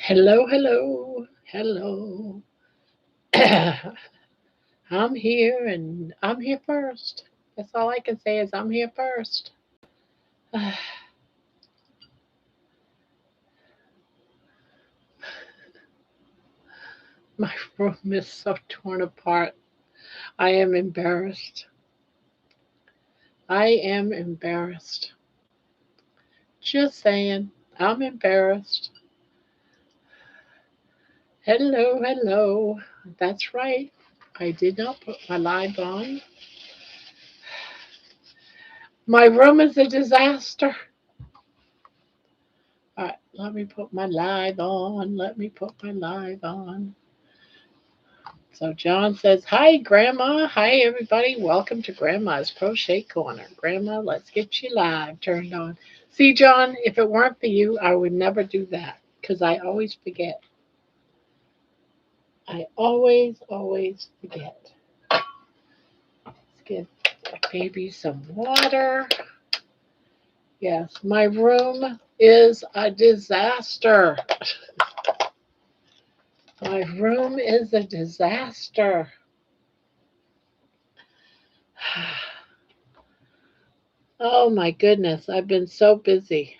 Hello, hello, hello. I'm here and I'm here first. That's all I can say is I'm here first. My room is so torn apart. I am embarrassed. I am embarrassed. Just saying, I'm embarrassed. Hello, hello. That's right. I did not put my live on. My room is a disaster. All right, let me put my live on. Let me put my live on. So John says, hi, Grandma. Hi, everybody. Welcome to Grandma's Crochet Corner. Grandma, let's get you live turned on. See, John, if it weren't for you, I would never do that because I always forget. I always forget. Let's give baby some water. Yes, my room is a disaster. My room is a disaster. Oh my goodness, I've been so busy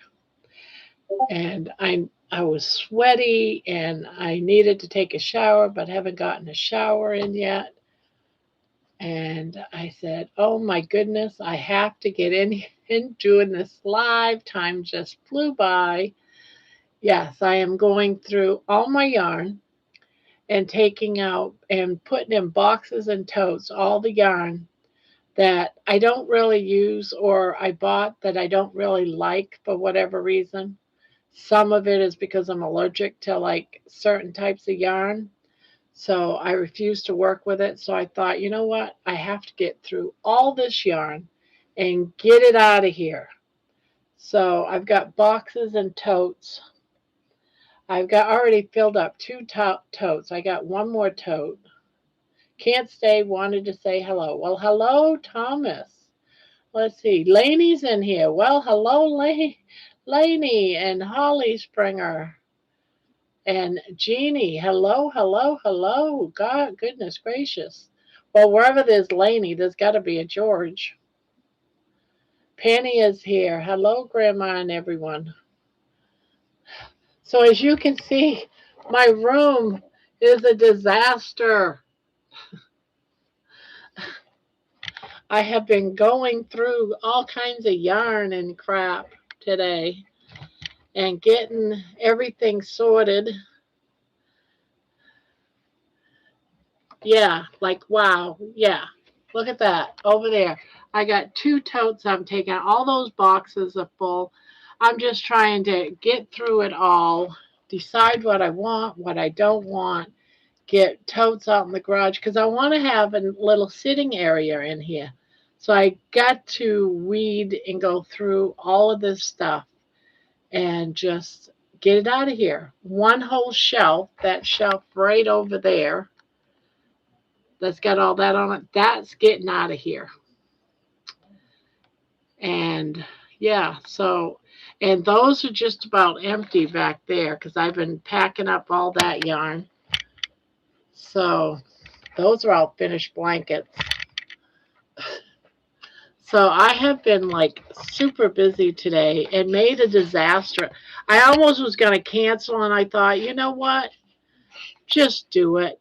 and I was sweaty and I needed to take a shower but haven't gotten a shower in yet. And I said, "Oh my goodness, I have to get in and doing this live. Time just flew by." Yes, I am going through all my yarn and taking out and putting in boxes and totes all the yarn that I don't really use or I bought that I don't really like for whatever reason. Some of it is because I'm allergic to like certain types of yarn. So I refuse to work with it. So I thought, you know what? I have to get through all this yarn and get it out of here. So I've got boxes and totes. I've got already filled up two totes. I got one more tote. Can't stay, wanted to say hello. Well, hello, Thomas. Let's see. Laney's in here. Well, hello, Laney and Holly Springer. And Jeannie, hello, hello, hello. God, goodness gracious. Well, wherever there's Laney, there's got to be a George. Penny is here. Hello, Grandma and everyone. So as you can see, my room is a disaster. I have been going through all kinds of yarn and crap today and getting everything sorted. Yeah, like wow. Yeah. Look at that over there. I got two totes I'm taking. All those boxes are full. I'm just trying to get through it all, decide what I want, what I don't want, get totes out in the garage because I want to have a little sitting area in here. So I got to weed and go through all of this stuff and just get it out of here. One whole shelf, that shelf right over there that's got all that on it, that's getting out of here. And yeah, so, and those are just about empty back there because I've been packing up all that yarn. So those are all finished blankets. So I have been like super busy today and made a disaster. I almost was going to cancel and I thought, you know what? Just do it.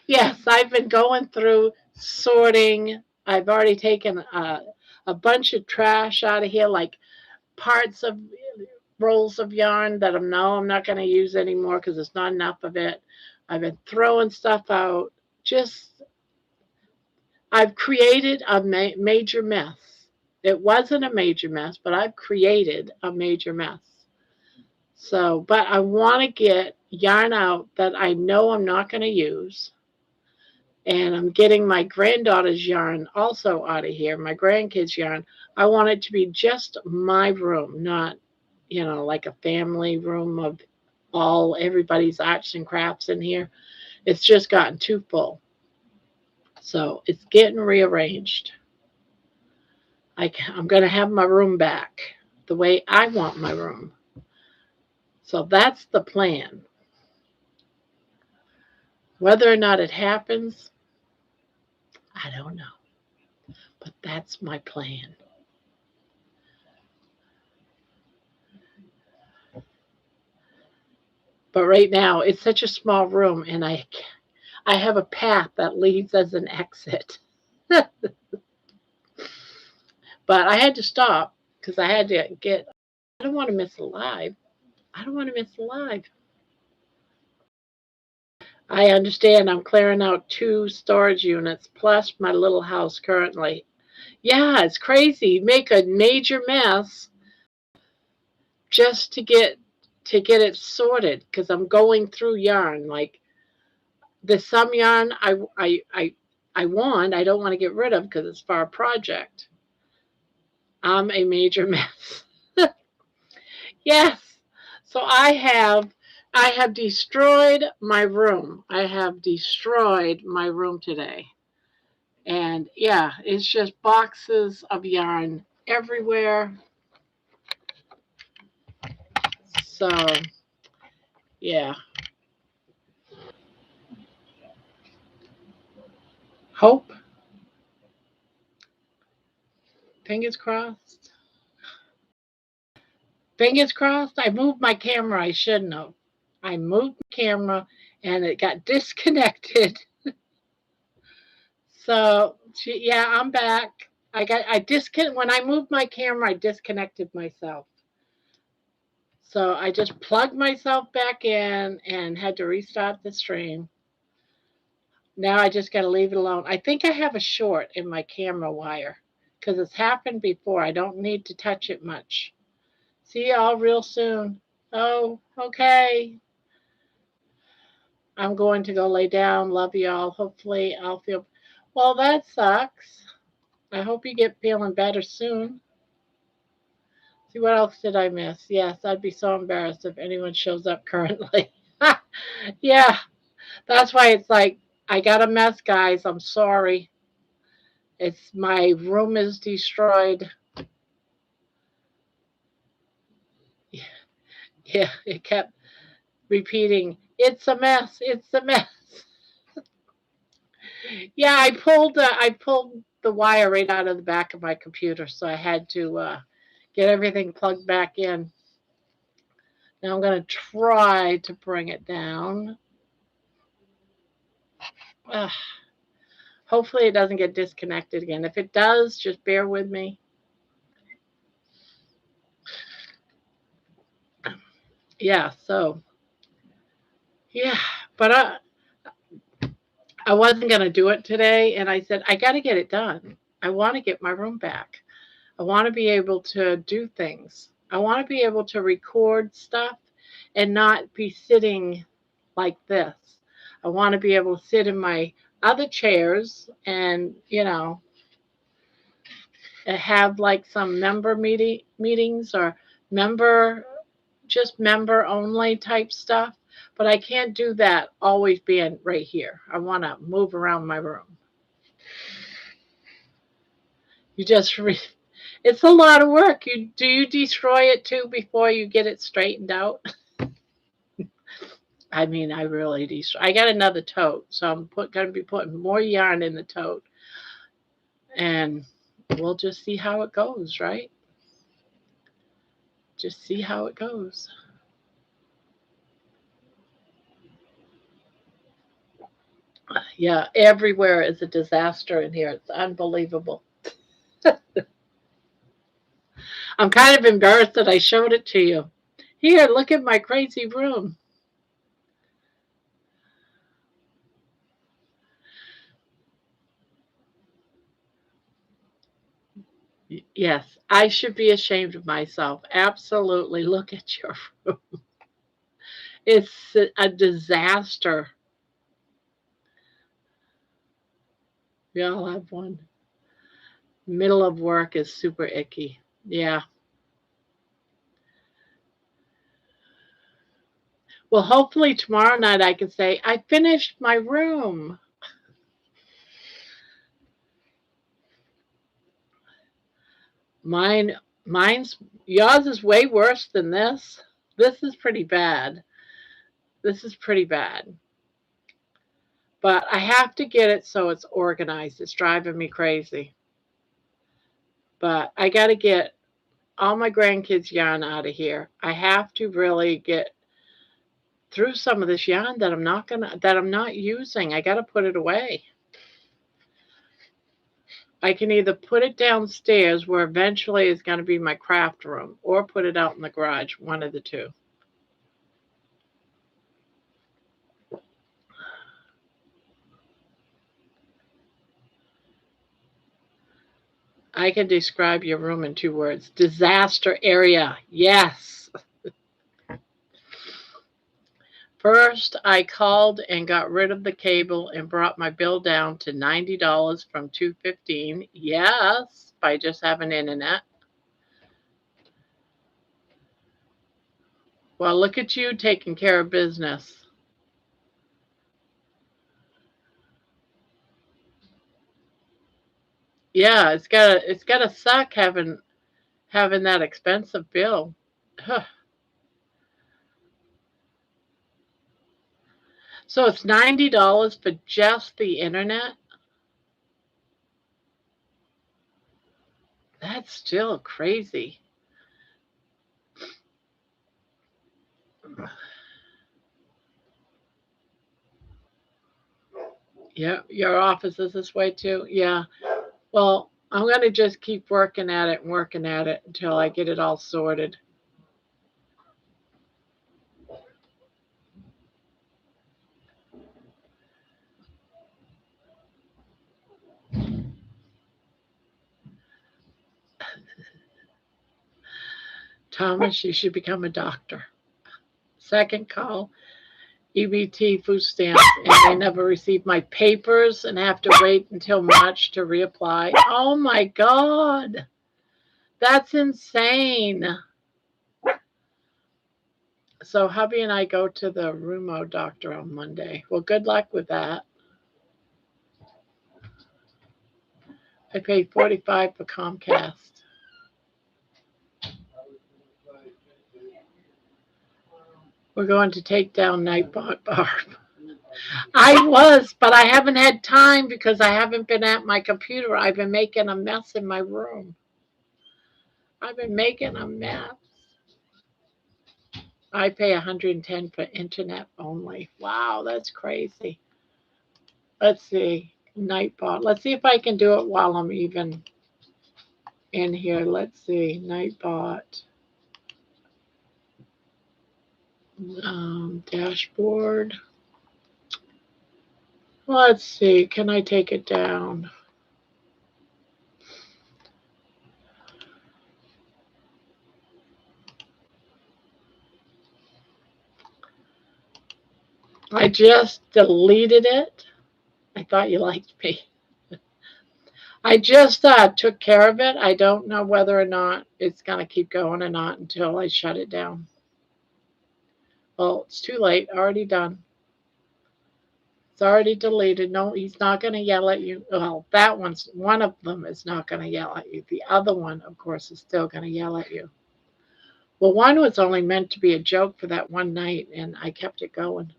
Yes, I've been going through sorting. I've already taken a bunch of trash out of here, like parts of rolls of yarn that I'm not going to use anymore because it's not enough of it. I've been throwing stuff out. Just I've created a major mess. It wasn't a major mess, but I've created a major mess. So, but I want to get yarn out that I know I'm not going to use. And I'm getting my granddaughter's yarn also out of here, my grandkids' yarn. I want it to be just my room, not, like a family room of everybody's arts and crafts in here. It's just gotten too full. So it's getting rearranged. I'm going to have my room back the way I want my room. So that's the plan. Whether or not it happens, I don't know. But that's my plan. But right now, it's such a small room, and I have a path that leads as an exit. But I had to stop because I had to get. I don't want to miss a live. I don't want to miss a live. I understand I'm clearing out 2 storage units plus my little house currently. Yeah, it's crazy. Make a major mess just to get it sorted because I'm going through yarn. Like there's some yarn I want. I don't want to get rid of because it's for a project. I'm a major mess. Yes. So I have destroyed my room. I have destroyed my room today. And yeah, it's just boxes of yarn everywhere. So yeah. Hope. Fingers crossed. Fingers crossed. I moved my camera. I shouldn't have. I moved the camera and it got disconnected. So yeah, I'm back. When I moved my camera, I disconnected myself. So I just plugged myself back in and had to restart the stream. Now I just got to leave it alone. I think I have a short in my camera wire because it's happened before. I don't need to touch it much. See y'all real soon. Oh, okay. I'm going to go lay down. Love y'all. Hopefully I'll feel. Well, that sucks. I hope you get feeling better soon. See, what else did I miss? Yes, I'd be so embarrassed if anyone shows up currently. Yeah, that's why it's like, I got a mess, guys. I'm sorry. It's my room is destroyed. Yeah, it kept repeating, it's a mess, it's a mess. Yeah, I pulled the wire right out of the back of my computer, so I had to get everything plugged back in. Now I'm going to try to bring it down. Ugh. Hopefully it doesn't get disconnected again. If it does, just bear with me. Yeah, so yeah, but I wasn't going to do it today, and I said I got to get it done. I want to get my room back. I want to be able to do things. I want to be able to record stuff and not be sitting like this. I want to be able to sit in my other chairs and, have like some member meetings or member just member only type stuff. But I can't do that always being right here. I want to move around my room. You just it's a lot of work. You destroy it too before you get it straightened out? I mean, I really destroy. I got another tote, so I'm going to be putting more yarn in the tote, and we'll just see how it goes, right? Just see how it goes. Yeah, everywhere is a disaster in here. It's unbelievable. I'm kind of embarrassed that I showed it to you. Here, look at my crazy room. Yes, I should be ashamed of myself. Absolutely. Look at your room. It's a disaster. We all have one. Middle of work is super icky. Yeah. Well, hopefully tomorrow night I can say, I finished my room. Mine, yours is way worse than this. This is pretty bad. This is pretty bad. But I have to get it so it's organized. It's driving me crazy. But I got to get all my grandkids' yarn out of here. I have to really get through some of this yarn that I'm not using. I got to put it away. I can either put it downstairs where eventually is going to be my craft room or put it out in the garage, one of the two. I can describe your room in 2 words. Disaster area. Yes. First, I called and got rid of the cable and brought my bill down to $90 from $215. Yes, by just having internet. Well, look at you taking care of business. Yeah, it's gotta suck having that expensive bill. So it's $90 for just the internet? That's still crazy. Yeah, your office is this way too? Yeah. Well, I'm going to just keep working at it and working at it until I get it all sorted. Thomas, you should become a doctor. Second call, EBT food stamps, and I never received my papers and have to wait until March to reapply. Oh my God, that's insane. So hubby and I go to the rheumo doctor on Monday. Well, good luck with that. I paid $45 for Comcast. We're going to take down Nightbot, Barb. I was, but I haven't had time because I haven't been at my computer. I've been making a mess in my room. I've been making a mess. I pay 110 for internet only. Wow, that's crazy. Let's see. Nightbot. Let's see if I can do it while I'm even in here. Let's see. Nightbot. Dashboard. Let's see. Can I take it down? I just deleted it. I thought you liked me. I just took care of it. I don't know whether or not it's going to keep going or not until I shut it down. Well, it's too late. Already done. It's already deleted. No, he's not going to yell at you. Well, one of them is not going to yell at you. The other one, of course, is still going to yell at you. Well, one was only meant to be a joke for that one night, and I kept it going.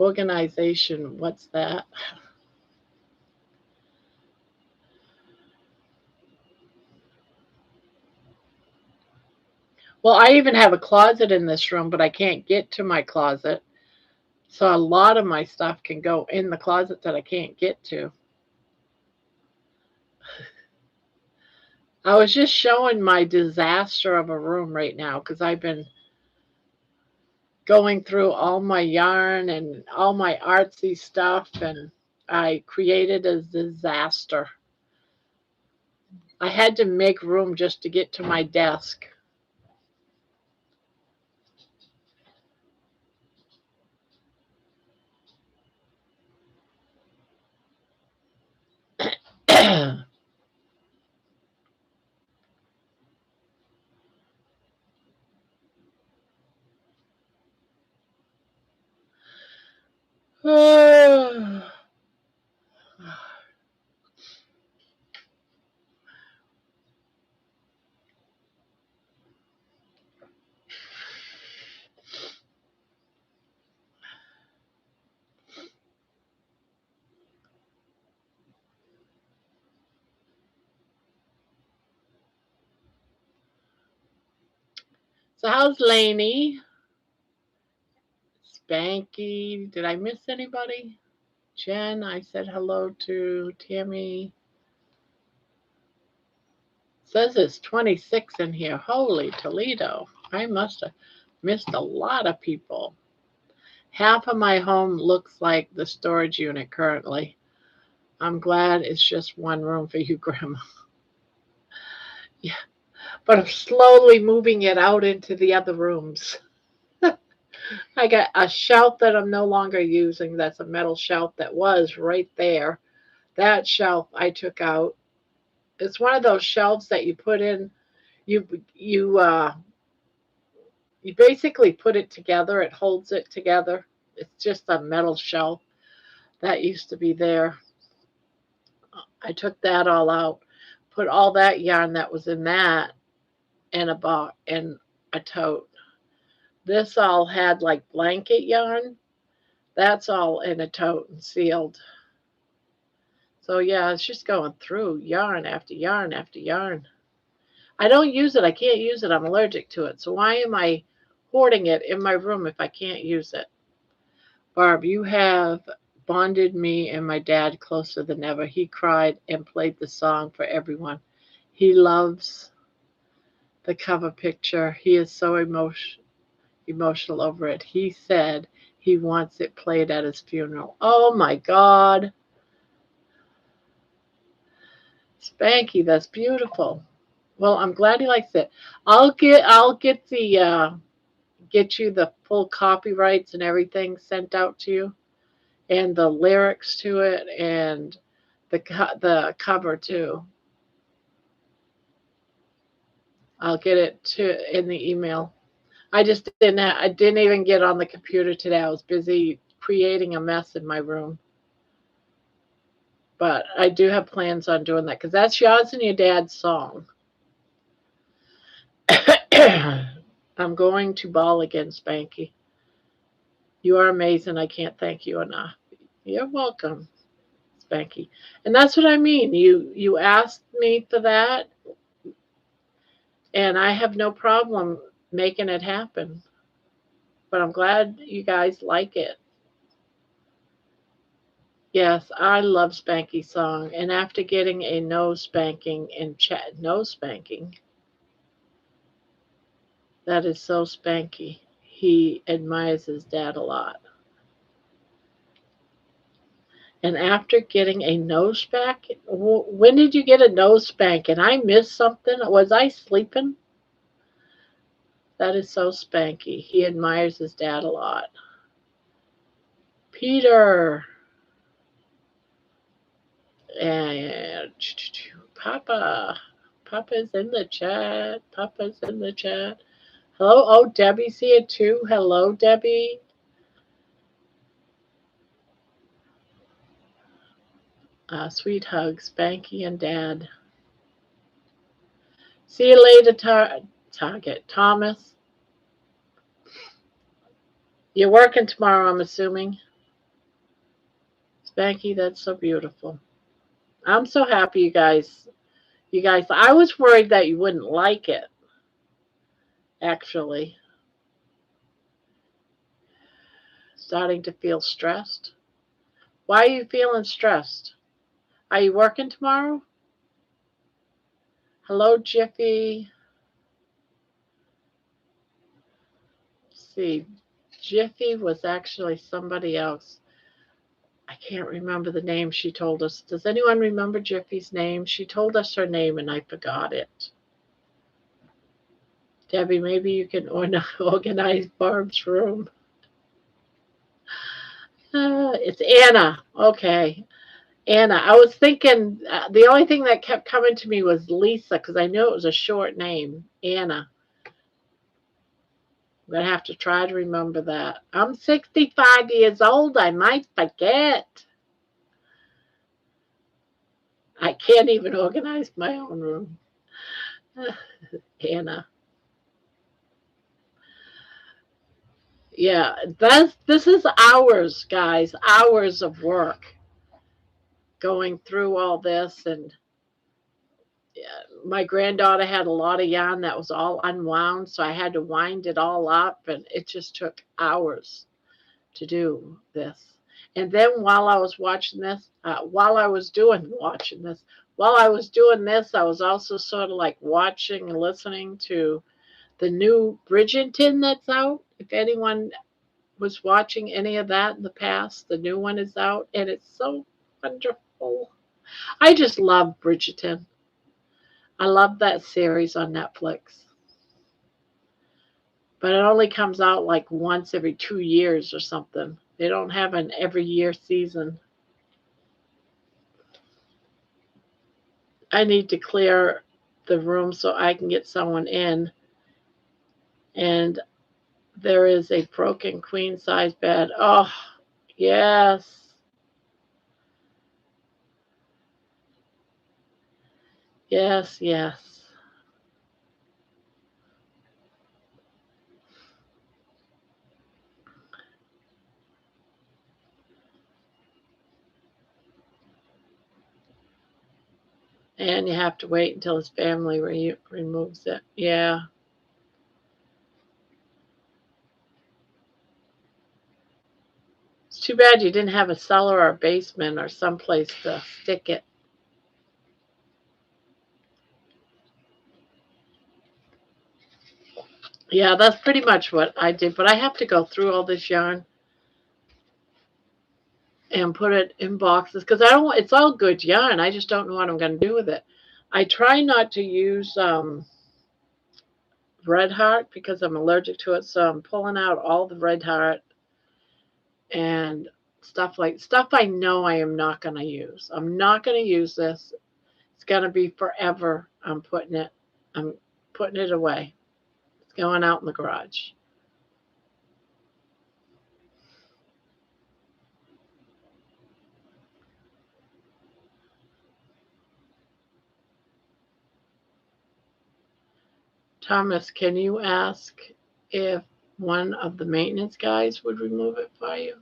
Organization, what's that? Well, I even have a closet in this room, but I can't get to my closet. So a lot of my stuff can go in the closet that I can't get to. I was just showing my disaster of a room right now because I've been going through all my yarn and all my artsy stuff, and I created a disaster. I had to make room just to get to my desk. So how's Lainey? Spanky? Did I miss anybody? Jen, I said hello to Tammy. Says it's 26 in here. Holy Toledo. I must have missed a lot of people. Half of my home looks like the storage unit currently. I'm glad it's just one room for you, Grandma. Yeah, but I'm slowly moving it out into the other rooms. I got a shelf that I'm no longer using. That's a metal shelf that was right there. That shelf I took out. It's one of those shelves that you put in. You you uh, you basically put it together. It holds it together. It's just a metal shelf that used to be there. I took that all out. Put all that yarn that was in that in a box in a tote. This all had like blanket yarn. That's all in a tote and sealed. So yeah, it's just going through yarn after yarn after yarn. I don't use it. I can't use it. I'm allergic to it. So why am I hoarding it in my room if I can't use it? Barb, you have bonded me and my dad closer than ever. He cried and played the song for everyone. He loves the cover picture. He is so emotional over it. He said he wants it played at his funeral. Oh my God. Spanky, that's beautiful. Well, I'm glad he likes it. I'll get get you the full copyrights and everything sent out to you, and the lyrics to it, and the cover too. I'll get it to in the email. I didn't even get on the computer today. I was busy creating a mess in my room. But I do have plans on doing that because that's yours and your dad's song. I'm going to ball again, Spanky. You are amazing. I can't thank you enough. You're welcome, Spanky. And that's what I mean. You asked me for that, and I have no problem making it happen. But I'm glad you guys like it. Yes, I love Spanky's song. And after getting a nose spanking in chat, nose spanking, that is so Spanky. He admires his dad a lot. And after getting a nose spank, when did you get a nose spank? And I missed something? Was I sleeping? That is so Spanky. He admires his dad a lot. Peter. And Papa. Papa's in the chat. Papa's in the chat. Hello. Oh, Debbie's here too. Hello, Debbie. Sweet hugs, Spanky and Dad. See you later, Target. Thomas. You're working tomorrow, I'm assuming. Spanky, that's so beautiful. I'm so happy you guys, I was worried that you wouldn't like it, actually. Starting to feel stressed. Why are you feeling stressed? Are you working tomorrow? Hello, Jiffy. Let's see, Jiffy was actually somebody else. I can't remember the name she told us. Does anyone remember Jiffy's name? She told us her name and I forgot it. Debbie, maybe you can organize Barb's room. It's Anna. Okay. Anna. I was thinking the only thing that kept coming to me was Lisa because I knew it was a short name. Anna. I'm going to have to try to remember that. I'm 65 years old. I might forget. I can't even organize my own room. Hannah. Yeah, this is hours, guys, hours of work going through all this. And yeah, my granddaughter had a lot of yarn that was all unwound, so I had to wind it all up, and it just took hours to do this. And then while I was watching this, while I was doing this, I was also sort of like watching and listening to the new Bridgerton that's out. If anyone was watching any of that in the past, the new one is out, and it's so wonderful. I just love Bridgerton. I love that series on Netflix. But it only comes out like once every 2 years or something. They don't have an every year season. I need to clear the room so I can get someone in. And there is a broken queen size bed. Oh, yes. Yes, yes. And you have to wait until his family removes it. Yeah. It's too bad you didn't have a cellar or a basement or someplace to stick it. Yeah, that's pretty much what I did. But I have to go through all this yarn and put it in boxes because I don't want, it's all good yarn. I just don't know what I'm going to do with it. I try not to use red heart because I'm allergic to it. So I'm pulling out all the red heart and stuff I know I am not going to use. I'm not going to use this. It's going to be forever. I'm putting it away. It's going out in the garage. Thomas, can you ask if one of the maintenance guys would remove it for you?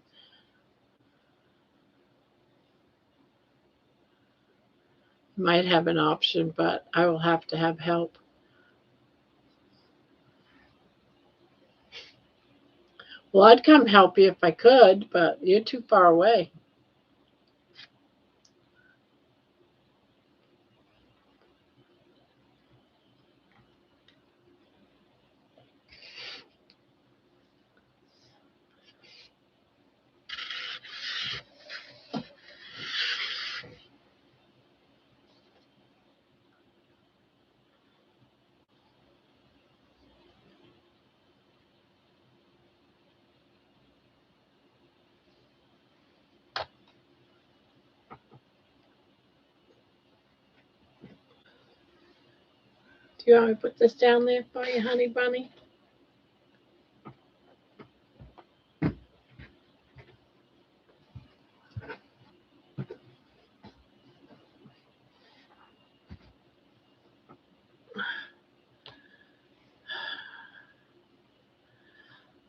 Might have an option, but I will have to have help. Well, I'd come help you if I could, but you're too far away. Do you want me to put this down there for you, honey bunny?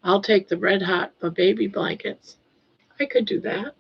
I'll take the red hot for baby blankets. I could do that.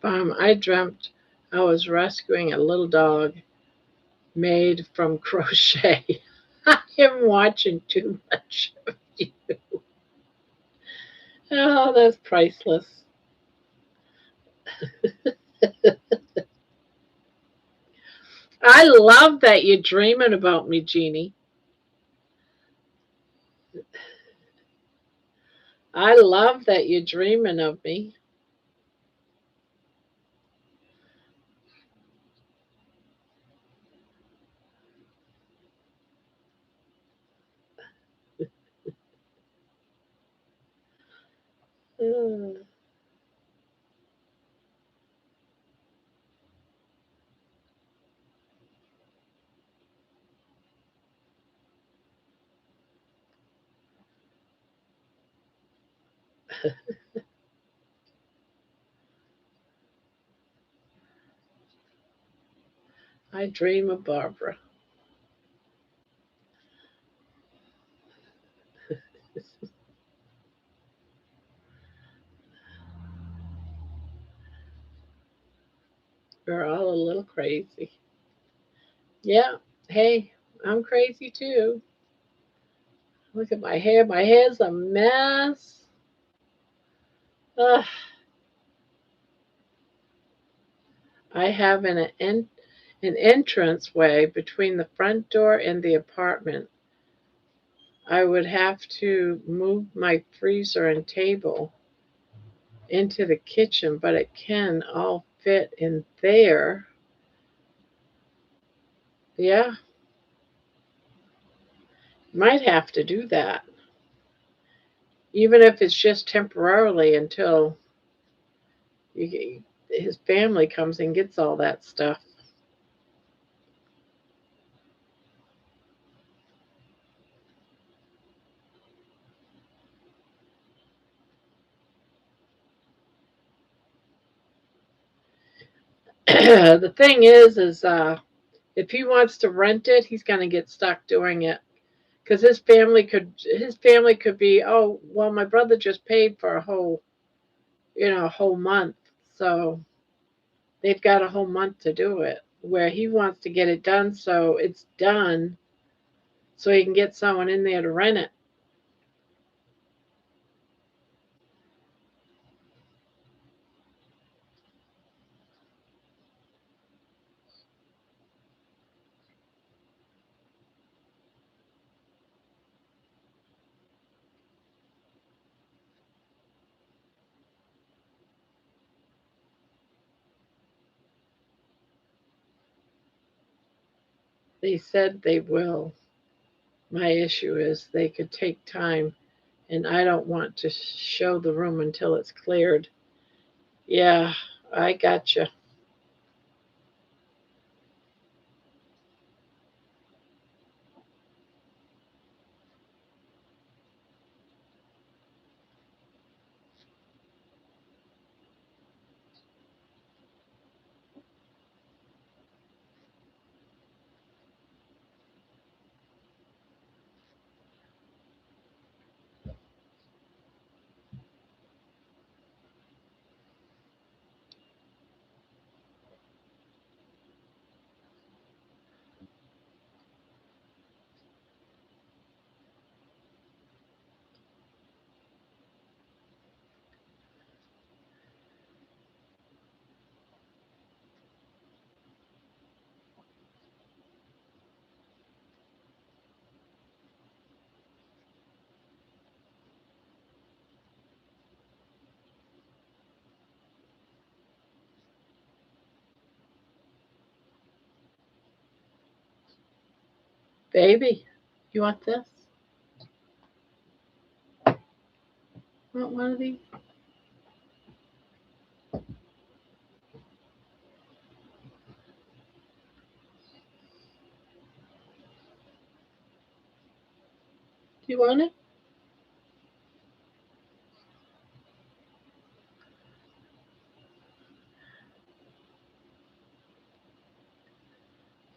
I dreamt I was rescuing a little dog made from crochet. I am watching too much of you. Oh, that's priceless. I love that you're dreaming about me, Jeannie. I love that you're dreaming of me. Mm, I dream of Barbara. We're all a little crazy. Yeah. Hey, I'm crazy too. Look at my hair. My hair's a mess. Ugh, I have an entrance way between the front door and the apartment. I would have to move my freezer and table into the kitchen, but it can all fit in there. Yeah, might have to do that, even if it's just temporarily until his family comes and gets all that stuff. The thing is if he wants to rent it, he's going to get stuck doing it because his family could be, oh well, my brother just paid for a whole month, so they've got a whole month to do it. Where he wants to get it done, so it's done, so he can get someone in there to rent it. They said they will. My issue is they could take time, and I don't want to show the room until it's cleared. Yeah, I gotcha. Baby, you want this? Want one of these? Do you want it?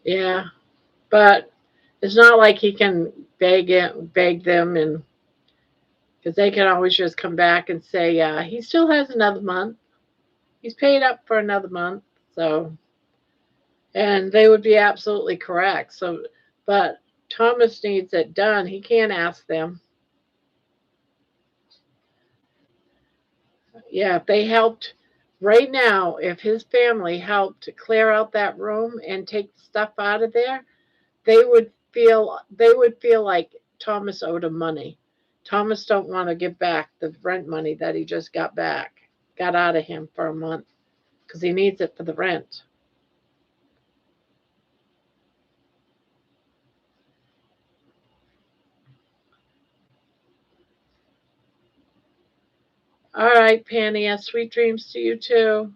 Yeah, but it's not like he can beg them, and because they can always just come back and say, he still has another month. He's paid up for another month, so, and they would be absolutely correct. So, but Thomas needs it done. He can't ask them. Yeah, if they helped right now, if his family helped clear out that room and take the stuff out of there, they would feel like Thomas owed him money. Thomas don't want to give back the rent money that he just got out of him for a month because he needs it for the rent. All right, Penny, sweet dreams to you too.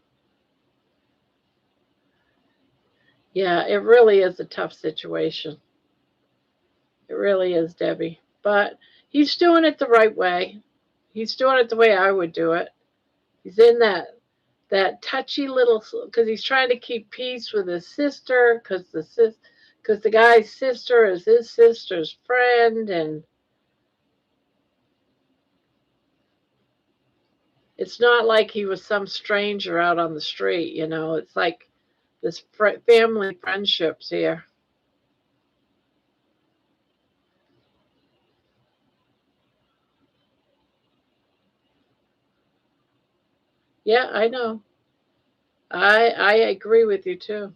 Yeah, it really is a tough situation. It really is, Debbie. But he's doing it the right way. He's doing it the way I would do it. He's in that touchy little because he's trying to keep peace with his sister because the guy's sister is his sister's friend, and it's not like he was some stranger out on the street. It's like this family friendships here. Yeah, I know. I agree with you too.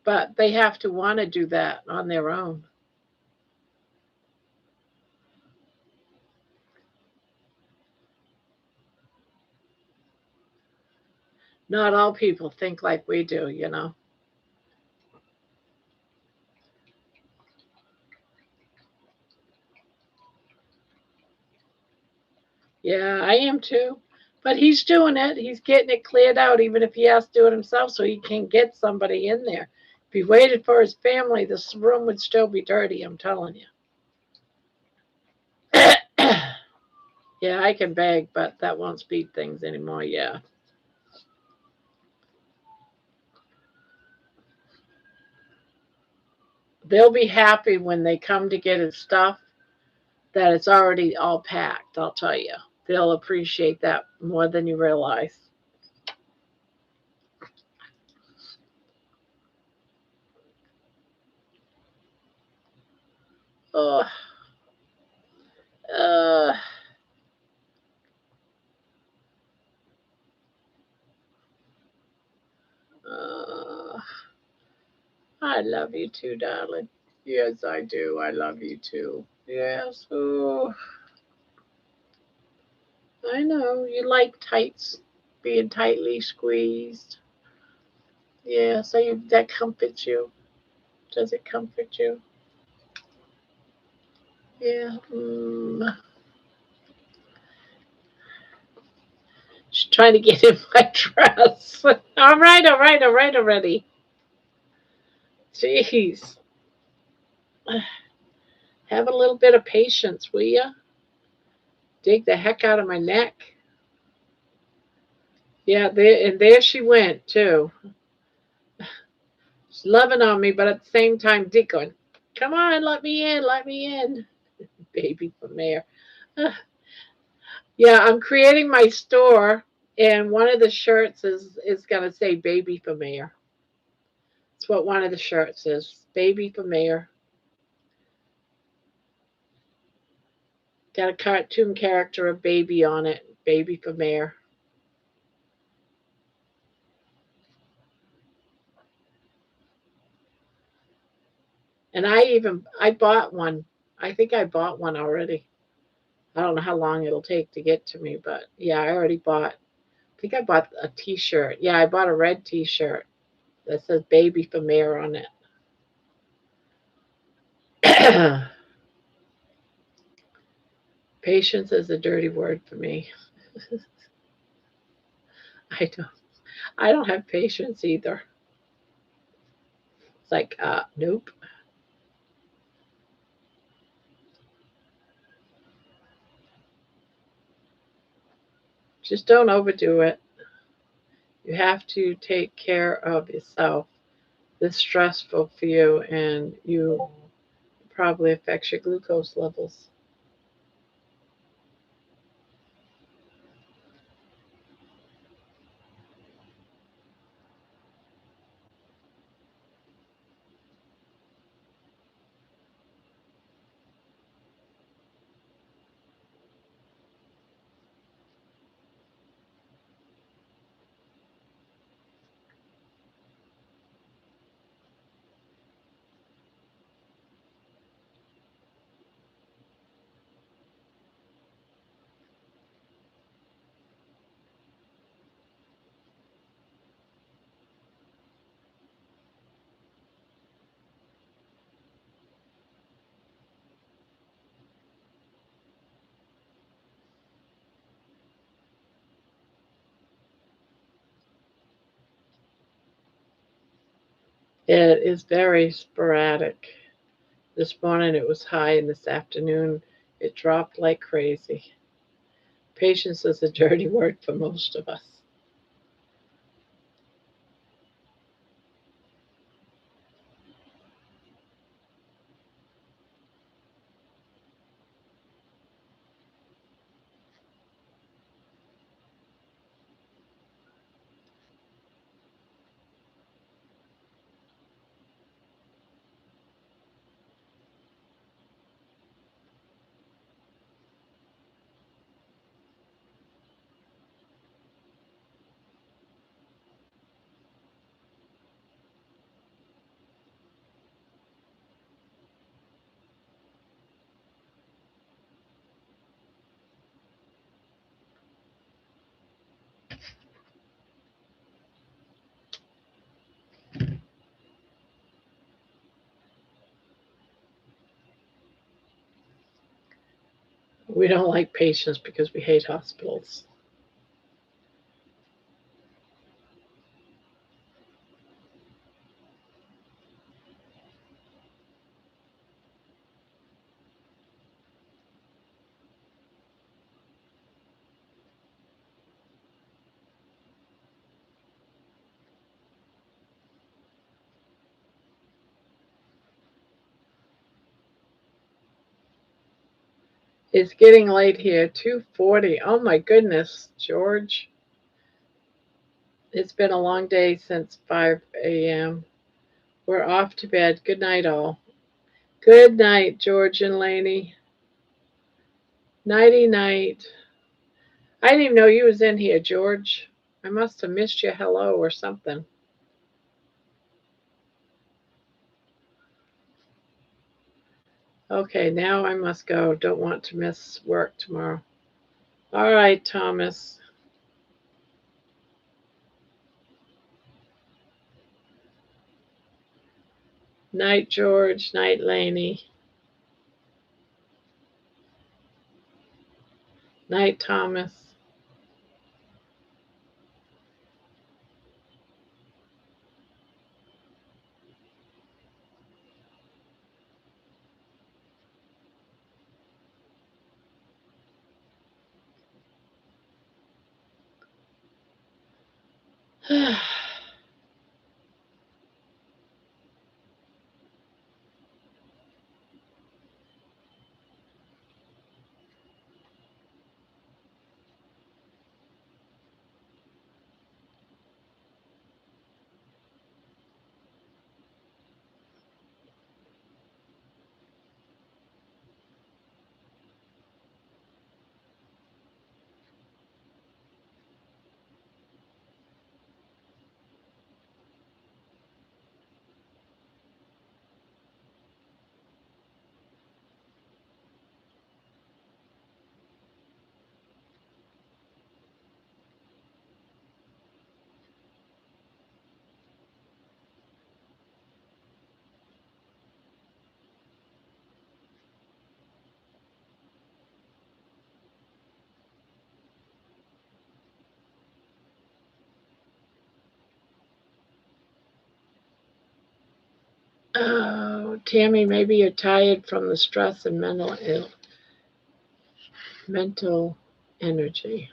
But they have to want to do that on their own. Not all people think like we do. Yeah, I am too. But he's doing it. He's getting it cleared out, even if he has to do it himself so he can get somebody in there. If he waited for his family, this room would still be dirty, I'm telling you. Yeah, I can beg, but that won't speed things anymore. Yeah. They'll be happy when they come to get his stuff that it's already all packed, I'll tell you. They'll appreciate that more than you realize. Oh, uh, uh, I love you too, darling. Yes, I do. I love you too. Yes. Oh, I know. You like tights, being tightly squeezed. Yeah, so that comforts you. Does it comfort you? Yeah. She's trying to get in my dress. All right, all right, all right already. Jeez. Have a little bit of patience, will ya? Dig the heck out of my neck. Yeah, there she went too. She's loving on me, but at the same time, Dick going, "Come on, let me in, let me in." Baby from there. Yeah, I'm creating my store, and one of the shirts is gonna say "Baby for Mayor." It's what one of the shirts is. "Baby for Mayor." Got a cartoon character of baby on it. "Baby for Mayor." And I bought one. I think I bought one already. I don't know how long it'll take to get to me, but yeah, I already bought. I think I bought a T-shirt. Yeah, I bought a red T-shirt that says "Baby for Mayor" on it. Patience is a dirty word for me. I don't. I don't have patience either. It's like, nope. Just don't overdo it. You have to take care of yourself. This is stressful for you, and you probably affects your glucose levels. It is very sporadic. This morning it was high, and this afternoon it dropped like crazy. Patience is a dirty word for most of us. We don't like patience because we hate hospitals. It's getting late here, 2:40. Oh my goodness, George. It's been a long day since 5 a.m. We're off to bed. Good night, all. Good night, George and Laney. Nighty night. I didn't even know you was in here, George. I must have missed your hello or something. Okay, now I must go. Don't want to miss work tomorrow. All right, Thomas. Night, George. Night, Laney. Night, Thomas. Oh, Tammy, maybe you're tired from the stress and mental energy.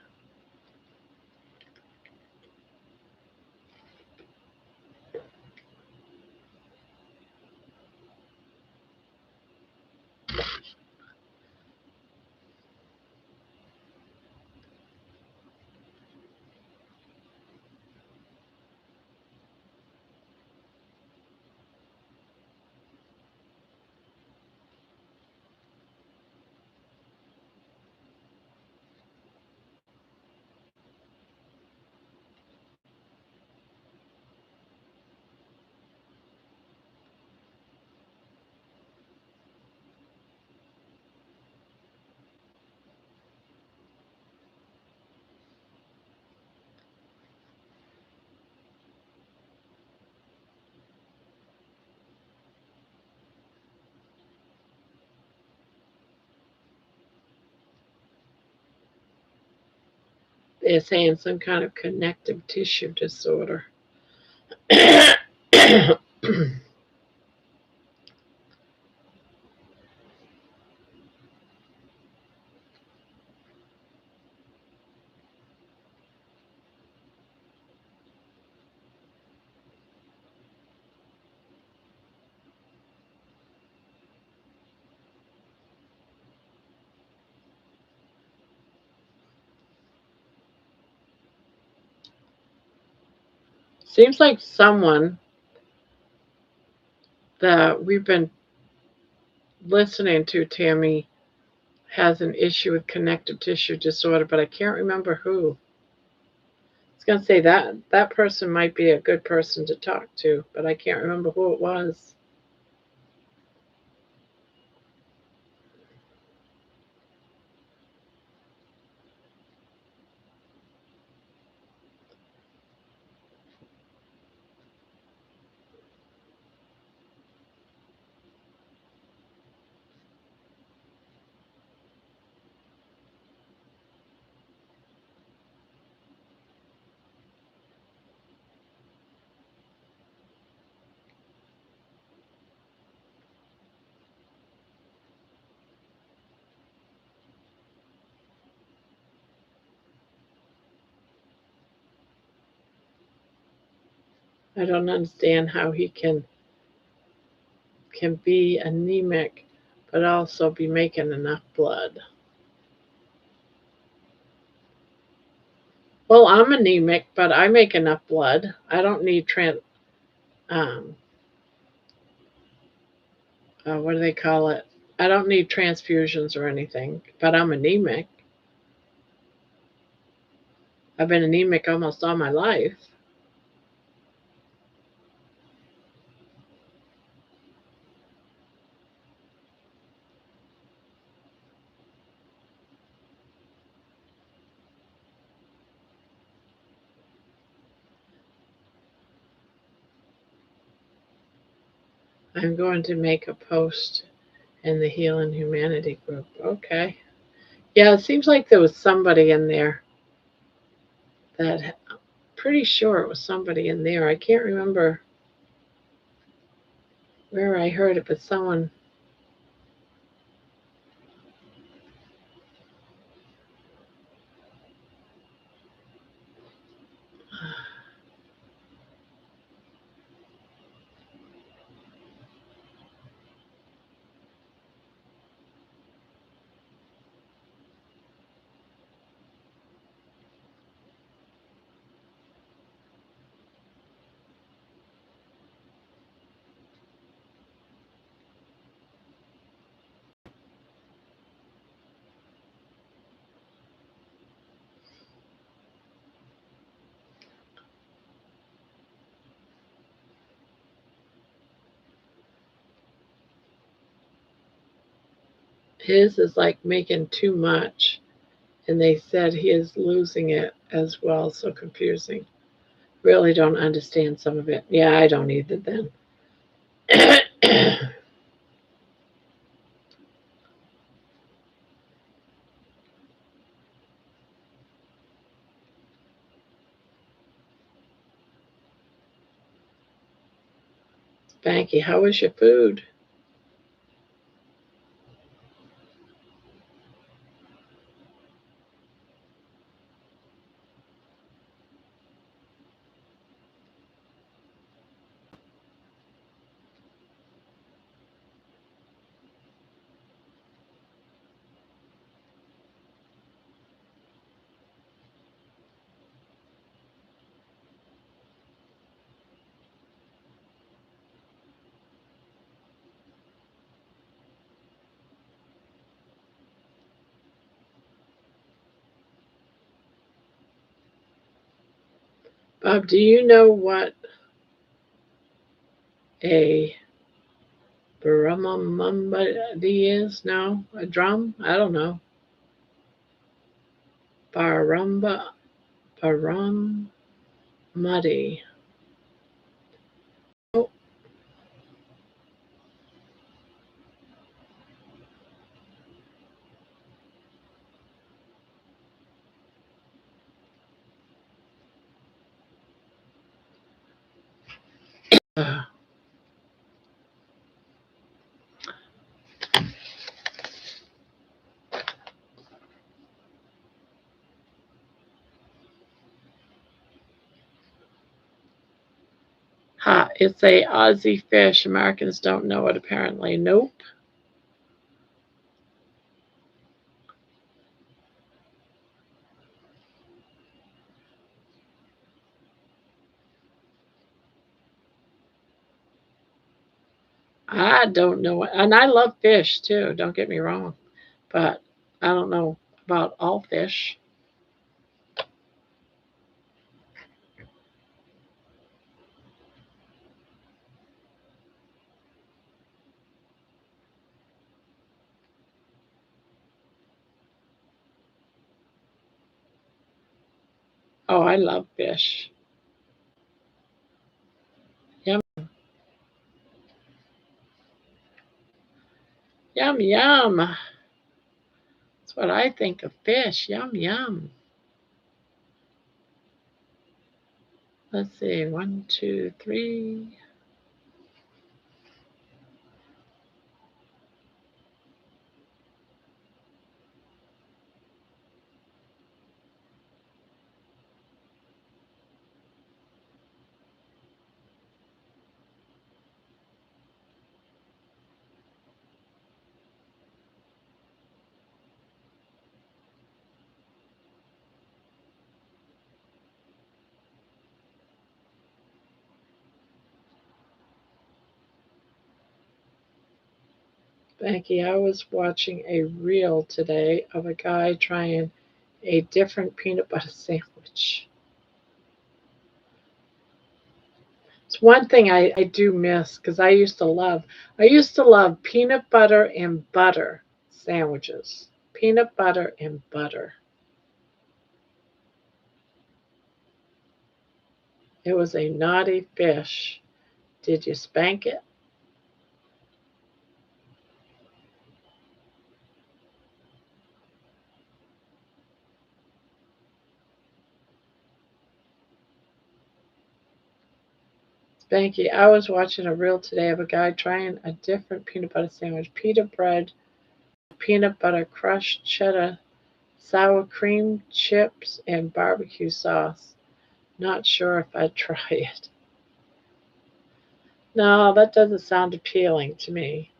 They're saying some kind of connective tissue disorder. Seems like someone that we've been listening to, Tammy, has an issue with connective tissue disorder, but I can't remember who. I was gonna say that person might be a good person to talk to, but I can't remember who it was. I don't understand how he can be anemic but also be making enough blood. Well, I'm anemic, but I make enough blood. I don't need um what do they call it? I don't need transfusions or anything, but I'm anemic. I've been anemic almost all my life. I'm going to make a post in the Healing Humanity group. Okay. Yeah, it seems like there was somebody in there that pretty sure it was somebody in there. I can't remember where I heard it, but someone. His is like making too much, and they said he is losing it as well. So confusing. Really don't understand some of it. Yeah, I don't either then. Spanky, how was your food? Bob, do you know what a baramumdi is? No? A drum? I don't know. Barumba, baramudi. Oh, It's a Aussie fish. Americans don't know it apparently. Nope. I don't know it. And I love fish too, don't get me wrong. But I don't know about all fish. Oh, I love fish. Yum, yum, yum. That's what I think of fish. Yum, yum. Let's see. 1, 2, 3. Becky, I was watching a reel today of a guy trying a different peanut butter sandwich. It's one thing I do miss because I used to love peanut butter and butter sandwiches. Peanut butter and butter. It was a naughty fish. Did you spank it? Spanky, I was watching a reel today of a guy trying a different peanut butter sandwich. Pita bread, peanut butter, crushed cheddar, sour cream, chips, and barbecue sauce. Not sure if I'd try it. No, that doesn't sound appealing to me.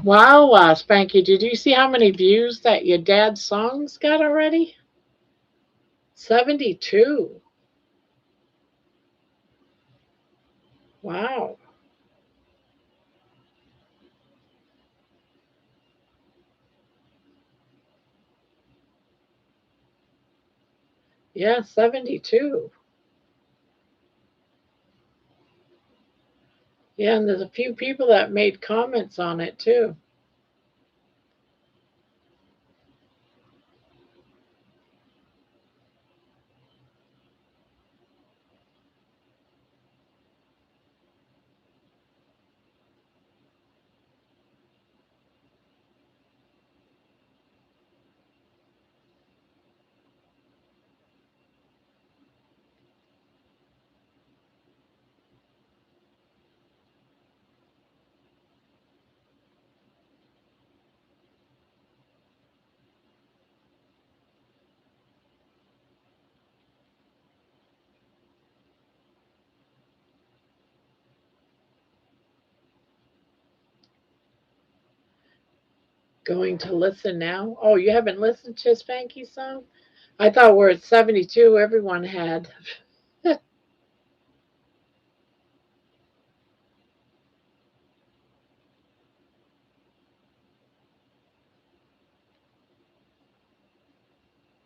Wow, Spanky, did you see how many views that your dad's songs got already? 72. Wow. Yeah, 72. Yeah, and there's a few people that made comments on it too. going to listen now. Oh, you haven't listened to Spanky's song? I thought we're at 72. Everyone had.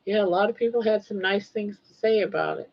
Yeah, a lot of people had some nice things to say about it.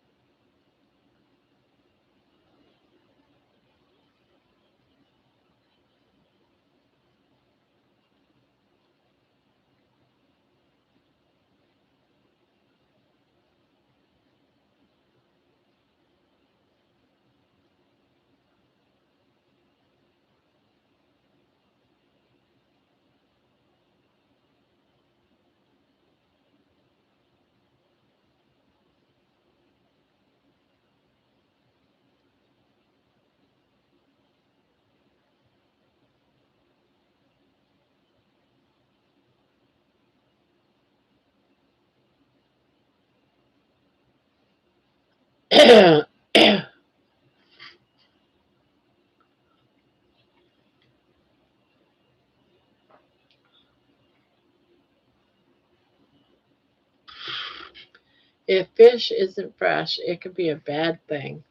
If fish isn't fresh, it could be a bad thing.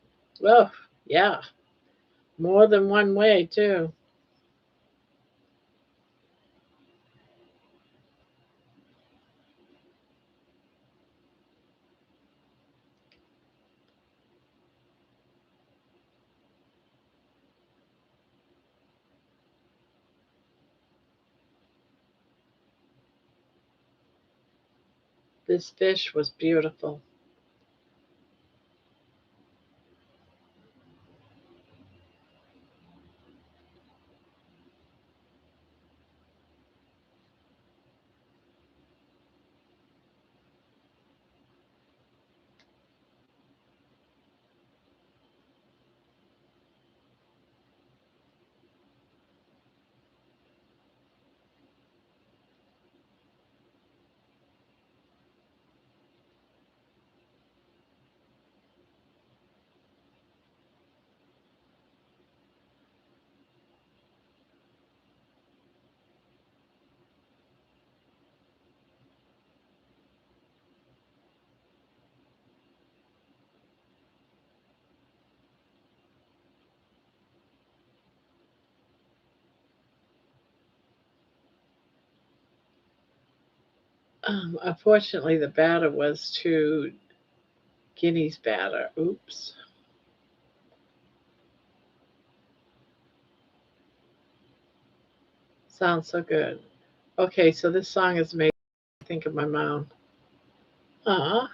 Oh, yeah, more than one way, too. This fish was beautiful. Unfortunately, the batter was too Guinea's batter. Oops. Sounds so good. Okay, so this song has made me think of my mom. Aw.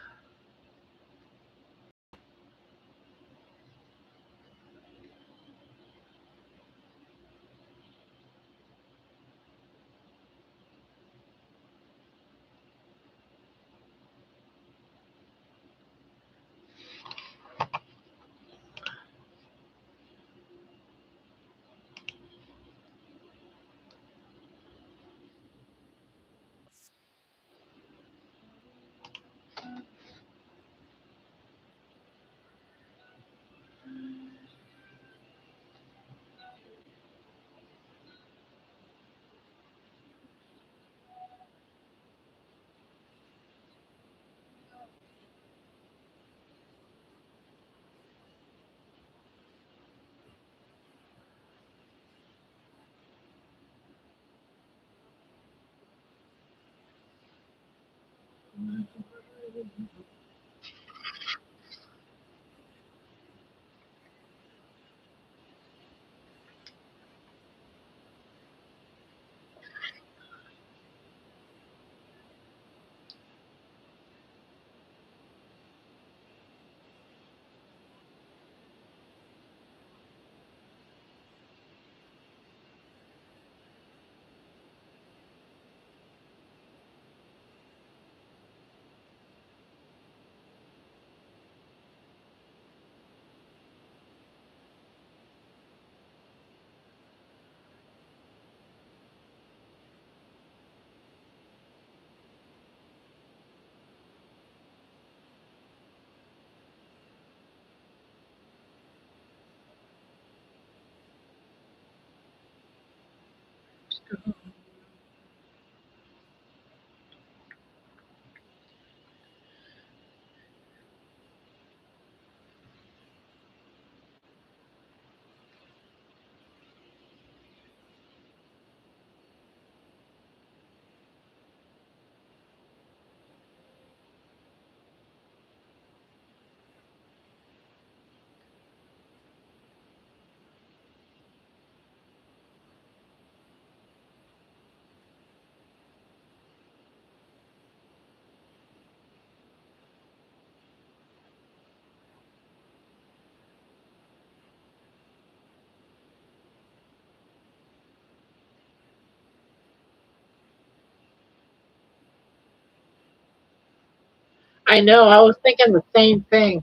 I know. I was thinking the same thing.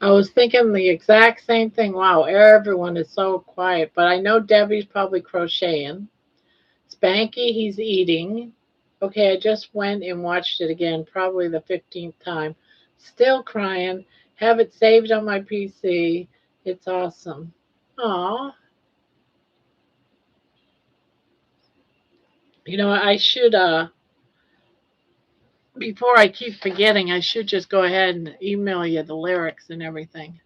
I was thinking the exact same thing. Wow, everyone is so quiet. But I know Debbie's probably crocheting. Spanky, he's eating. Okay, I just went and watched it again, probably the 15th time. Still crying. Have it saved on my PC. It's awesome. Aw. You know, I should before I keep forgetting, I should just go ahead and email you the lyrics and everything.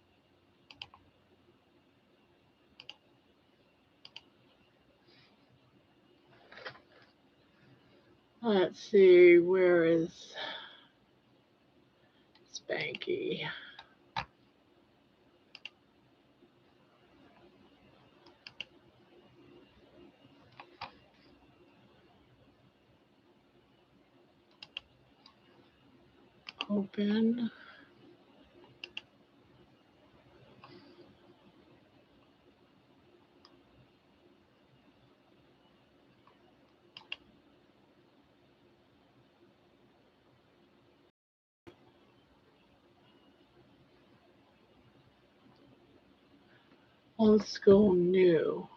Let's see, where is Spanky? Open. Old school new.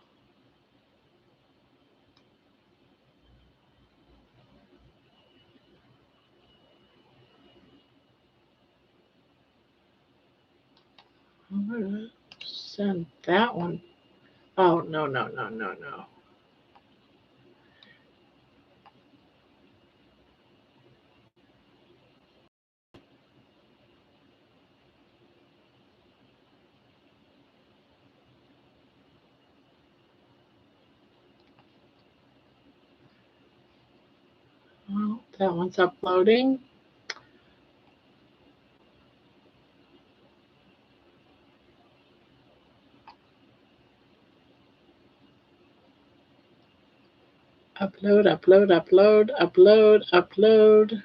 I'm gonna send that one. Oh, no, no, no, no, no. Well, that one's uploading. Upload, upload, upload, upload, upload.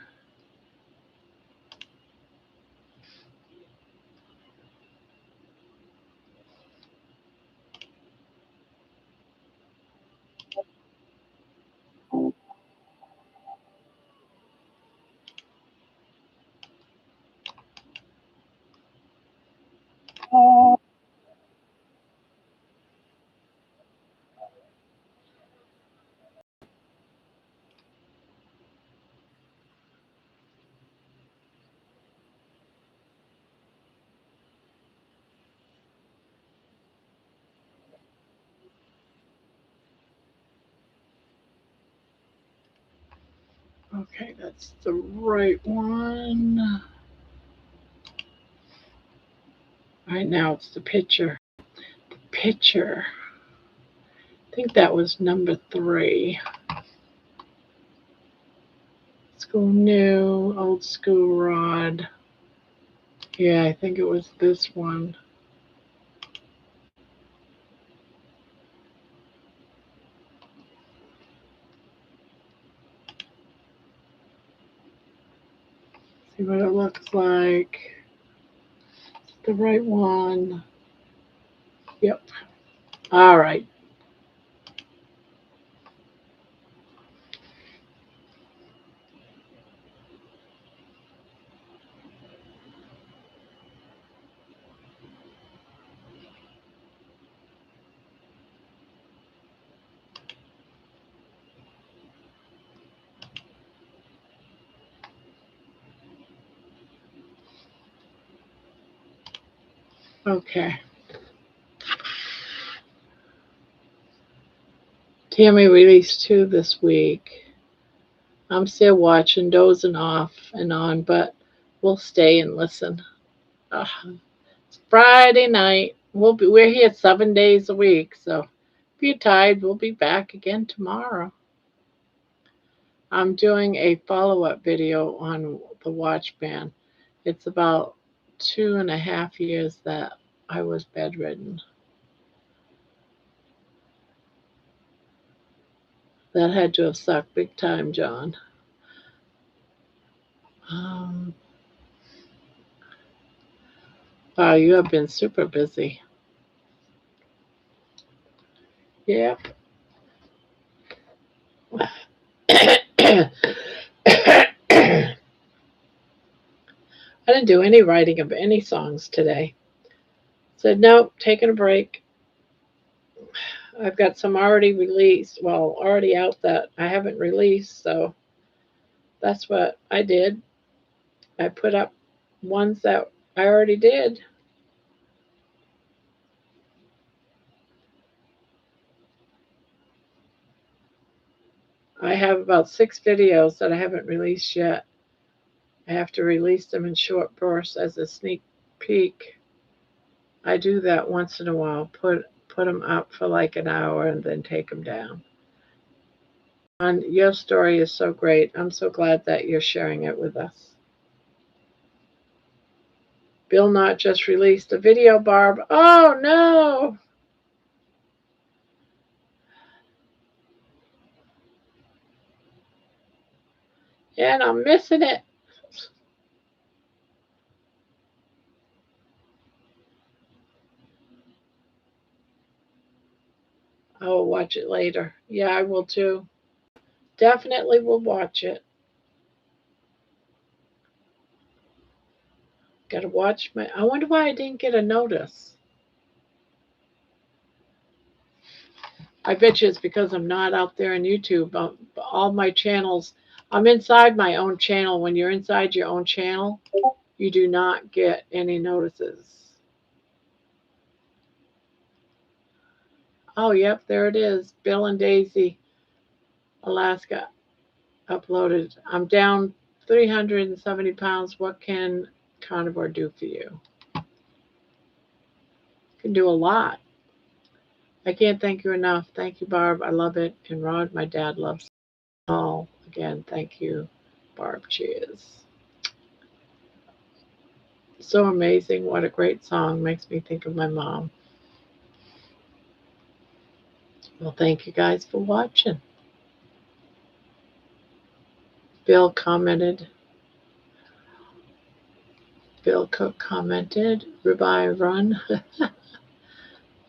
Okay, that's the right one. Right now it's the picture. The picture. I think that was number 3. School new, old school rod. Yeah, I think it was this one. See what it looks like. The right one. Yep. All right. Okay. Tammy released 2 this week. I'm still watching, dozing off and on, but we'll stay and listen. It's Friday night. We're here 7 days a week, so if you're tired, we'll be back again tomorrow. I'm doing a follow-up video on the watch band. It's about 2.5 years that I was bedridden. That had to have sucked big time, John. Um, wow, you have been super busy. Yeah. do any writing of any songs today. Said, nope, taking a break. I've got some already released, well, already out that I haven't released, so that's what I did. I put up ones that I already did. I have about 6 videos that I haven't released yet. I have to release them in short bursts as a sneak peek. I do that once in a while, put them up for like an hour and then take them down. And your story is so great. I'm so glad that you're sharing it with us. Bill Knott just released a video, Barb. Oh no! And I'm missing it. I will watch it later. Yeah, I will too. Definitely will watch it. Gotta watch my. I wonder why I didn't get a notice. I bet you it's because I'm not out there on YouTube. All my channels, I'm inside my own channel. When you're inside your own channel, you do not get any notices. Oh, yep, there it is. Bill and Daisy, Alaska, uploaded. I'm down 370 pounds. What can Carnivore do for you? Can do a lot. I can't thank you enough. Thank you, Barb. I love it. And Rod, my dad, loves it all. Again, thank you, Barb. Cheers. So amazing. What a great song. Makes me think of my mom. Well, thank you guys for watching. Bill commented. Bill Cook commented. Ribeye run.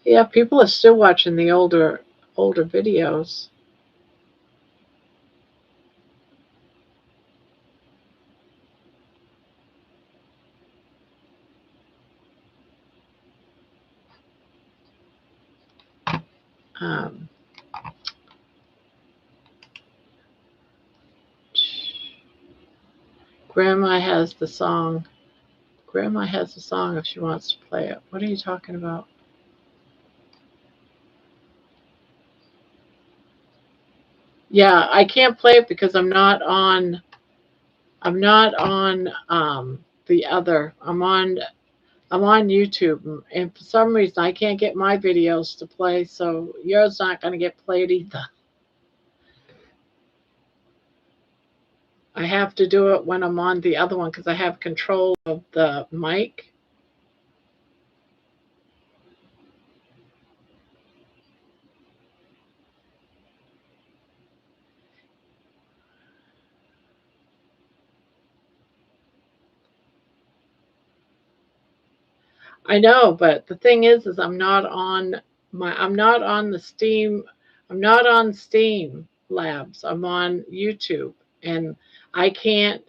Yeah, people are still watching the older videos. Grandma has the song. Grandma has the song if she wants to play it. What are you talking about? Yeah, I can't play it because I'm not on the other. I'm on YouTube, and for some reason I can't get my videos to play, so yours not going to get played either. I have to do it when I'm on the other one because I have control of the mic. I know, but the thing is I'm not on the Steam. I'm not on Steam Labs. I'm on YouTube, and I can't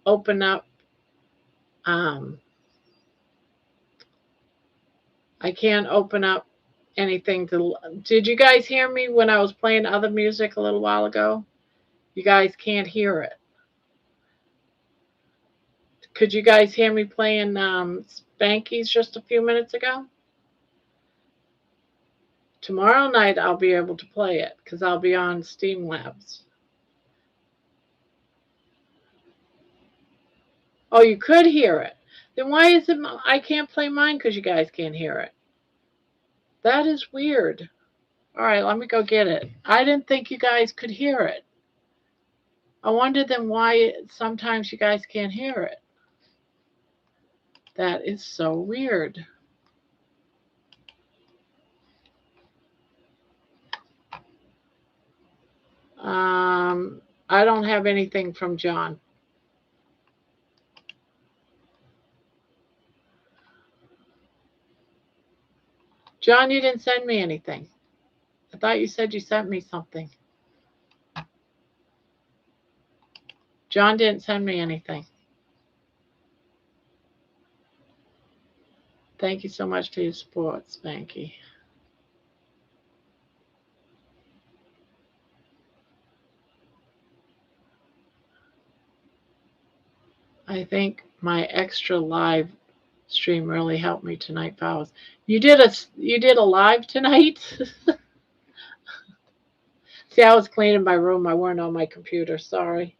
open up. I can't open up anything to. Did you guys hear me when I was playing other music a little while ago? You guys can't hear it. Could you guys hear me playing Spankies just a few minutes ago? Tomorrow night I'll be able to play it because I'll be on Steam Labs. Oh, you could hear it. Then why is it I can't play mine because you guys can't hear it? That is weird. All right, let me go get it. I didn't think you guys could hear it. I wonder then why sometimes you guys can't hear it. That is so weird. I don't have anything from John. John, you didn't send me anything. I thought you said you sent me something. John didn't send me anything. Thank you so much for your support, Spanky. I think my extra live stream really helped me tonight, Powers. You did a live tonight? See, I was cleaning my room. I weren't on my computer. Sorry.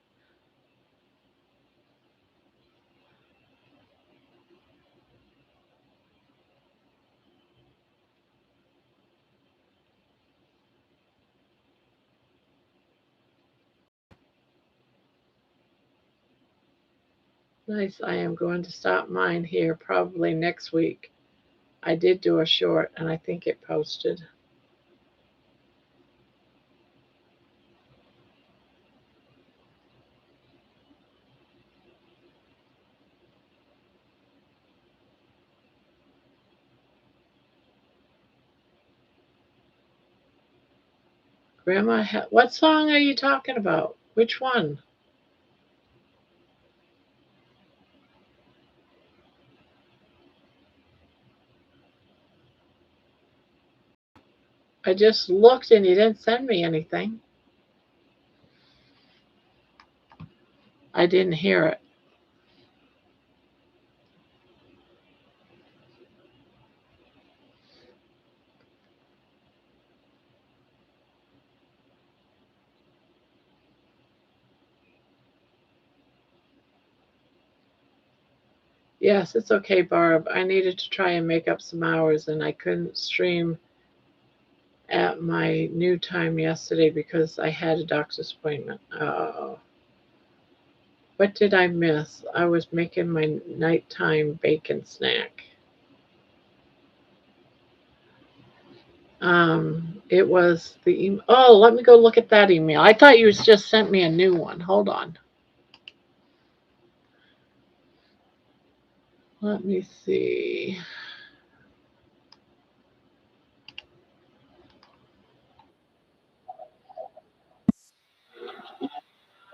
Nice. I am going to stop mine here probably next week. I did do a short, and I think it posted. Grandma, what song are you talking about? Which one? I just looked and you didn't send me anything. I didn't hear it. Yes, it's okay, Barb. I needed to try and make up some hours, and I couldn't stream at my new time yesterday because I had a doctor's appointment. Oh, what did I miss? I was making my nighttime bacon snack. It was the oh, let me go look at that email. I thought you just sent me a new one. Hold on. Let me see.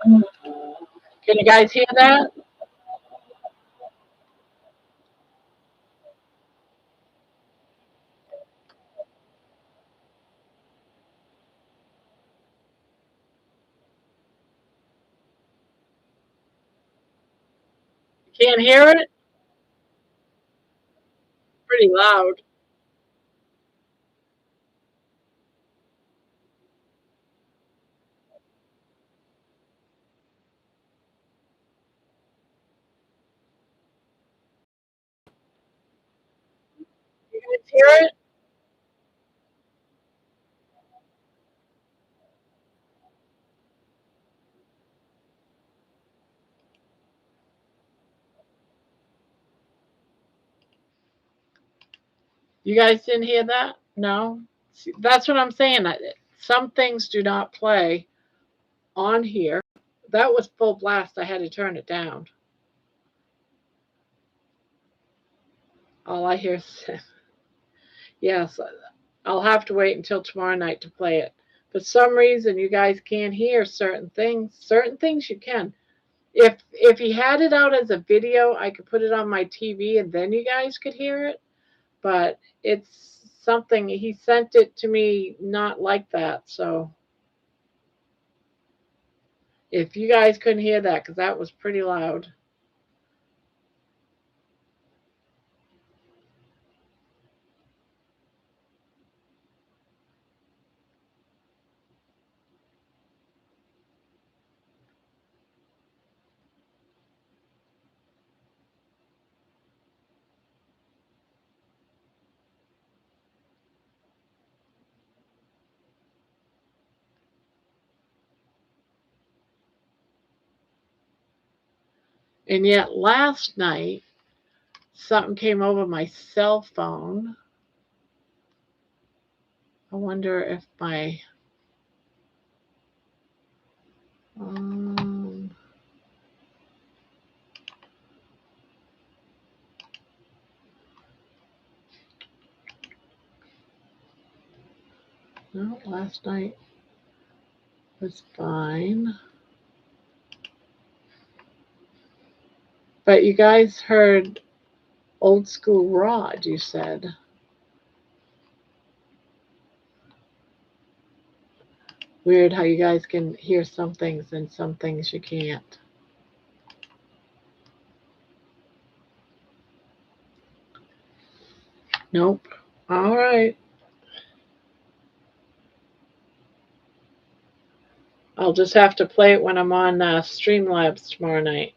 Can you guys hear that? Can't hear it? Pretty loud. You guys hear it? You guys didn't hear that? No? See, that's what I'm saying. Some things do not play on here. That was full blast. I had to turn it down. All I hear is, yes, I'll have to wait until tomorrow night to play it. For some reason, you guys can't hear certain things. Certain things you can. If he had it out as a video, I could put it on my TV and then you guys could hear it. But it's something he sent it to me not like that. So if you guys couldn't hear that, because that was pretty loud. And yet last night, something came over my cell phone. I wonder if my um, no, last night was fine. But you guys heard Old school rod, you said. Weird how you guys can hear some things and some things you can't. Nope. All right. I'll just have to play it when I'm on Streamlabs tomorrow night.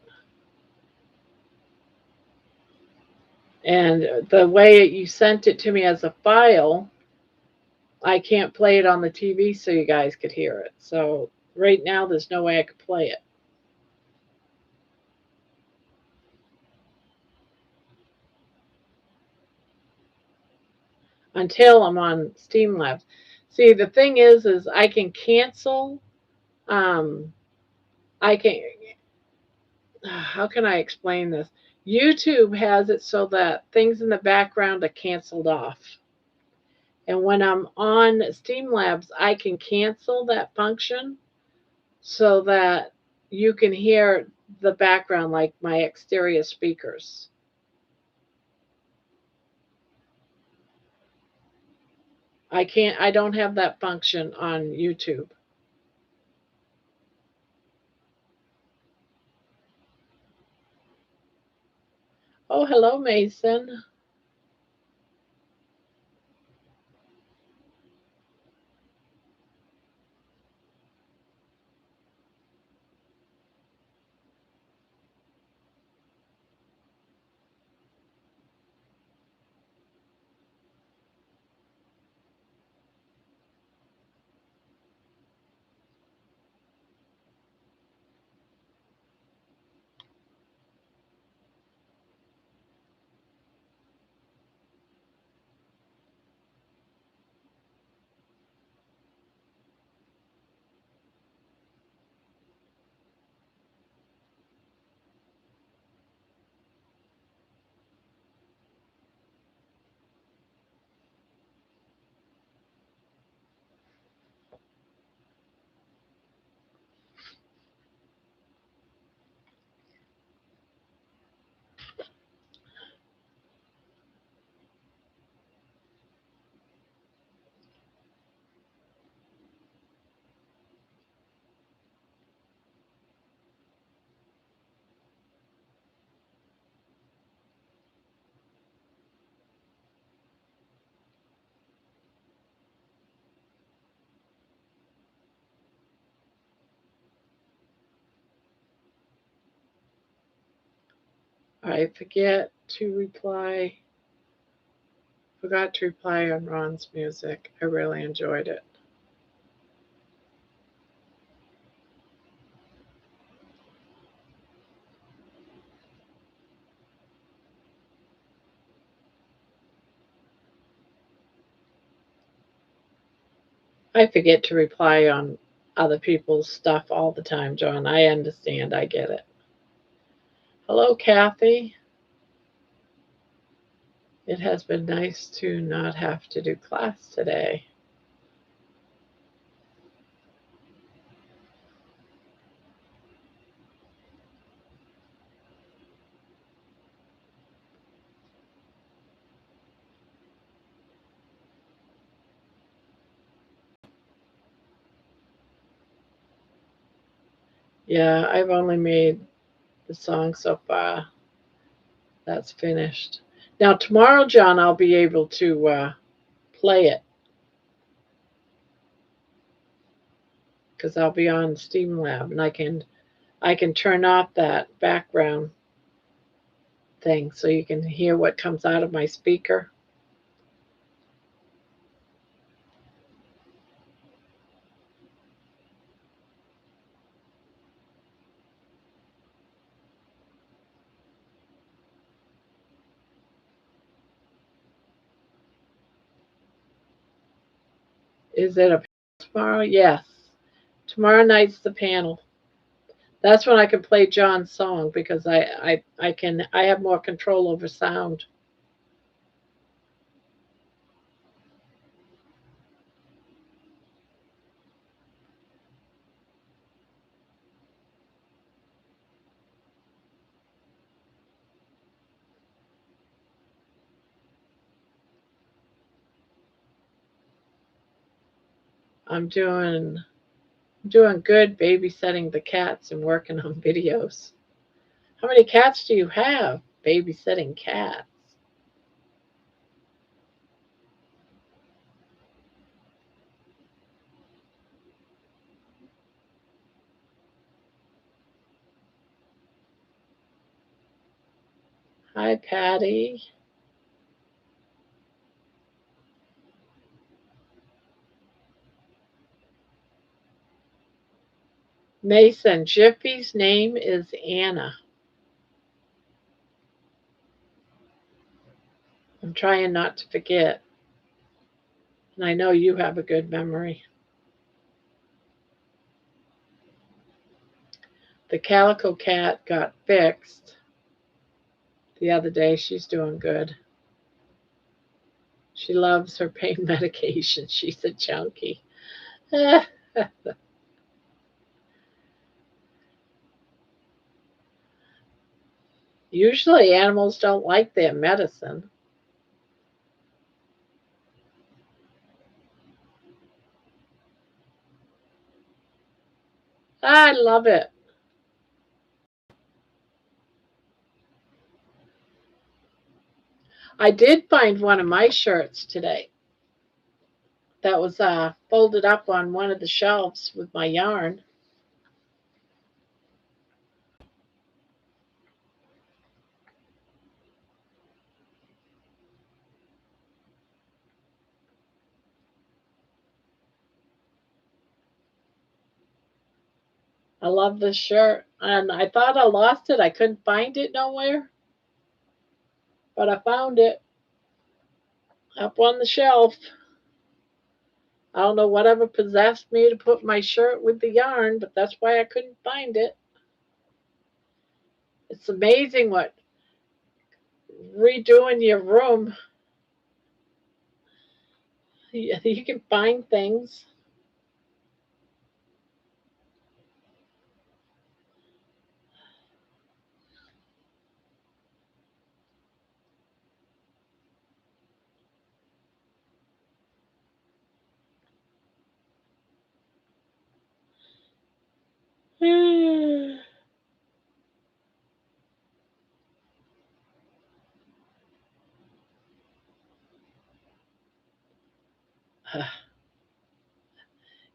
And the way you sent it to me as a file, I can't play it on the TV so you guys could hear it. So right now, there's no way I could play it until I'm on Streamlabs. See, the thing is I can cancel. Um, I can. How can I explain this? YouTube has it so that things in the background are canceled off. And when I'm on Streamlabs, I can cancel that function so that you can hear the background like my exterior speakers. I don't have that function on YouTube. Oh, hello, Mason. I forgot to reply on Ron's music. I really enjoyed it. I forget to reply on other people's stuff all the time, John. I understand. I get it. Hello, Kathy. It has been nice to not have to do class today. Yeah, I've only made the song so far. That's finished. Now, tomorrow, John, I'll be able to play it because I'll be on Steamlab and I can turn off that background thing so you can hear what comes out of my speaker. Is it a tomorrow? Yes. Tomorrow night's the panel. That's when I can play John's song because I have more control over sound. I'm doing good babysitting the cats and working on videos. How many cats do you have? Babysitting cats. Hi, Patty. Mason, Jiffy's name is Anna. I'm trying not to forget. And I know you have a good memory. The calico cat got fixed the other day. She's doing good. She loves her pain medication. She's a junkie. Usually animals don't like their medicine. I love it. I did find one of my shirts today that was folded up on one of the shelves with my yarn. I love this shirt. And I thought I lost it. I couldn't find it nowhere. But I found it up on the shelf. I don't know whatever possessed me to put my shirt with the yarn, but that's why I couldn't find it. It's amazing what redoing your room, you can find things.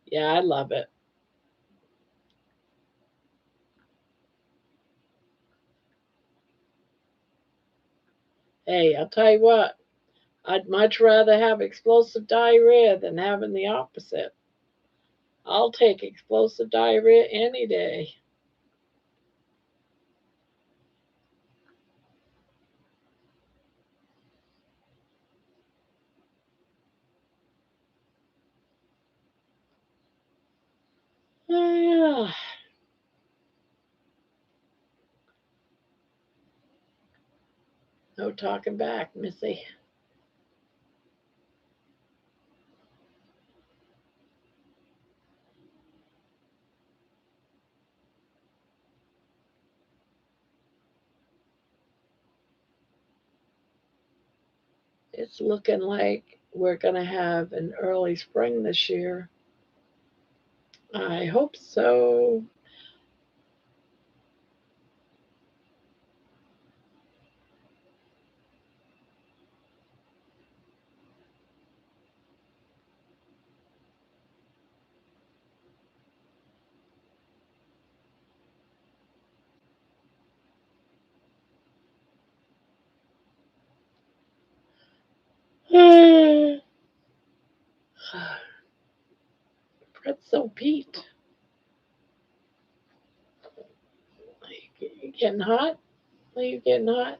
Yeah, I love it. Hey, I'll tell you what, I'd much rather have explosive diarrhea than having the opposite. I'll take explosive diarrhea any day. Yeah. No talking back, Missy. It's looking like we're going to have an early spring this year. I hope so. Pretzel Pete. You getting hot? Are you getting hot?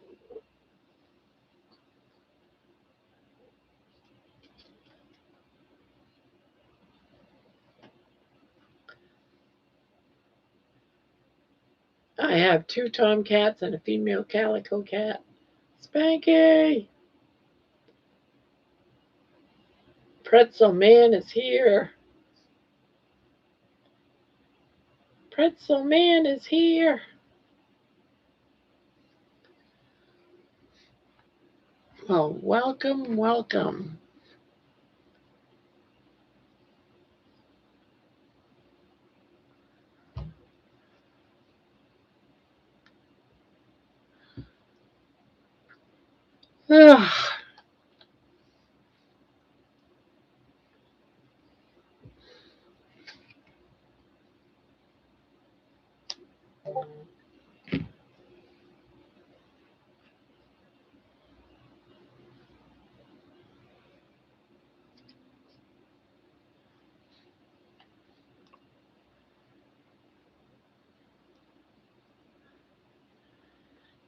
I have two tomcats and a female calico cat. Spanky! Pretzel Man is here. Pretzel Man is here. Well, welcome, welcome.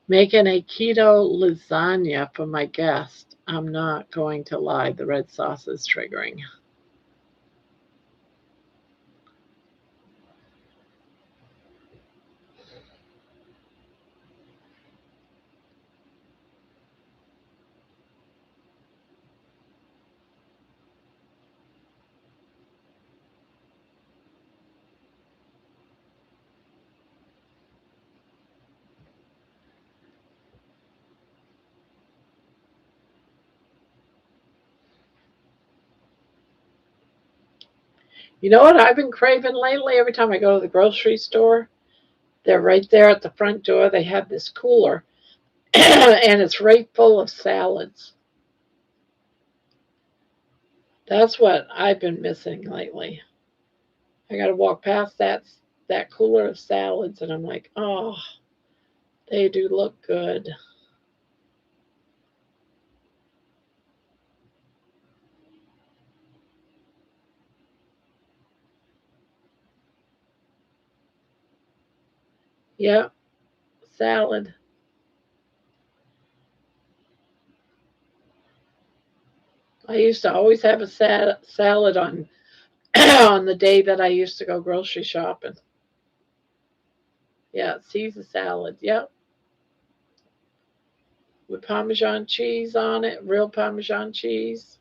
Making a keto lasagna for my guest. I'm not going to lie, the red sauce is triggering. You know what I've been craving lately? Every time I go to the grocery store, they're right there at the front door. They have this cooler, and it's right full of salads. That's what I've been missing lately. I got to walk past that cooler of salads, and I'm like, oh, they do look good. Yep, salad. I used to always have a salad on on the day that I used to go grocery shopping. Yeah, Caesar salad. Yep, with Parmesan cheese on it, real Parmesan cheese.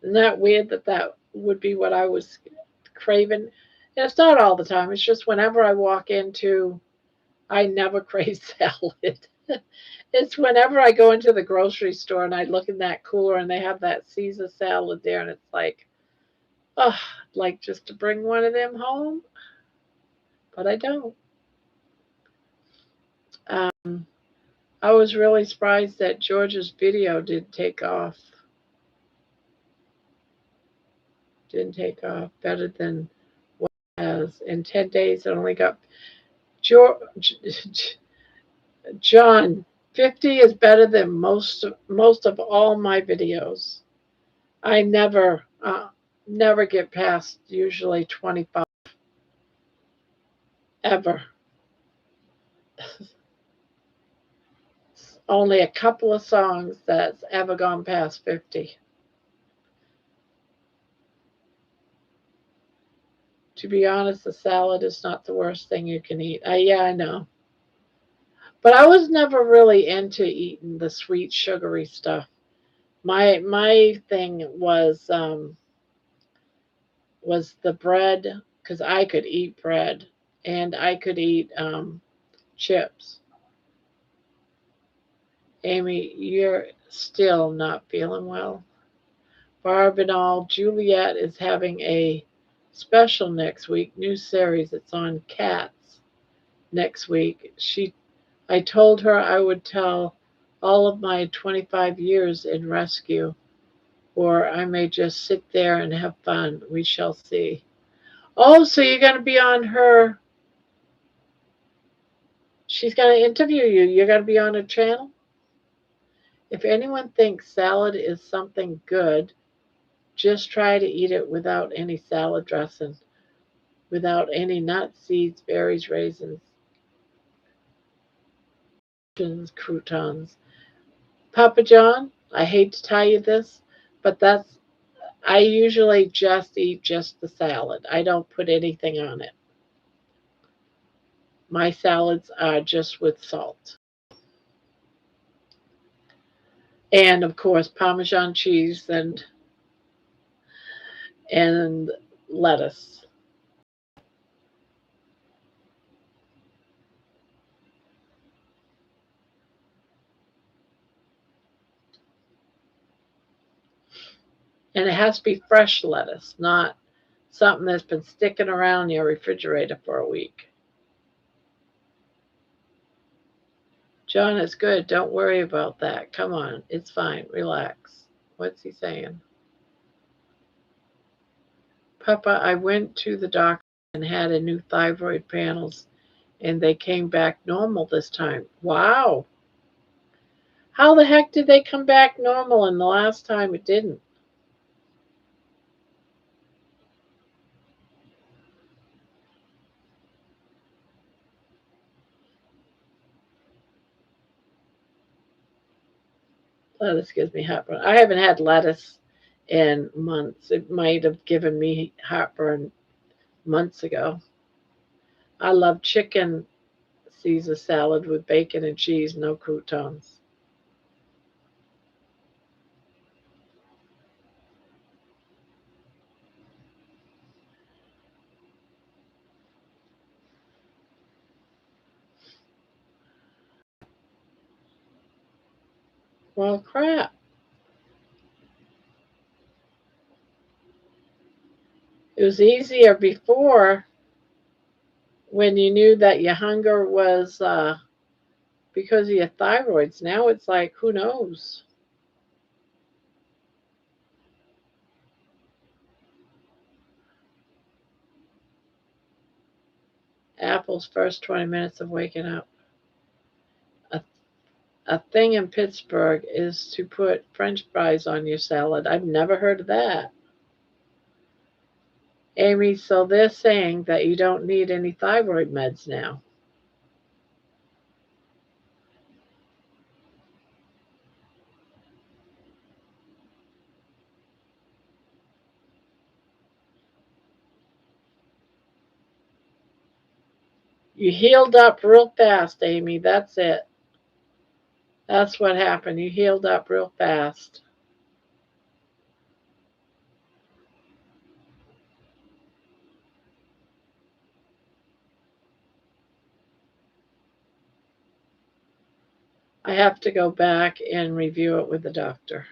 Isn't that weird that that would be what I was craving? And it's not all the time. It's just whenever I walk into, I never crave salad. It's whenever I go into the grocery store and I look in that cooler and they have that Caesar salad there, and it's like, oh, I'd like just to bring one of them home, but I don't. Um, I was really surprised that George's video did take off. Didn't take off better than what it has. In 10 days, it only got George, John, 50 is better than most of all my videos. I never get past usually 25 ever. Only a couple of songs that's ever gone past 50. To be honest, the salad is not the worst thing you can eat. Yeah, I know. But I was never really into eating the sweet sugary stuff. My thing was the bread, because I could eat bread and I could eat chips. Amy, you're still not feeling well. Barb and all, Juliet is having a special next week, new series. It's on cats next week. I told her I would tell all of my 25 years in rescue, or I may just sit there and have fun. We shall see. Oh, so you're going to be on her. She's going to interview you. You're going to be on her channel? If anyone thinks salad is something good, just try to eat it without any salad dressing, without any nuts, seeds, berries, raisins, croutons. Papa John, I hate to tell you this, but I usually just eat just the salad. I don't put anything on it. My salads are just with salt. And of course, Parmesan cheese and lettuce. And it has to be fresh lettuce, not something that's been sticking around in your refrigerator for a week. John, it's good. Don't worry about that. Come on. It's fine. Relax. What's he saying? Papa, I went to the doctor and had a new thyroid panels and they came back normal this time. Wow. How the heck did they come back normal and the last time it didn't? Lettuce gives me heartburn. I haven't had lettuce in months. It might have given me heartburn months ago. I love chicken Caesar salad with bacon and cheese, no croutons. Well, crap. It was easier before when you knew that your hunger was because of your thyroids. Now it's like, who knows? Apple's first 20 minutes of waking up. A, a thing in Pittsburgh is to put French fries on your salad. I've never heard of that. Amy, so they're saying that you don't need any thyroid meds now. You healed up real fast, Amy. That's it. That's what happened. You healed up real fast. I have to go back and review it with the doctor.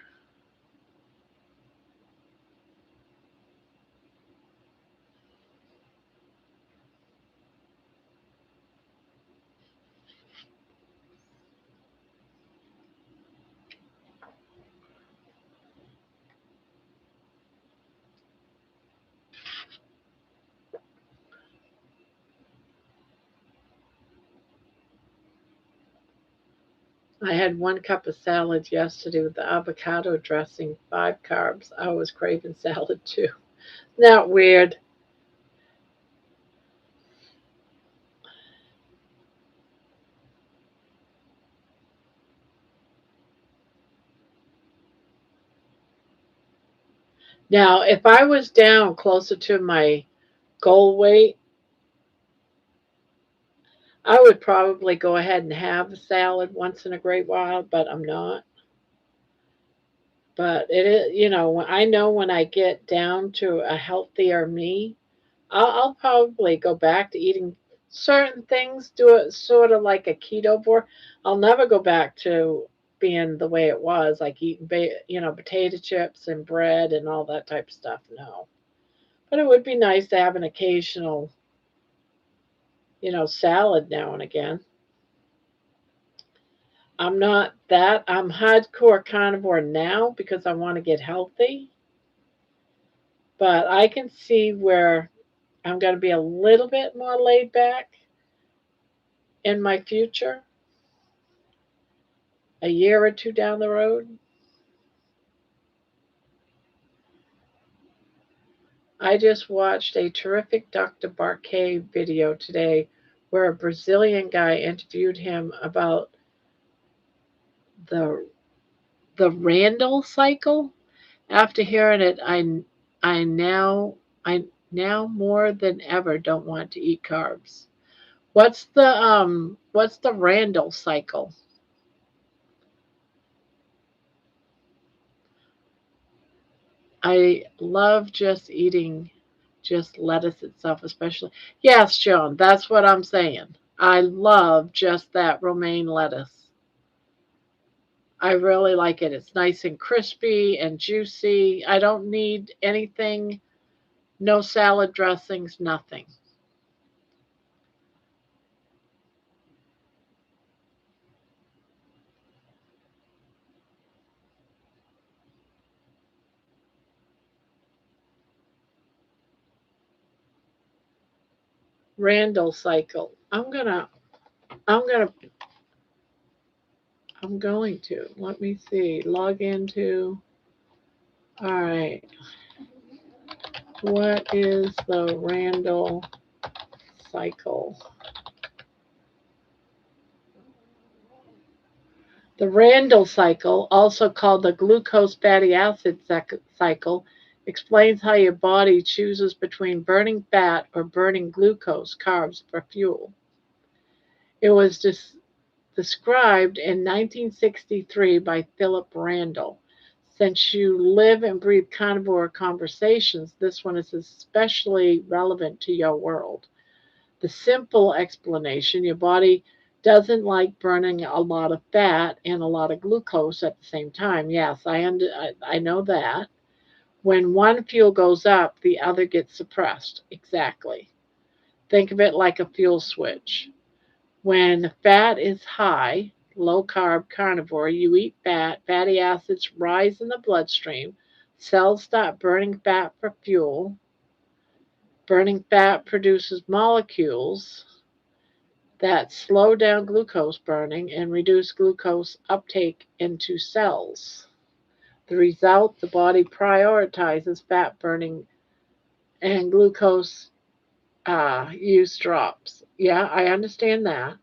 I had 1 cup of salad yesterday with the avocado dressing, 5 carbs. I was craving salad too. Not weird. Now, if I was down closer to my goal weight, I would probably go ahead and have a salad once in a great while, but I'm not. But it is, I know when I get down to a healthier me, I'll probably go back to eating certain things, do it sort of like a keto board. I'll never go back to being the way it was, like eating, potato chips and bread and all that type of stuff. No. But it would be nice to have an occasional, salad now and again. I'm not that. I'm hardcore carnivore now because I want to get healthy. But I can see where I'm going to be a little bit more laid back in my future, a year or two down the road. I just watched a terrific Dr. Barquet video today where a Brazilian guy interviewed him about the the Randall cycle. After hearing it, I now I now more than ever don't want to eat carbs. What's the Randall cycle? I love just eating just lettuce itself, especially. Yes, Joan, that's what I'm saying. I love just that romaine lettuce. I really like it. It's nice and crispy and juicy. I don't need anything, no salad dressings, nothing. Randall cycle. I'm gonna, I'm going to. Let me see. Log into. All right. What is the Randall cycle? The Randall cycle, also called the glucose fatty acid cycle, explains how your body chooses between burning fat or burning glucose, carbs, for fuel. It was described in 1963 by Philip Randall. Since you live and breathe carnivore conversations, this one is especially relevant to your world. The simple explanation: your body doesn't like burning a lot of fat and a lot of glucose at the same time. Yes, I know that. When one fuel goes up, the other gets suppressed. Exactly. Think of it like a fuel switch. When fat is high, low carb carnivore, you eat fat, fatty acids rise in the bloodstream, cells start burning fat for fuel. Burning fat produces molecules that slow down glucose burning and reduce glucose uptake into cells. The result: the body prioritizes fat burning and glucose use drops. Yeah, I understand that.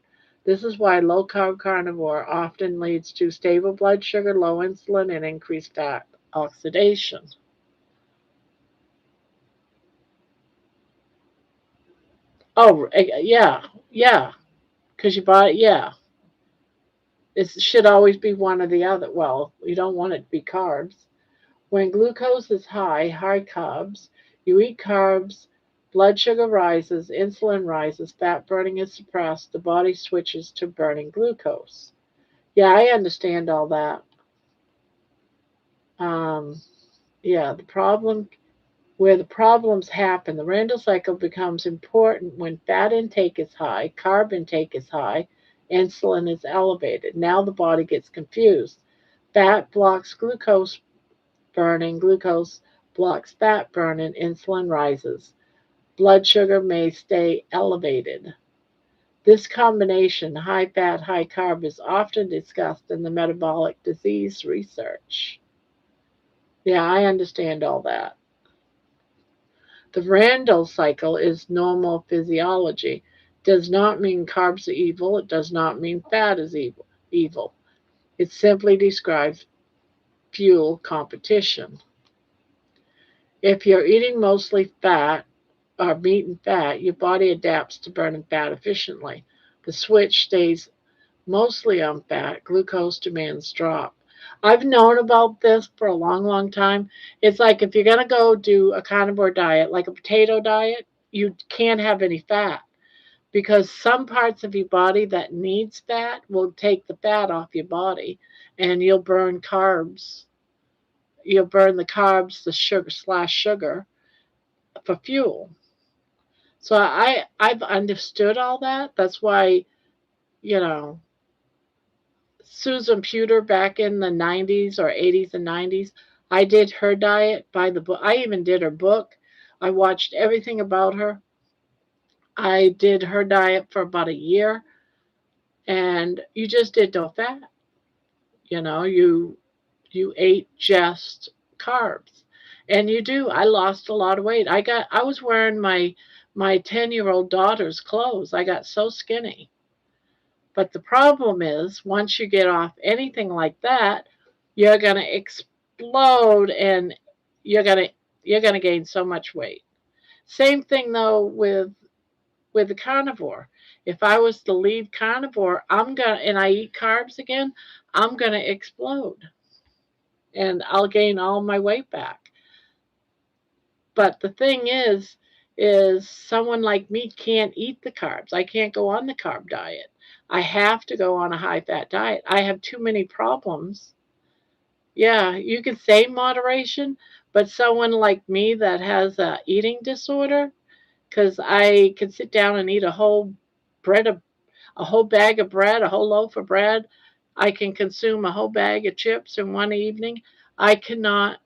This is why low carb carnivore often leads to stable blood sugar, low insulin, and increased fat oxidation. Oh, yeah, yeah, because your body, yeah, it should always be one or the other. Well, you don't want it to be carbs. When glucose is high, high carbs, you eat carbs, blood sugar rises, insulin rises, fat burning is suppressed, the body switches to burning glucose. Yeah, I understand all that. Um, yeah, where the problems happen, the Randall cycle becomes important when fat intake is high, carb intake is high, insulin is elevated. Now the body gets confused. Fat blocks glucose burning, glucose blocks fat burning, insulin rises. Blood sugar may stay elevated. This combination, high fat, high carb, is often discussed in the metabolic disease research. Yeah, I understand all that. The Randall cycle is normal physiology. Does not mean carbs are evil. It does not mean fat is evil. It simply describes fuel competition. If you're eating mostly fat or meat and fat, your body adapts to burning fat efficiently. The switch stays mostly on fat. Glucose demands drop. I've known about this for a long, long time. It's like if you're going to go do a carnivore diet, like a potato diet, you can't have any fat because some parts of your body that needs fat will take the fat off your body and you'll burn carbs. You'll burn the carbs, the sugar for fuel. So I've understood all that. That's why, you know, Susan Pewter back in the 90s or 80s and 90s, I did her diet by the book. I even did her book. I watched everything about her. I did her diet for about a year, and you just did no fat. You ate just carbs. And you do. I lost a lot of weight. I was wearing my 10-year-old daughter's clothes. I got so skinny. But the problem is, once you get off anything like that, you're going to explode and you're going to you're going to gain so much weight. Same thing though with the carnivore. If I was to leave carnivore, and I eat carbs again, I'm going to explode and I'll gain all my weight back. But the thing is someone like me can't eat the carbs. I can't go on the carb diet. I have to go on a high-fat diet. I have too many problems. Yeah, you could say moderation, but someone like me that has a eating disorder, because I can sit down and eat a whole bread of a whole bag of bread, a whole loaf of bread. I can consume a whole bag of chips in one evening. I cannot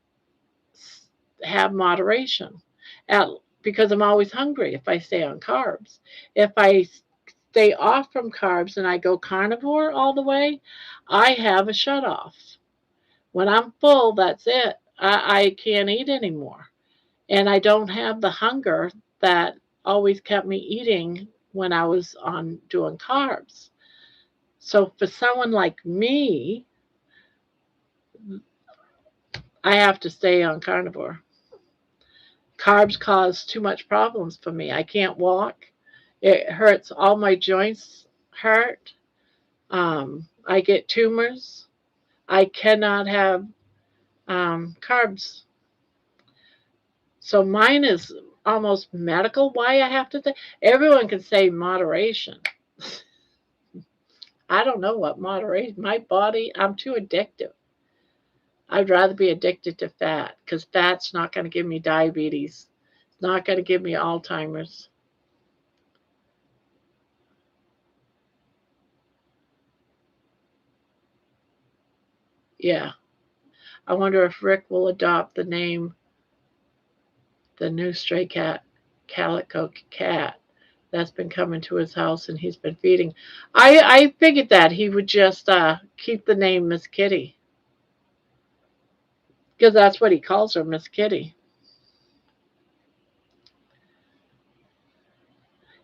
have moderation at, because I'm always hungry if I stay on carbs. If I stay off from carbs and I go carnivore all the way, I have a shut off. When I'm full, that's it. I can't eat anymore. And I don't have the hunger that always kept me eating when I was on doing carbs. So for someone like me, I have to stay on carnivore. Carbs cause too much problems for me. I can't walk. It hurts. All my joints hurt. I get tumors. I cannot have carbs. So mine is almost medical. Why I have to say? Everyone can say moderation. I don't know what moderation. My body, I'm too addictive. I'd rather be addicted to fat because fat's not going to give me diabetes. It's not going to give me Alzheimer's. Yeah. I wonder if Rick will adopt the name, the new stray cat, Calico Cat, that's been coming to his house and he's been feeding. I figured that he would just keep the name Miss Kitty because that's what he calls her, Miss Kitty.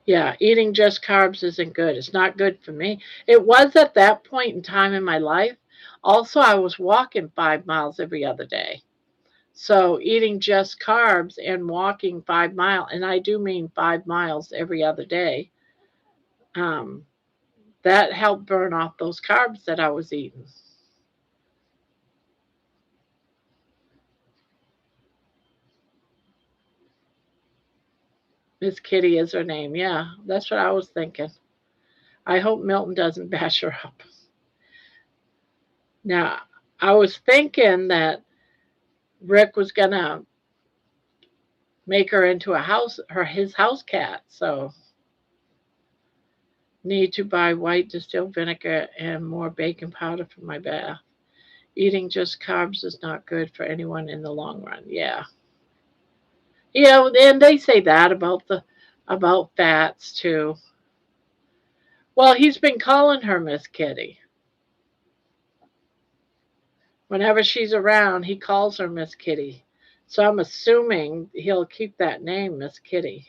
Yeah, eating just carbs isn't good. It's not good for me. It was at that point in time in my life. Also, I was walking 5 miles every other day. So eating just carbs and walking 5 miles, and I do mean 5 miles every other day, um, that helped burn off those carbs that I was eating. Miss Kitty is her name. Yeah, that's what I was thinking. I hope Milton doesn't bash her up. Now, I was thinking that Rick was gonna make her into a house, his house cat. So need to buy white distilled vinegar and more baking powder for my bath. Eating just carbs is not good for anyone in the long run. Yeah. Yeah, and they say that about the about fats too. Well, he's been calling her Miss Kitty. Whenever she's around, he calls her Miss Kitty. So I'm assuming he'll keep that name, Miss Kitty.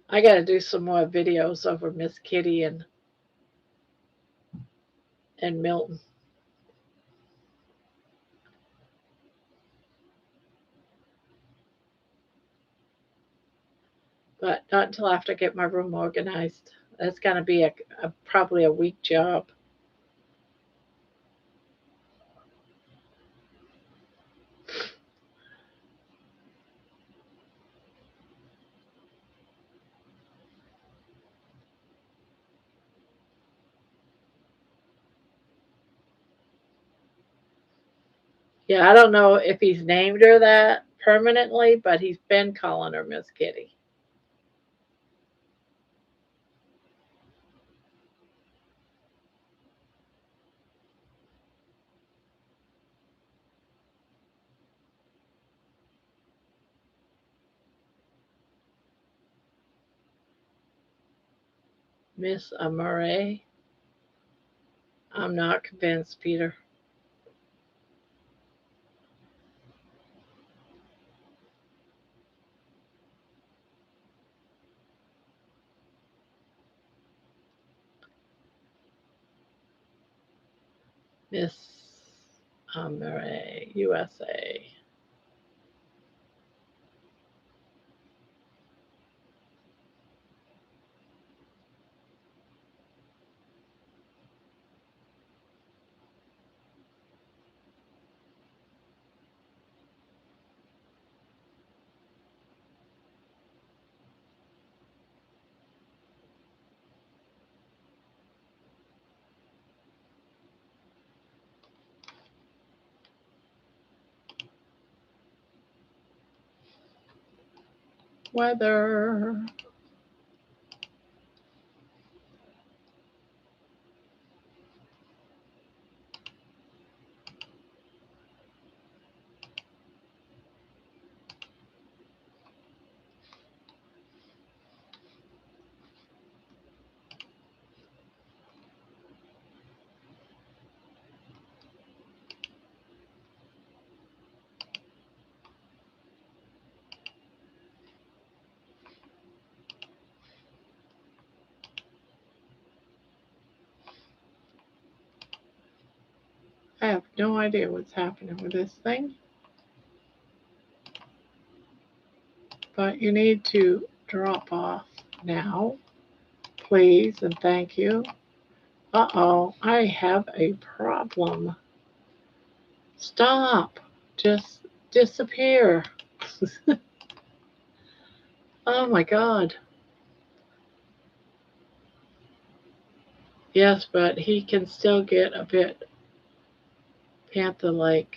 I got to do some more videos over Miss Kitty and Milton, but not until after I get my room organized. That's going to be probably a week job. Yeah, I don't know if he's named her that permanently, but he's been calling her Miss Kitty. Miss Amore. I'm not convinced, Peter. Miss Amore, USA. weather. I have no idea what's happening with this thing. But you need to drop off now, please, and thank you. Uh-oh, I have a problem. Stop. Just disappear. Oh my God. Yes, but he can still get a bit panther-like.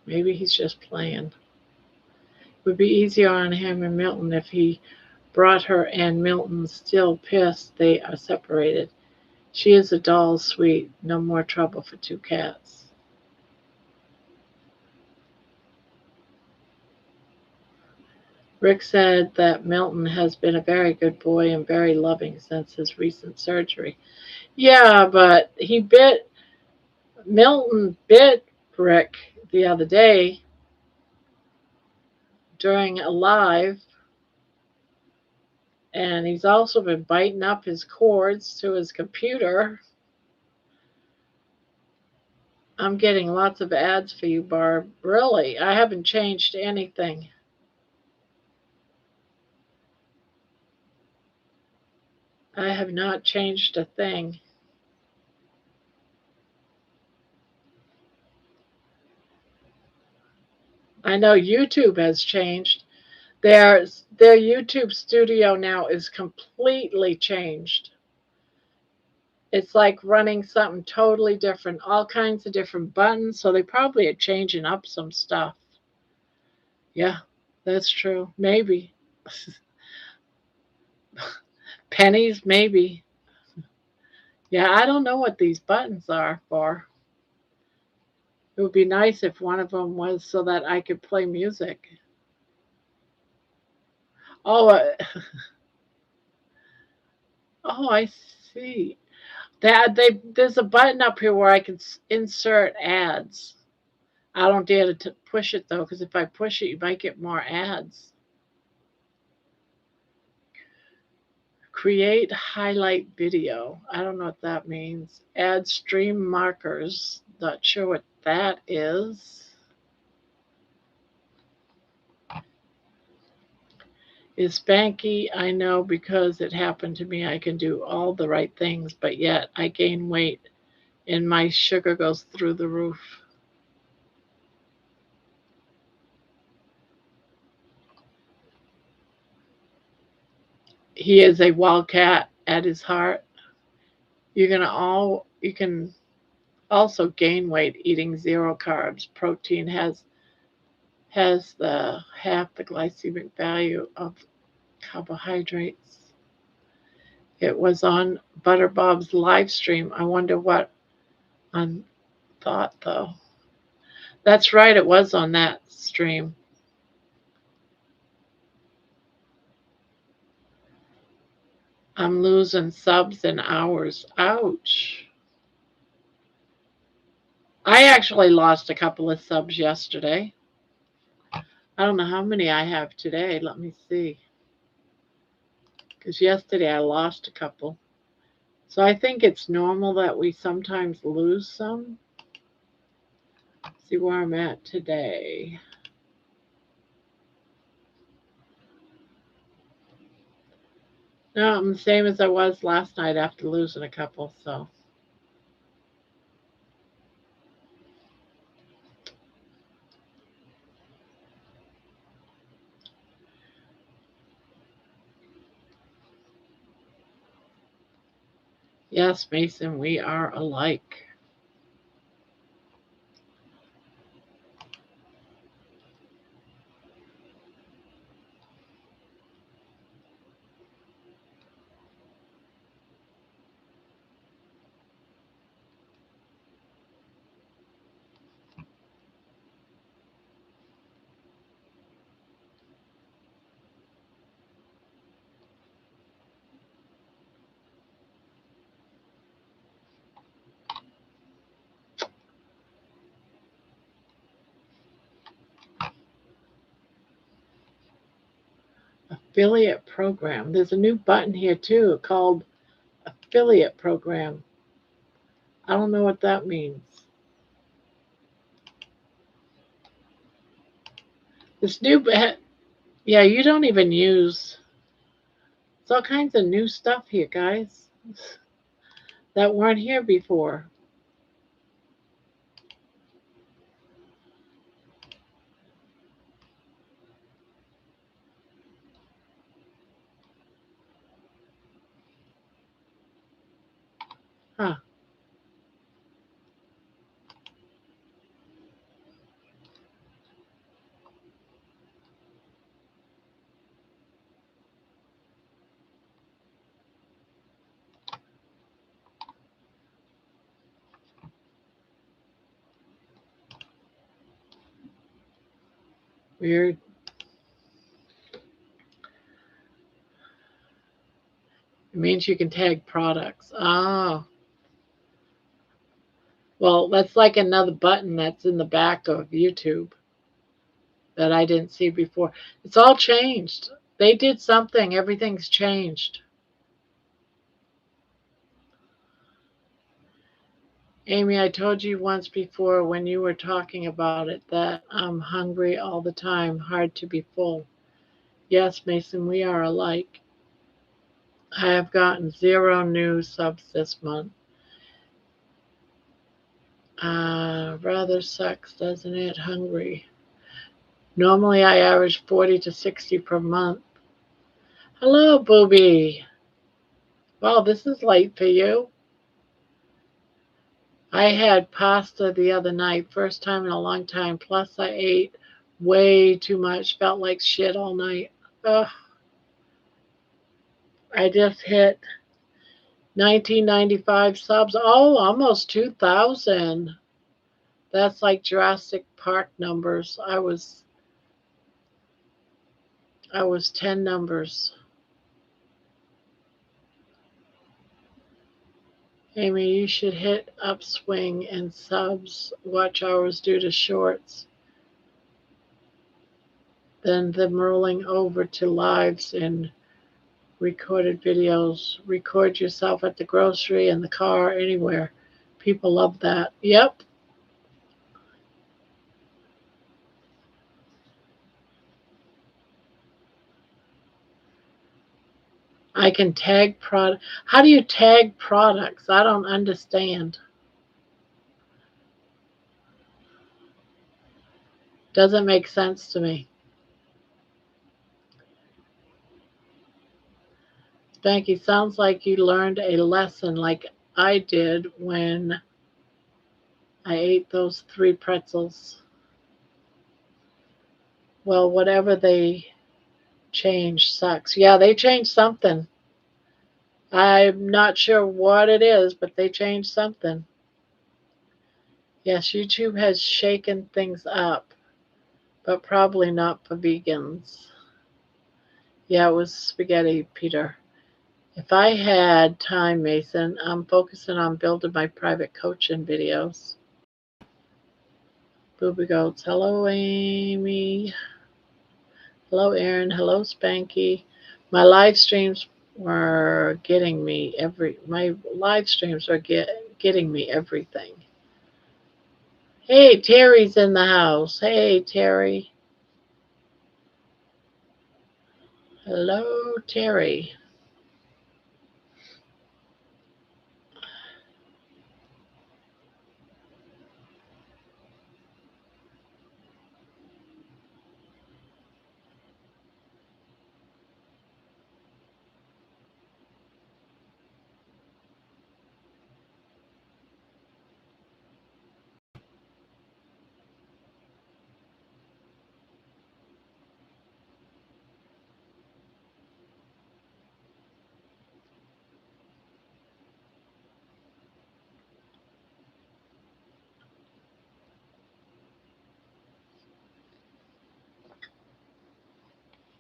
Maybe he's just playing. It would be easier on him and Milton if he brought her, and Milton's still pissed they are separated. She is a doll, sweet. No more trouble for two cats. Rick said that Milton has been a very good boy and very loving since his recent surgery. Yeah, but Milton bit Rick the other day during a live, and he's also been biting up his cords to his computer. I'm getting lots of ads for you, Barb. Really? I haven't changed anything. I have not changed a thing. I know YouTube has changed. Their YouTube studio now is completely changed. It's like running something totally different, all kinds of different buttons. So they probably are changing up some stuff. Yeah, that's true. Maybe. Pennies, maybe. Yeah, I don't know what these buttons are for. It would be nice if one of them was so that I could play music. Oh, oh, I see. There's a button up here where I can insert ads. I don't dare to push it though, because if I push it, you might get more ads. Create highlight video. I don't know what that means. Add stream markers. Not sure what that is. Is Spanky? I know because it happened to me. I can do all the right things, but yet I gain weight and my sugar goes through the roof. He is a wildcat at his heart. You can also gain weight eating zero carbs. Protein has the half the glycemic value of carbohydrates. It was on Butterbob's live stream. I wonder what on thought though. That's right, it was on that stream. I'm losing subs and hours. Ouch. I actually lost a couple of subs yesterday. I don't know how many I have today. Let me see. Because yesterday I lost a couple. So I think it's normal that we sometimes lose some. Let's see where I'm at today. No, I'm the same as I was last night after losing a couple, so. Yes, Mason, we are alike. affiliate program. There's a new button here too called affiliate program. I don't know what that means. This new, yeah, you don't even use. There's all kinds of new stuff here, guys, that weren't here before. Huh. Weird. It means you can tag products. Oh. Well, that's like another button that's in the back of YouTube that I didn't see before. It's all changed. They did something. Everything's changed. Amy, I told you once before when you were talking about it that I'm hungry all the time, hard to be full. Yes, Mason, we are alike. I have gotten 0 new subs this month. Rather sucks, doesn't it? Hungry. Normally I average 40 to 60 per month. Hello, Booby. Well, this is late for you. I had pasta the other night, first time in a long time. Plus, I ate way too much. Felt like shit all night. Ugh. I just hit 1995 subs. Oh, almost 2,000. That's like Jurassic Park numbers. I was 10 numbers. Amy, you should hit upswing and subs. Watch hours due to shorts. Then them rolling over to lives and recorded videos. Record yourself at the grocery, in the car, anywhere. People love that. Yep. I can tag product. How do you tag products? I don't understand. Doesn't make sense to me. Spanky, sounds like you learned a lesson like I did when I ate those 3 pretzels. Well, whatever they changed sucks. Yeah, they changed something. I'm not sure what it is, but they changed something. Yes, YouTube has shaken things up, but probably not for vegans. Yeah, it was spaghetti, Peter. If I had time, Mason, I'm focusing on building my private coaching videos. Booby Goats. Hello, Amy. Hello, Aaron. Hello, Spanky. My live streams were getting me getting me everything. Hey, Terry's in the house. Hey, Terry. Hello, Terry.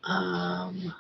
Um,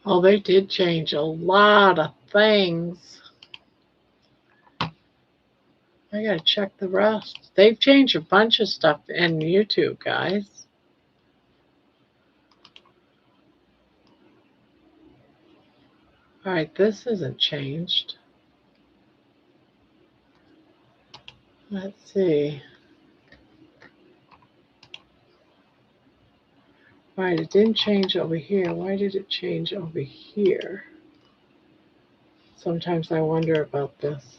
Oh, they did change a lot of things. I gotta check the rest. They've changed a bunch of stuff in YouTube, guys. All right, this isn't changed. Let's see. All right, it didn't change over here. Why did it change over here? Sometimes I wonder about this.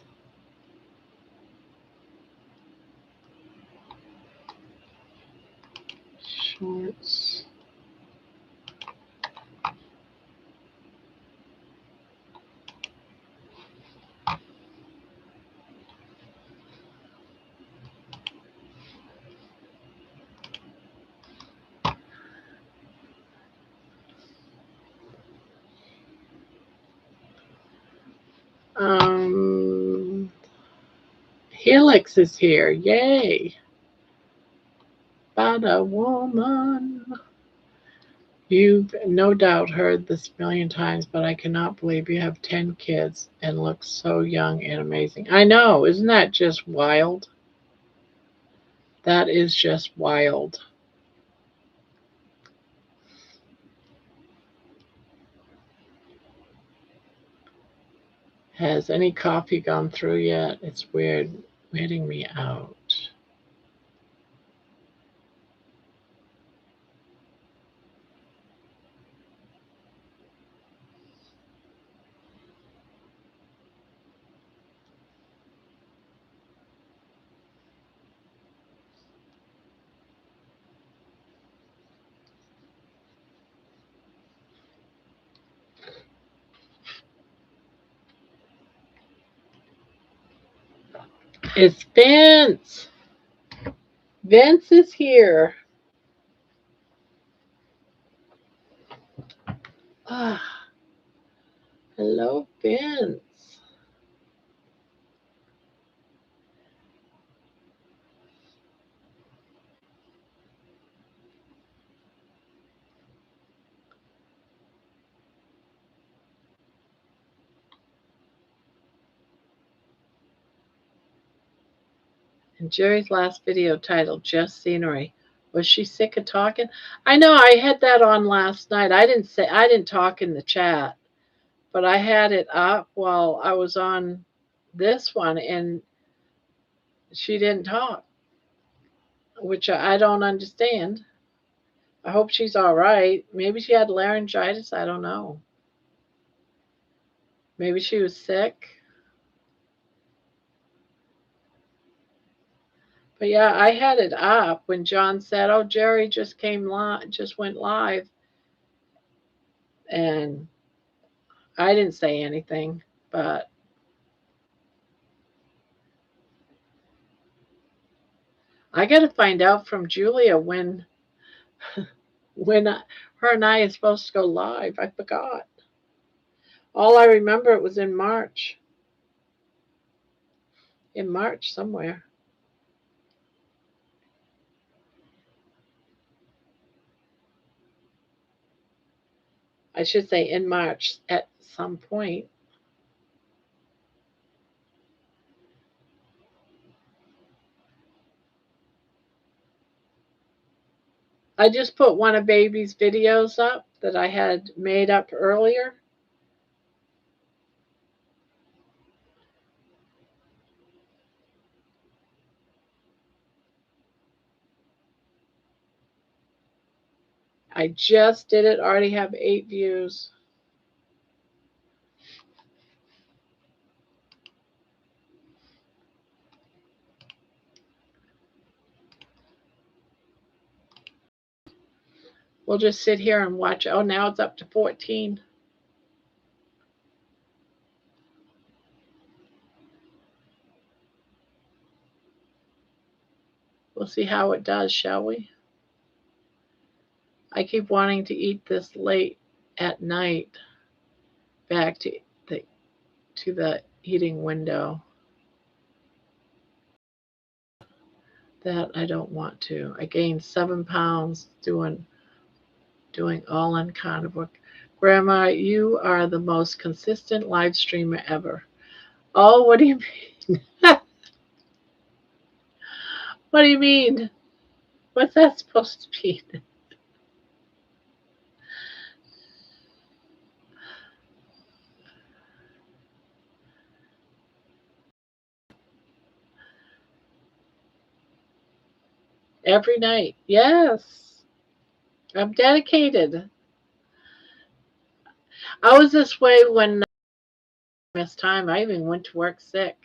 Shorts. Helix is here. Yay. About a woman. You've no doubt heard this a million times, but I cannot believe you have 10 kids and look so young and amazing. I know. Isn't that just wild? That is just wild. Has any coffee gone through yet? It's weird, weirding me out. It's Vince. Vince is here. Ah, hello, Vince. And Jerry's last video titled Just Scenery. Was she sick of talking? I know I had that on last night. I didn't talk in the chat, but I had it up while I was on this one and she didn't talk, which I don't understand. I hope she's all right. Maybe she had laryngitis. I don't know. Maybe she was sick. But yeah, I had it up when John said, "Oh, Jerry just went live," and I didn't say anything. But I got to find out from Julia when her and I is supposed to go live. I forgot. All I remember it was in March. In March somewhere. I should say in March at some point. I just put one of baby's videos up that I had made up earlier. I just did it, already have 8 views. We'll just sit here and watch. Oh, now it's up to 14. We'll see how it does, shall we? I keep wanting to eat this late at night, back to the eating window. That I don't want to. I gained 7 pounds doing all in carnivore. Grandma, you are the most consistent live streamer ever. Oh, what do you mean? What do you mean? What's that supposed to be? Every night. Yes. I'm dedicated. I was this way when I missed time. I even went to work sick.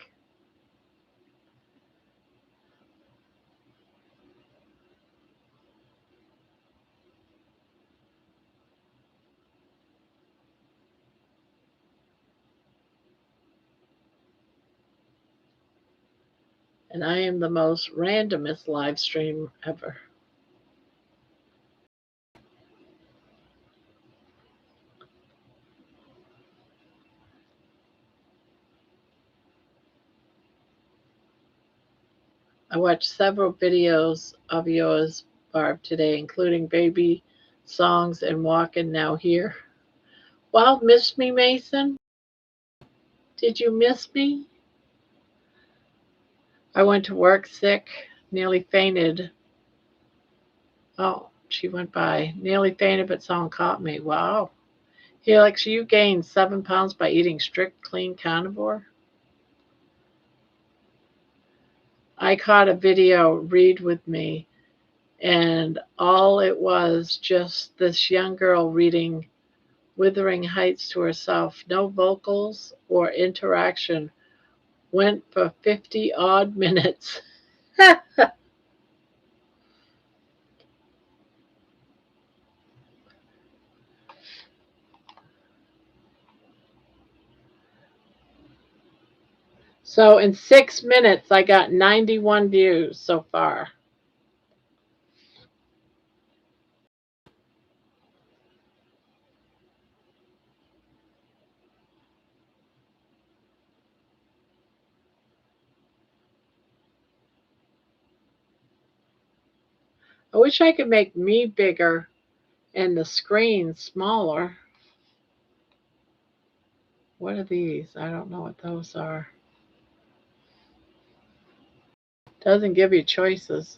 And I am the most randomest live stream ever. I watched several videos of yours, Barb, today, including baby songs and walking now here. Well, miss me, Mason? Did you miss me? I went to work sick, nearly fainted. Oh, she went by. Nearly fainted, but someone caught me. Wow. Helix, you gained 7 pounds by eating strict, clean carnivore? I caught a video, Read With Me, and all it was just this young girl reading Wuthering Heights to herself. No vocals or interaction. Went for 50 odd minutes. So in 6 minutes, I got 91 views so far. I wish I could make me bigger and the screen smaller. What are these? I don't know what those are. Doesn't give you choices.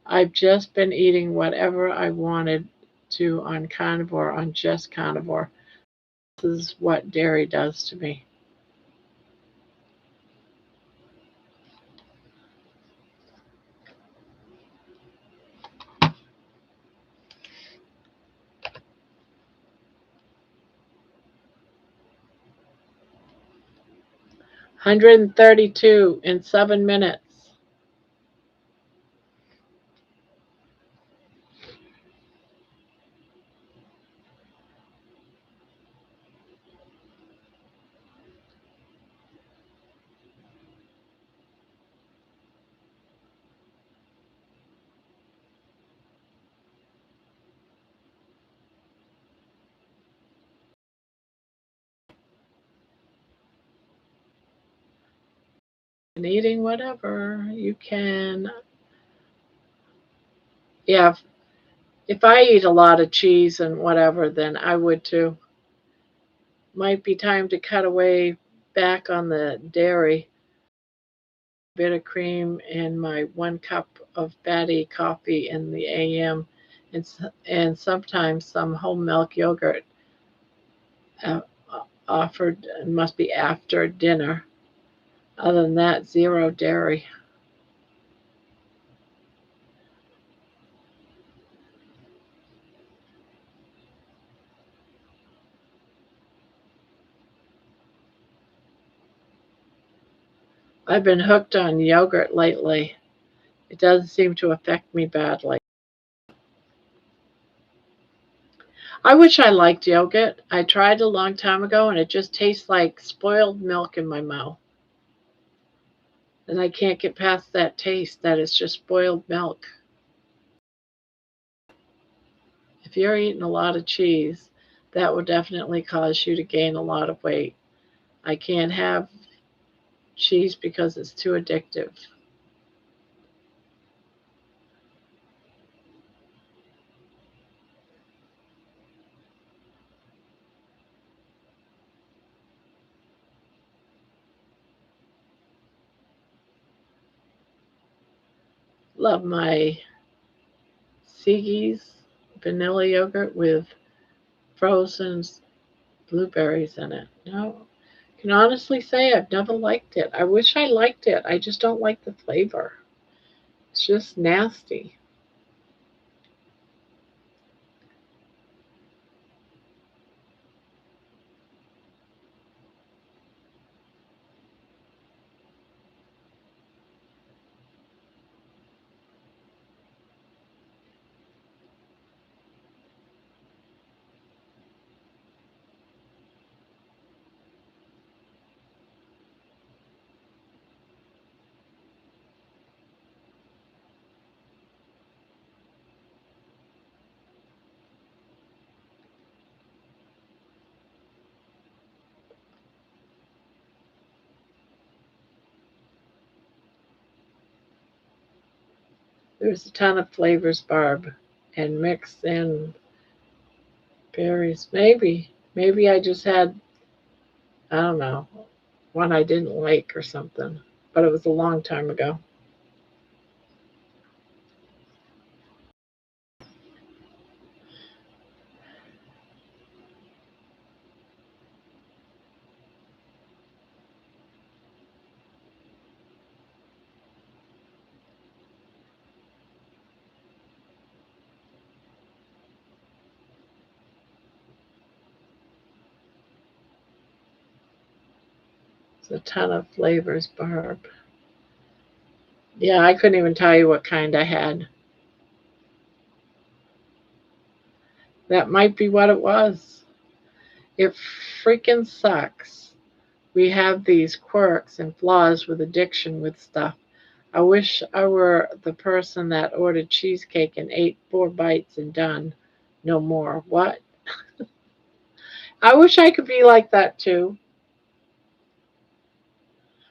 I've just been eating whatever I wanted to on carnivore, on just carnivore. This is what dairy does to me. $132 in 7 minutes. And eating whatever you can. Yeah, if I eat a lot of cheese and whatever, then I would too. Might be time to cut away back on the dairy. Bit of cream in my 1 cup of fatty coffee in the AM, and sometimes some whole milk yogurt uh, offered. Must be after dinner. Other than that, zero dairy. I've been hooked on yogurt lately. It doesn't seem to affect me badly. I wish I liked yogurt. I tried a long time ago and it just tastes like spoiled milk in my mouth. And I can't get past that taste that it's just spoiled milk. If you're eating a lot of cheese, that will definitely cause you to gain a lot of weight. I can't have cheese because it's too addictive. Love my Seagys vanilla yogurt with frozen blueberries in it. No, I can honestly say I've never liked it. I wish I liked it. I just don't like the flavor. It's just nasty. There's a ton of flavors, Barb, and mixed in berries. Maybe I just had, I don't know, one I didn't like or something, but it was a long time ago. It's a ton of flavors, Barb. Yeah, I couldn't even tell you what kind I had. That might be what it was. It freaking sucks. We have these quirks and flaws with addiction with stuff. I wish I were the person that ordered cheesecake and ate 4 bites and done. No more. What? I wish I could be like that too.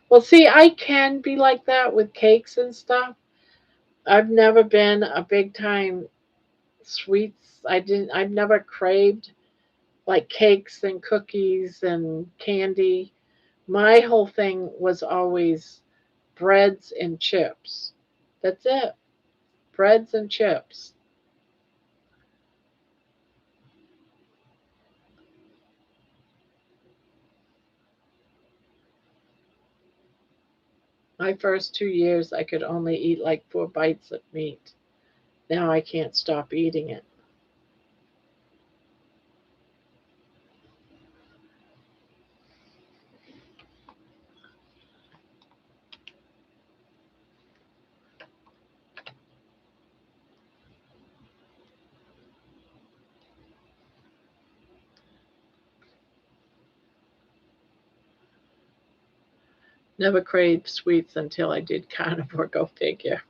Well, see, I can be like that with cakes and stuff. I've never been a big time sweets. I've never craved like cakes and cookies and candy. My whole thing was always breads and chips. That's it. Breads and chips. My first 2 years, I could only eat like 4 bites of meat. Now I can't stop eating it. Never craved sweets until I did carnivore, go figure.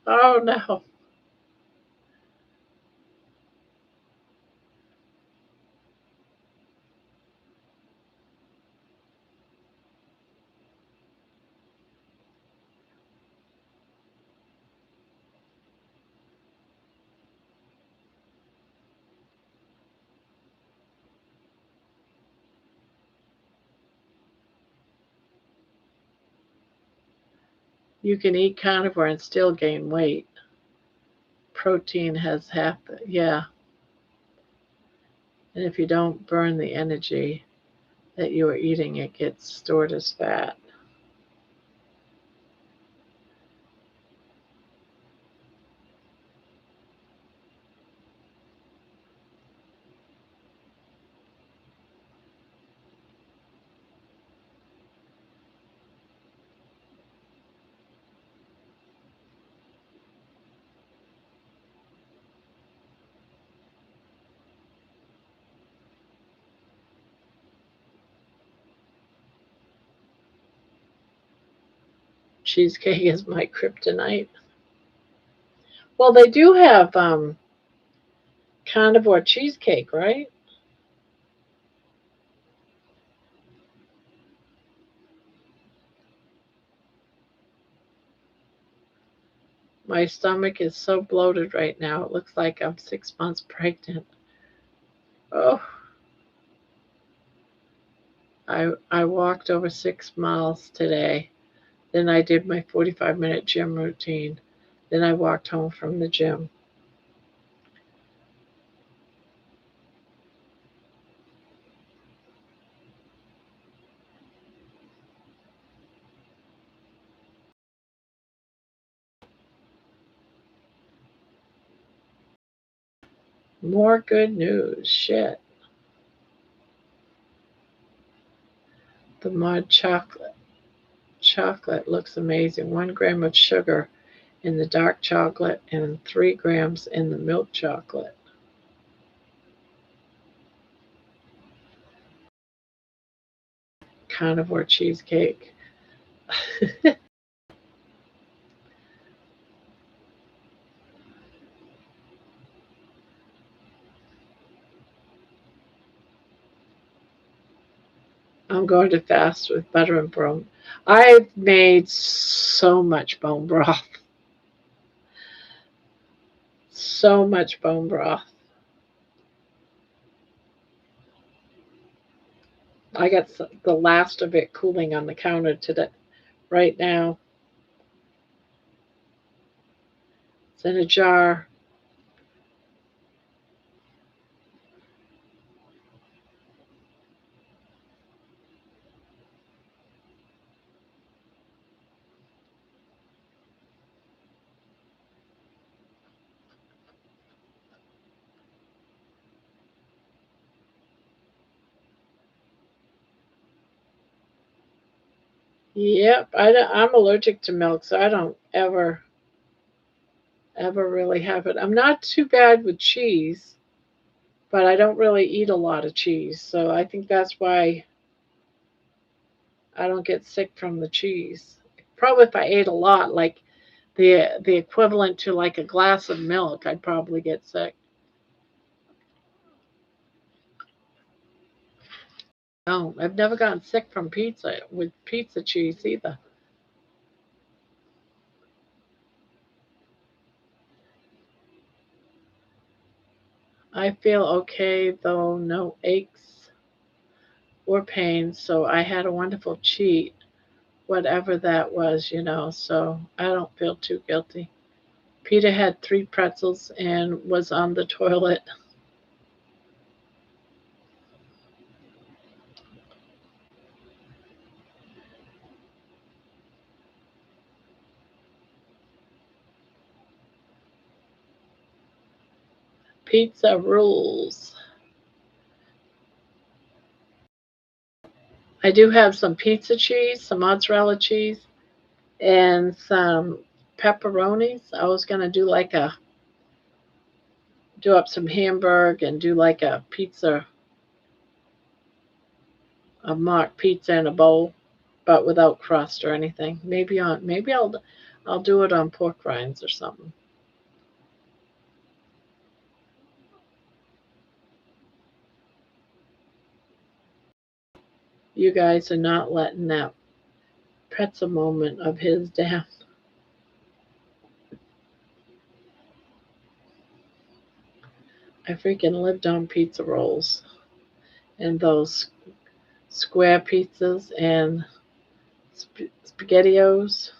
Oh no. You can eat carnivore and still gain weight. Protein has half the, yeah. And if you don't burn the energy that you are eating, it gets stored as fat. Cheesecake is my kryptonite. Well, they do have carnivore cheesecake, right? My stomach is so bloated right now. It looks like I'm 6 months pregnant. Oh, I walked over 6 miles today. Then I did my 45-minute gym routine. Then I walked home from the gym. More good news. Shit. The mud chocolate. Chocolate looks amazing. 1 gram of sugar in the dark chocolate and 3 grams in the milk chocolate. Carnivore cheesecake. I'm going to fast with butter and bone. I've made so much bone broth. So much bone broth. I got the last of it cooling on the counter today. Right now, it's in a jar. Yep, I'm allergic to milk, so I don't ever really have it. I'm not too bad with cheese, but I don't really eat a lot of cheese, so I think that's why I don't get sick from the cheese. Probably if I ate a lot, like the equivalent to like a glass of milk, I'd probably get sick. No, I've never gotten sick from pizza with pizza cheese either. I feel okay though, no aches or pains, so I had a wonderful cheat, whatever that was, so I don't feel too guilty. Peter had 3 pretzels and was on the toilet. Pizza rules. I do have some pizza cheese, some mozzarella cheese, and some pepperonis. I was gonna do up some hamburg and do like a pizza, a mock pizza in a bowl, but without crust or anything. Maybe I'll do it on pork rinds or something. You guys are not letting that pretzel moment of his down. I freaking lived on pizza rolls and those square pizzas and spaghettios.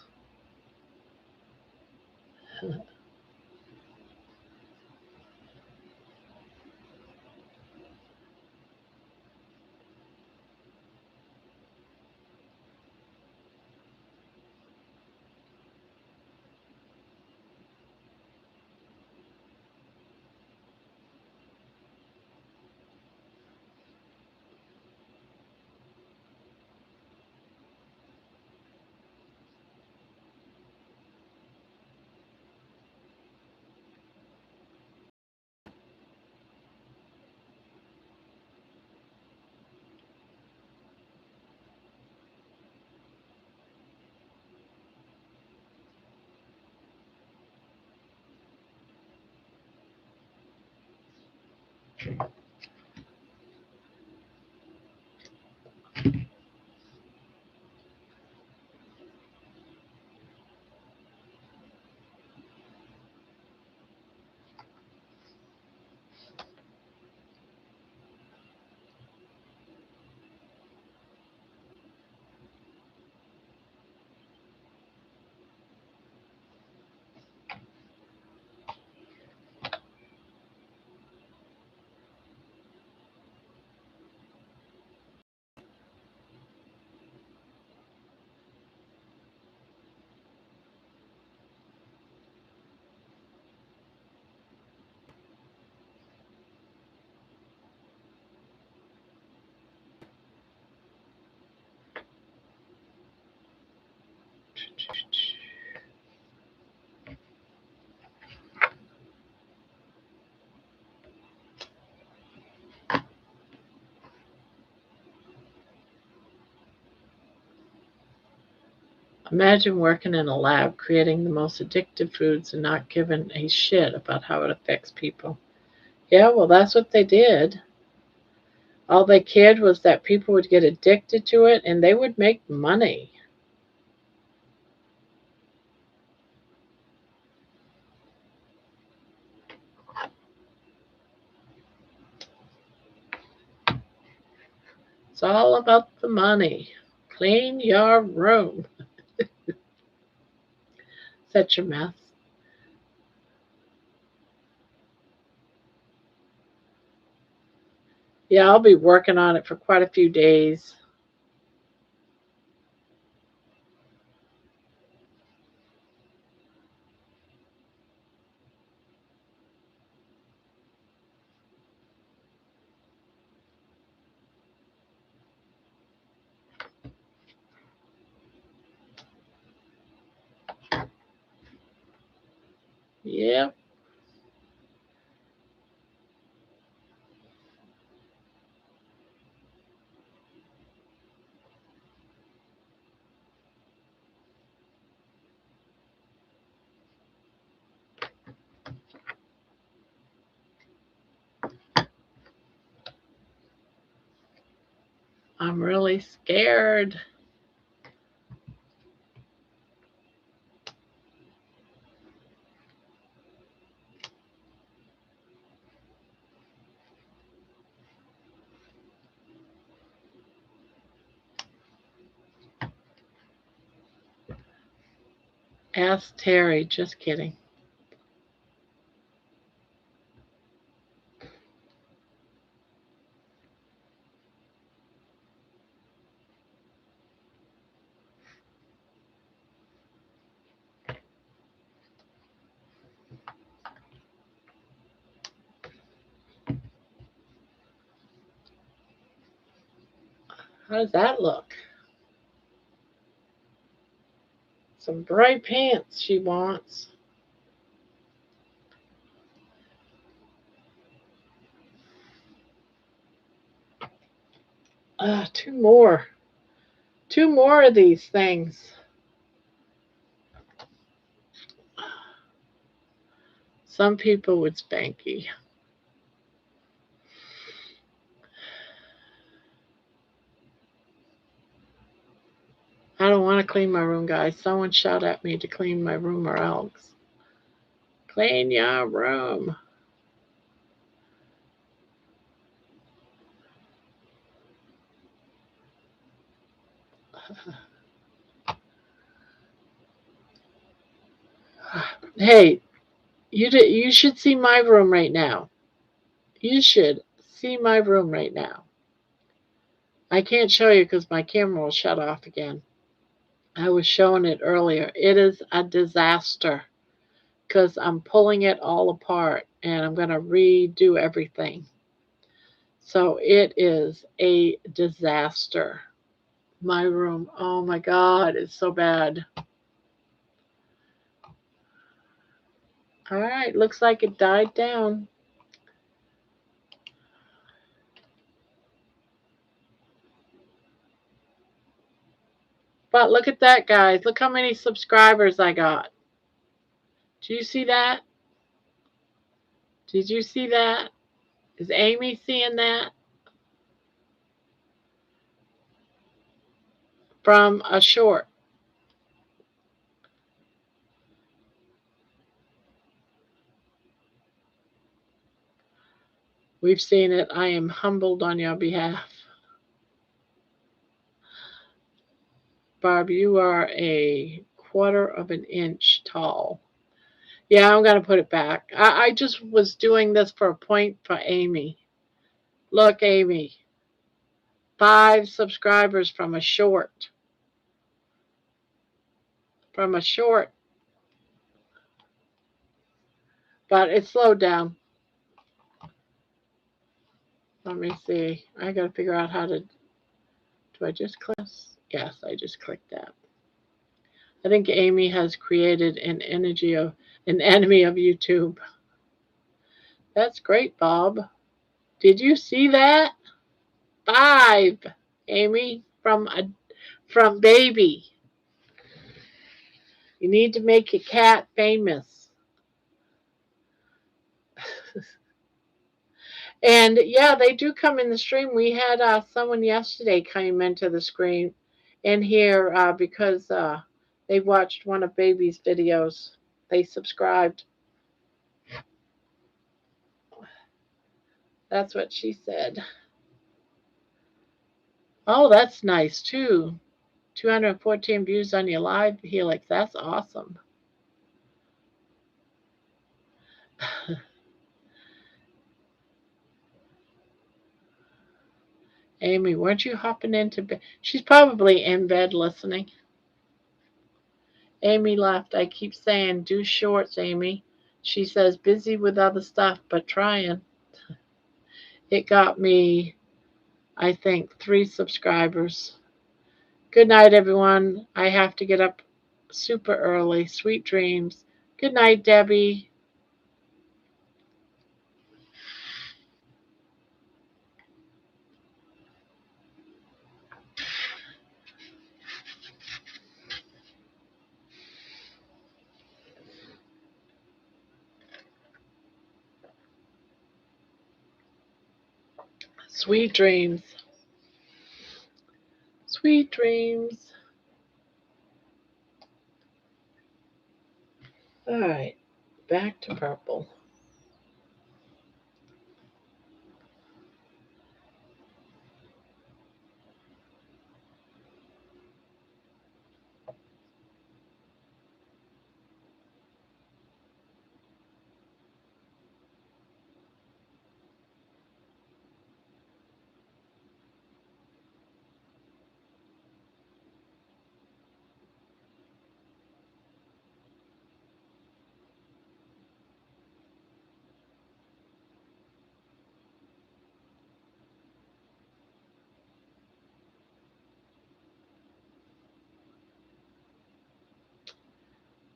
Imagine working in a lab creating the most addictive foods and not giving a shit about how it affects people. Yeah, well, that's what they did. All they cared was that people would get addicted to it and they would make money. It's all about the money. Clean your room. Such a mess. Yeah, I'll be working on it for quite a few days. Yep, I'm really scared. Ask Terry. Just kidding. How does that look? Some bright pants she wants. Two more. Two more of these things. Some people would spank you. I don't want to clean my room, guys. Someone shout at me to clean my room or else. Clean your room. Hey, you should see my room right now. You should see my room right now. I can't show you because my camera will shut off again. I was showing it earlier. It is a disaster because I'm pulling it all apart and I'm going to redo everything. So it is a disaster. My room, oh my God, it's so bad. All right, looks like it died down. But look at that, guys. Look how many subscribers I got. Do you see that? Did you see that? Is Amy seeing that? From a short. We've seen it. I am humbled on your behalf. Barb, you are a quarter of an inch tall. Yeah, I'm going to put it back. I just was doing this for a point for Amy. Look, Amy, 5 subscribers from a short. From a short. But it slowed down. Let me see. I got to figure out how to. Do I just click this? Yes, I just clicked that. I think Amy has created an enemy of YouTube. That's great, Bob. Did you see that? 5, Amy, from baby. You need to make your cat famous. And yeah, they do come in the stream. We had someone yesterday came into the stream in here because they watched one of baby's videos. They subscribed. That's what she said. Oh, that's nice too. 214 views on your live, Helix. That's awesome. Amy, weren't you hopping into bed? She's probably in bed listening. Amy left. I keep saying, do shorts, Amy. She says, busy with other stuff, but trying. It got me, I think, 3 subscribers. Good night, everyone. I have to get up super early. Sweet dreams. Good night, Debbie. Sweet dreams. Sweet dreams. All right, back to purple.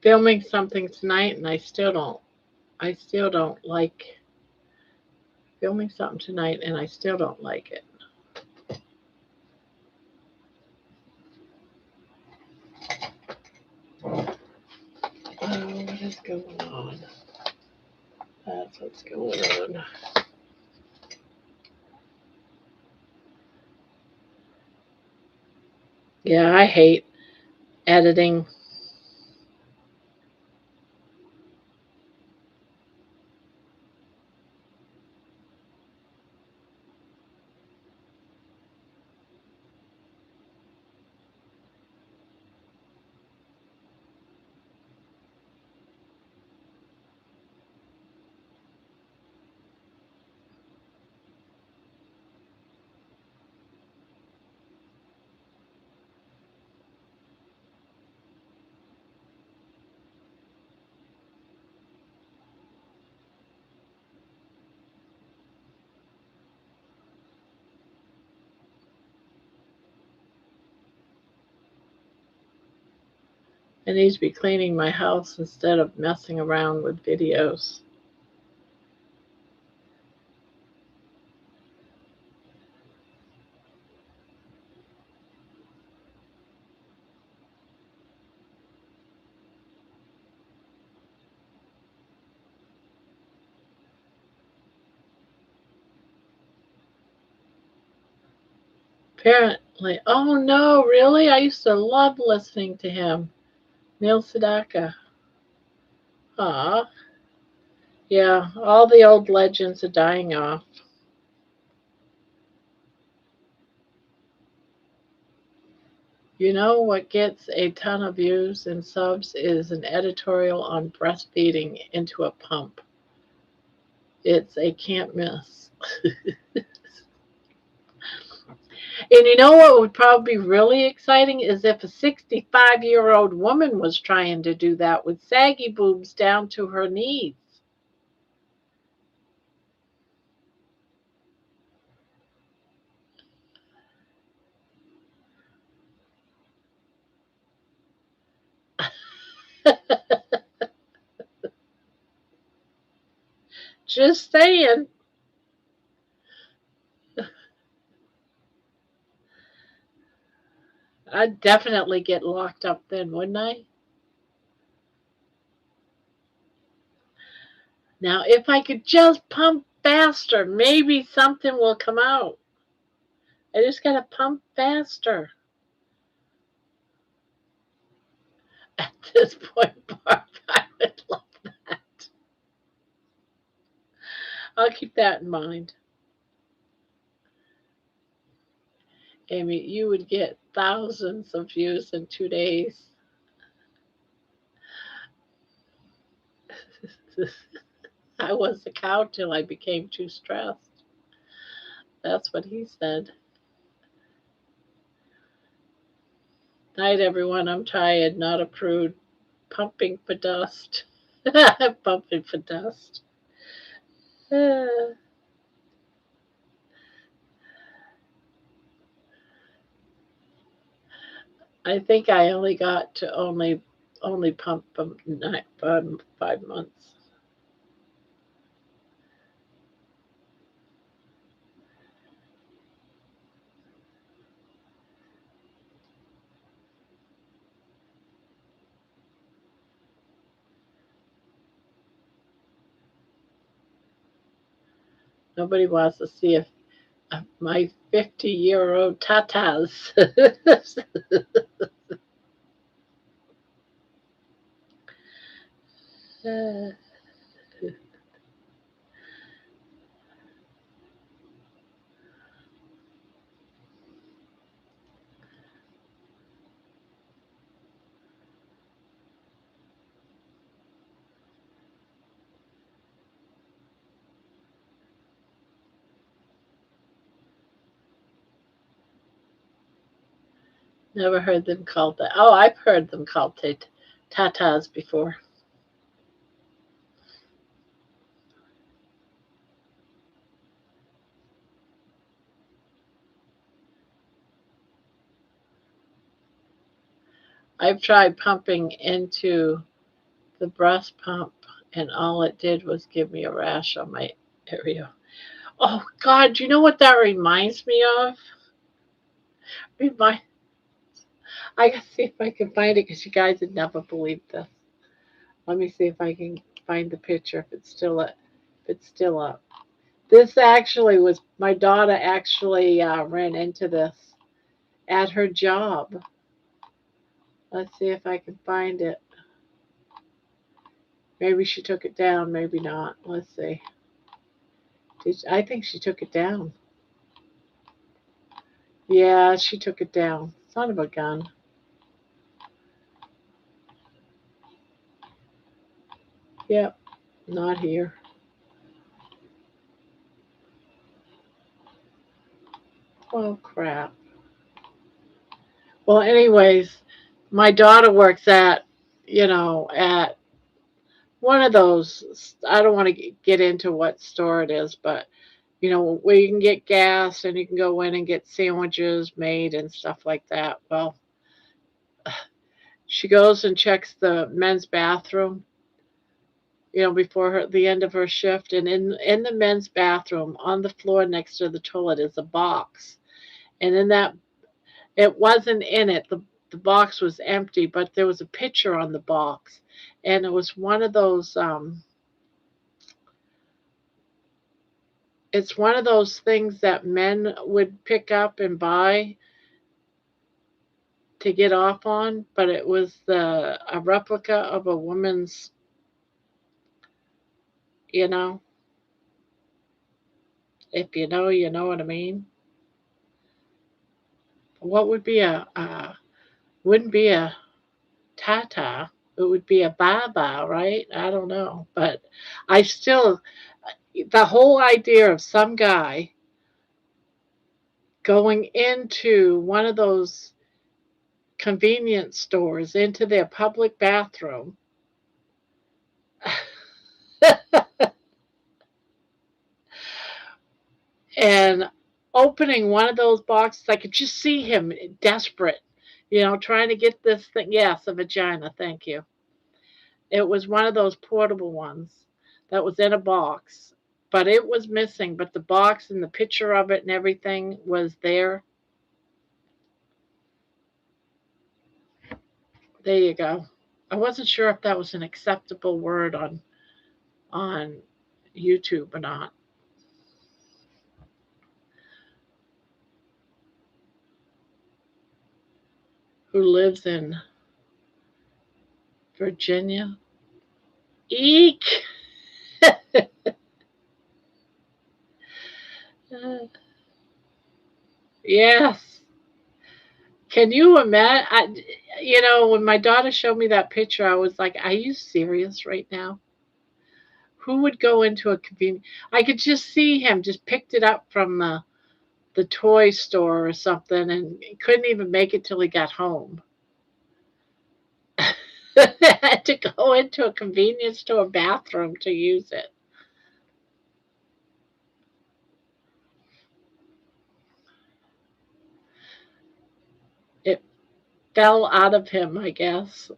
Filming something tonight, and I still don't like filming something tonight, and I still don't like it. Oh, what is going on? That's what's going on. Yeah, I hate editing. I need to be cleaning my house instead of messing around with videos. Apparently. Oh no, really? I used to love listening to him. Neil Sedaka. Ah, yeah, all the old legends are dying off. You know what gets a ton of views and subs is an editorial on breastfeeding into a pump. It's a can't miss. And you know what would probably be really exciting is if a 65-year-old woman was trying to do that with saggy boobs down to her knees. Just saying. I'd definitely get locked up then, wouldn't I? Now, if I could just pump faster, maybe something will come out. I just gotta pump faster. At this point, Barb, I would love that. I'll keep that in mind. Amy, you would get thousands of views in 2 days. I was a cow till I became too stressed. That's what he said. Night, everyone. I'm tired, not a prude. Pumping for dust. Pumping for dust. Uh, I think I only got to only pump for 5 months. Nobody wants to see my 50-year-old tatas. Uh, Never heard them called that. Oh, I've heard them called tatas before. I've tried pumping into the breast pump, and all it did was give me a rash on my area. Oh God, you know what that reminds me of? Remind I gotta see if I can find it because you guys would never believe this. Let me see if I can find the picture if it's still up. If it's still up. This actually was my daughter actually ran into this at her job. Let's see if I can find it. Maybe she took it down, maybe not. Let's see. I think she took it down. Yeah, she took it down. Son of a gun. Yep, not here. Oh crap. Well, anyways, my daughter works at one of those. I don't want to get into what store it is, but where you can get gas and you can go in and get sandwiches made and stuff like that. Well, she goes and checks the men's bathroom, before the end of her shift, and in the men's bathroom on the floor next to the toilet is a box, and in that it wasn't in it. The box was empty, but there was a picture on the box, and it was one of those It's one of those things that men would pick up and buy to get off on, but it was a replica of a woman's, you know, if you know, you know what I mean. What would be wouldn't be a tata, it would be a baba, right? I don't know, but I still, the whole idea of some guy going into one of those convenience stores into their public bathroom and opening one of those boxes. I could just see him desperate, trying to get this thing. Yes, a vagina. Thank you. It was one of those portable ones that was in a box, but it was missing. But the box and the picture of it and everything was there. There you go. I wasn't sure if that was an acceptable word on YouTube or not. Who lives in Virginia? Eek. Yes. Can you imagine? When my daughter showed me that picture, I was like, "Are you serious right now? Who would go into a convenience?" I could just see him just picked it up from the toy store or something, and couldn't even make it till he got home. Had to go into a convenience store bathroom to use it. It fell out of him, I guess.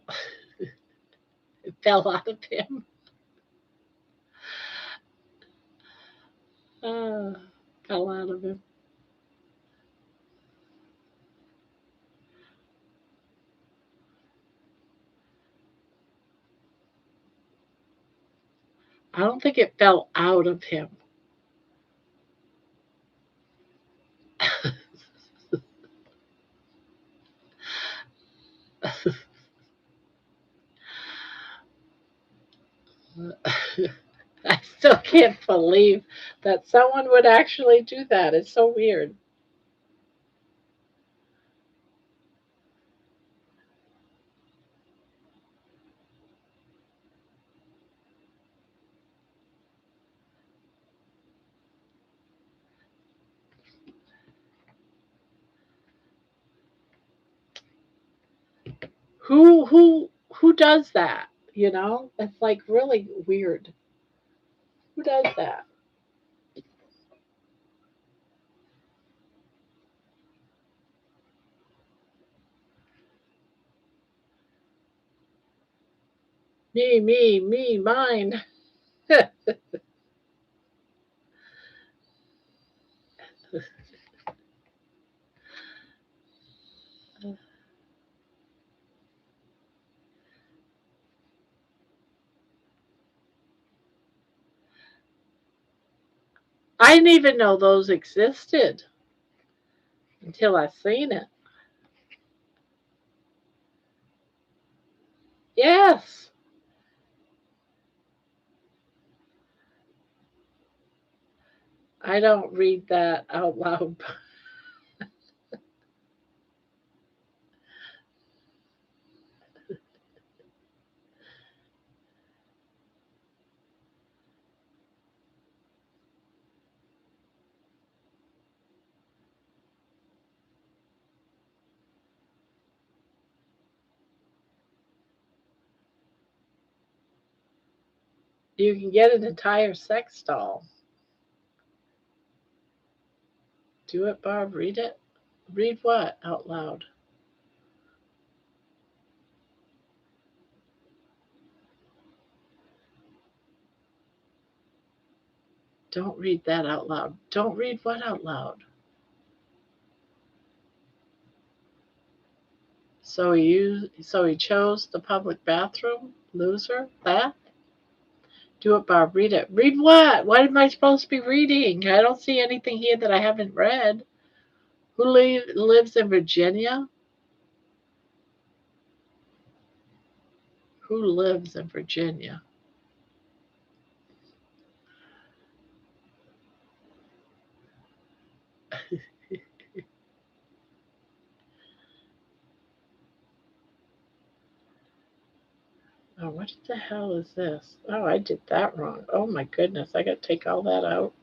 It fell out of him. Uh, Fell out of him. I don't think it fell out of him. I still can't believe that someone would actually do that. It's so weird. Who does that? It's like really weird. Who does that? Me, mine. I didn't even know those existed until I seen it. Yes. I don't read that out loud. You can get an entire sex doll. Do it, Barb. Read it. Read what out loud? Don't read that out loud. Don't read what out loud? So he chose the public bathroom? Loser? That? Do it, Barb. Read it. Read what? What am I supposed to be reading? I don't see anything here that I haven't read. Who lives in Virginia? Who lives in Virginia? Oh, what the hell is this? Oh, I did that wrong. Oh my goodness, I got to take all that out.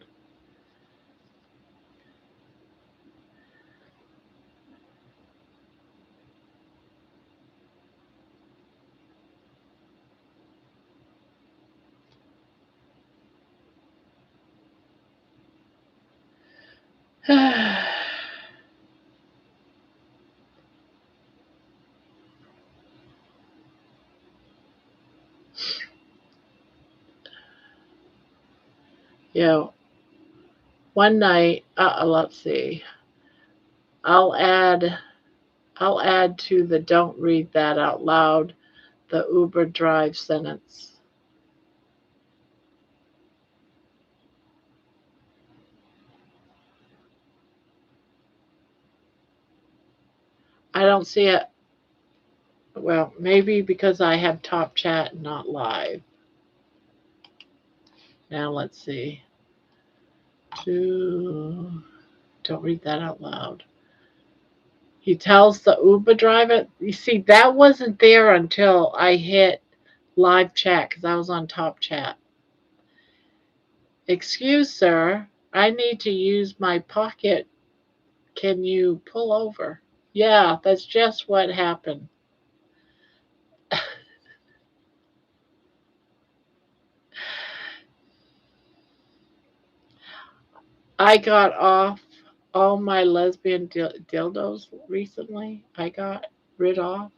Yeah, one night, let's see. I'll add I'll add to the don't read that out loud the Uber drive sentence. I don't see it. Well, maybe because I have top chat and not live. Now let's see. Don't read that out loud. He tells the Uber driver, you see, that wasn't there until I hit live chat because I was on top chat. Excuse, sir, I need to use my pocket. Can you pull over? Yeah, that's just what happened. I got off all my lesbian dildos recently. I got rid off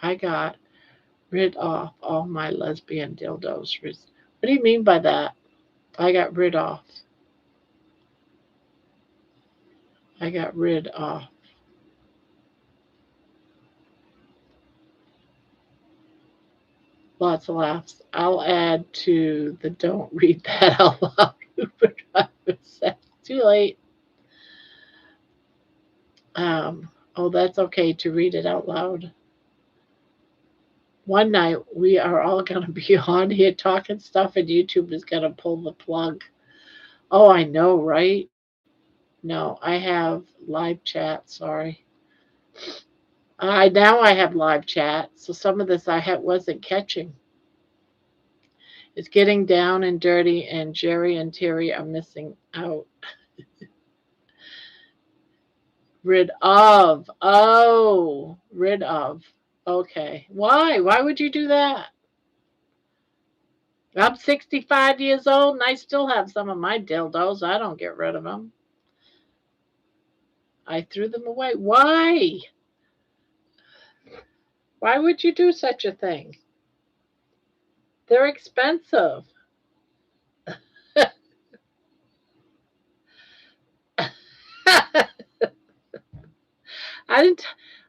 all my lesbian dildos. What do you mean by that? I got rid off. I got rid off. Lots of laughs. I'll add to the don't read that out loud. Too late. Oh, that's okay to read it out loud. One night we are all going to be on here talking stuff, and YouTube is going to pull the plug. Oh, I know, right? No, I have live chat. Sorry. I have live chat, so some of this wasn't catching. It's getting down and dirty, and Jerry and Terry are missing out. Rid of. Oh, rid of. Okay. Why? Why would you do that? I'm 65 years old and I still have some of my dildos. I don't get rid of them. I threw them away. Why? Why would you do such a thing? They're expensive. I didn't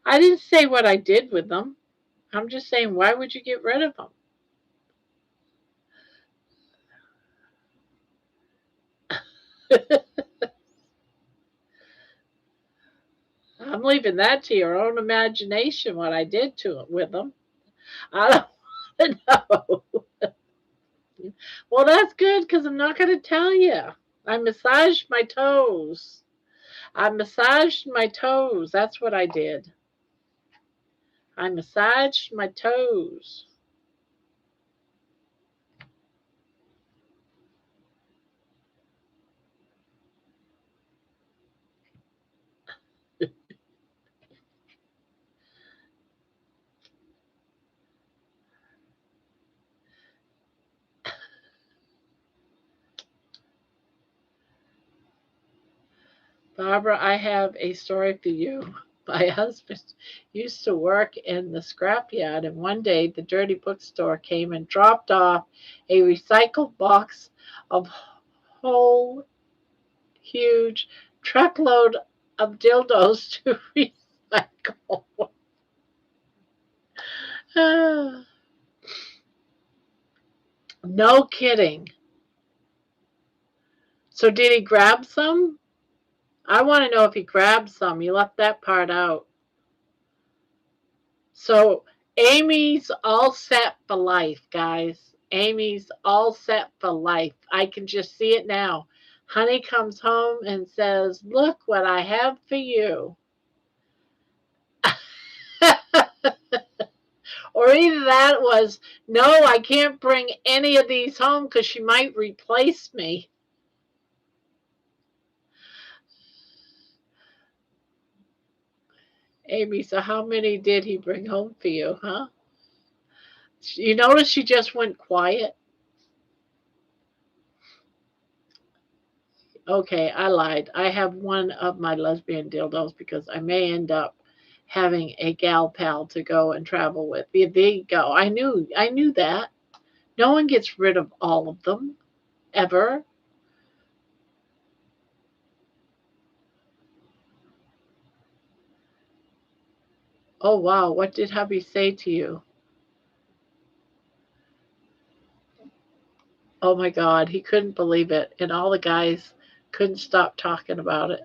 I didn't say what I did with them. I'm just saying why would you get rid of them? I'm leaving that to your own imagination what I did to it with them. I don't know. Well, that's good because I'm not going to tell you. I massaged my toes. I massaged my toes. That's what I did. I massaged my toes. Barbara, I have a story for you. My husband used to work in the scrapyard, and one day the dirty bookstore came and dropped off a recycled box of whole, huge truckload of dildos to recycle. No kidding. So did he grab some? I want to know if he grabbed some. You left that part out. So Amy's all set for life, guys. Amy's all set for life. I can just see it now. Honey comes home and says, "Look what I have for you." Or either that was, "No, I can't bring any of these home because she might replace me." Amy, so how many did he bring home for you, huh? You notice she just went quiet? Okay, I lied. I have one of my lesbian dildos because I may end up having a gal pal to go and travel with. There you go. I knew that. No one gets rid of all of them ever. Oh wow, what did hubby say to you? Oh my god, he couldn't believe it, and all the guys couldn't stop talking about it.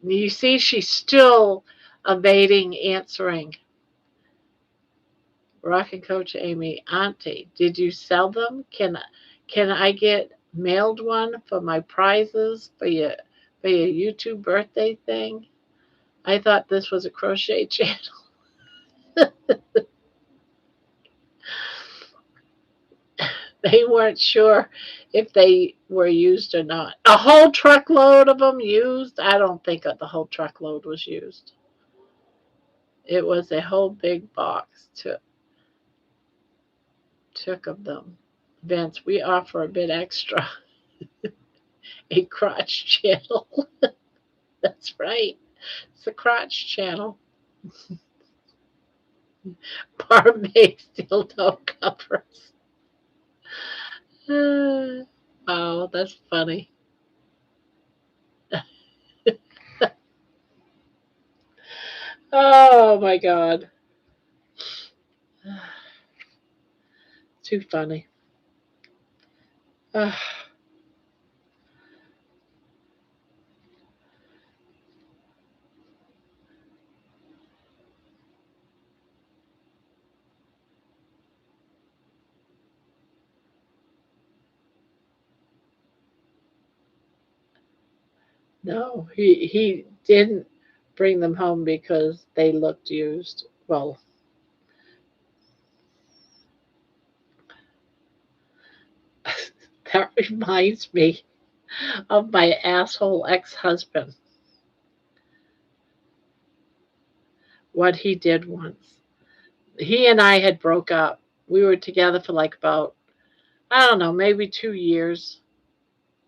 You see, she's still evading answering. Rock and Coach Amy, Auntie, did you sell them? Can I get mailed one for my prizes for your YouTube birthday thing? I thought this was a crochet channel. They weren't sure if they were used or not. A whole truckload of them used? I don't think the whole truckload was used. It was a whole big box took of them. Vince, we offer a bit extra. A crotch channel. That's right. It's the crotch channel. Barmaid dildo covers. Wow, that's funny. Oh my god. Too funny. No, he didn't bring them home because they looked used. Well, that reminds me of my asshole ex-husband. What he did once. He and I had broke up. We were together for like about, I don't know, maybe 2 years,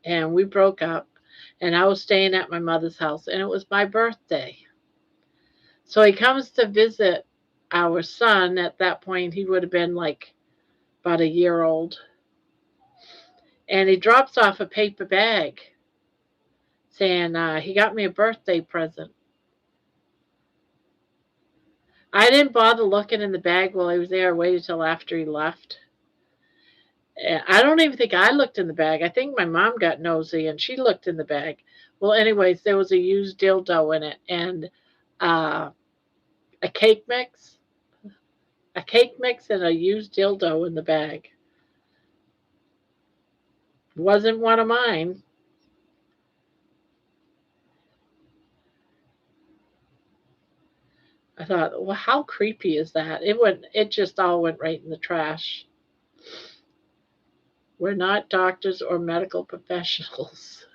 and we broke up. And I was staying at my mother's house, and it was my birthday. So he comes to visit our son. At that point, he would have been like about a year old. And he drops off a paper bag saying he got me a birthday present. I didn't bother looking in the bag while he was there. I waited till after he left. I don't even think I looked in the bag. I think my mom got nosy and she looked in the bag. Well, anyways, there was a used dildo in it and uh, a cake mix, and a used dildo in the bag. Wasn't one of mine. I thought, well, how creepy is that? It just all went right in the trash. We're not doctors or medical professionals.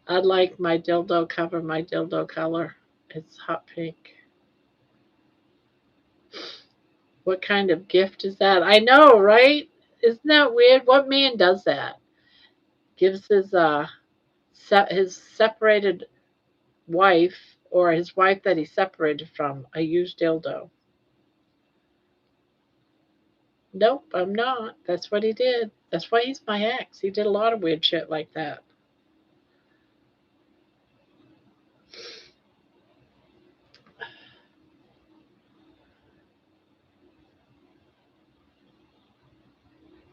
I'd like my dildo cover, my dildo color. It's hot pink. What kind of gift is that? I know, right? Isn't that weird? What man does that? Gives his separated wife or his wife that he separated from a used dildo. Nope, I'm not. That's what he did. That's why he's my ex. He did a lot of weird shit like that.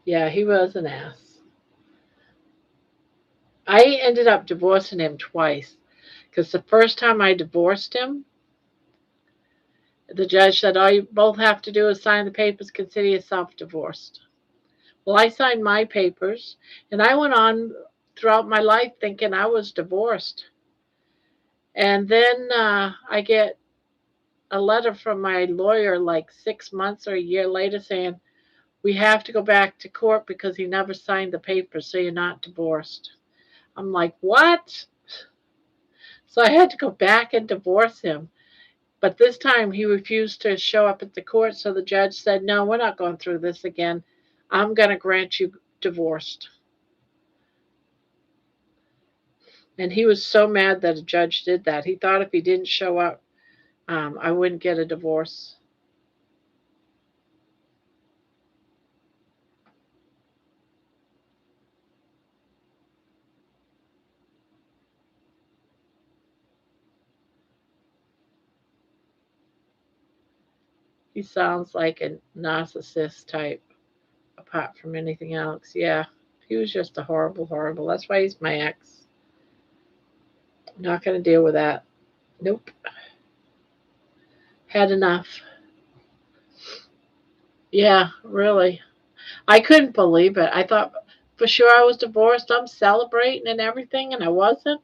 Yeah, he was an ass. I ended up divorcing him twice because the first time I divorced him, the judge said, all you both have to do is sign the papers, consider yourself divorced. Well, I signed my papers, and I went on throughout my life thinking I was divorced. And then I get a letter from my lawyer like 6 months or a year later saying, we have to go back to court because he never signed the papers, so you're not divorced. I'm like, what? So I had to go back and divorce him. But this time he refused to show up at the court, so the judge said, no, we're not going through this again. I'm going to grant you divorced. And he was so mad that a judge did that. He thought if he didn't show up, I wouldn't get a divorce. He sounds like a narcissist type, apart from anything else. Yeah, he was just a horrible, horrible. That's why he's my ex. I'm not going to deal with that. Nope. Had enough. Yeah, really. I couldn't believe it. I thought for sure I was divorced. I'm celebrating and everything, and I wasn't.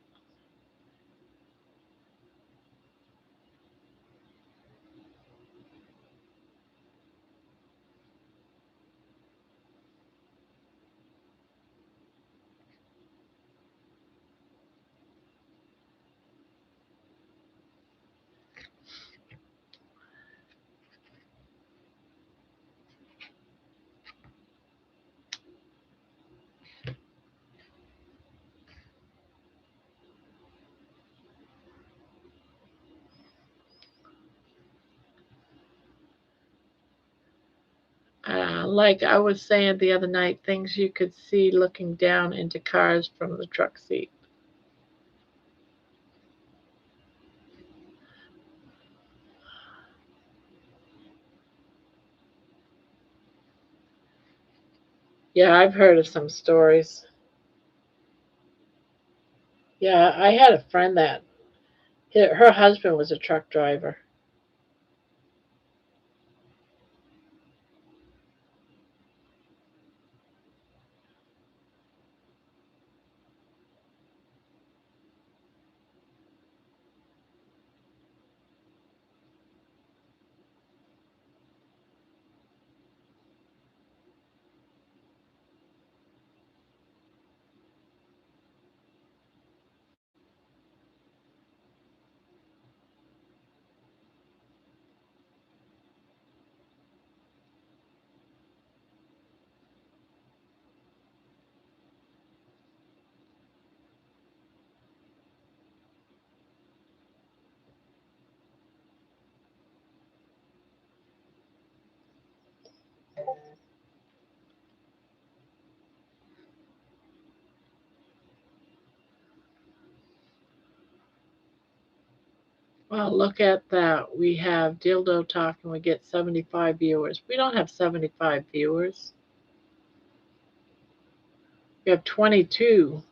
Like I was saying the other night, things you could see looking down into cars from the truck seat. Yeah, I've heard of some stories. Yeah, I had a friend that her husband was a truck driver. Well, look at that. We have Dildo Talk and we get 75 viewers. We don't have 75 viewers. We have 22.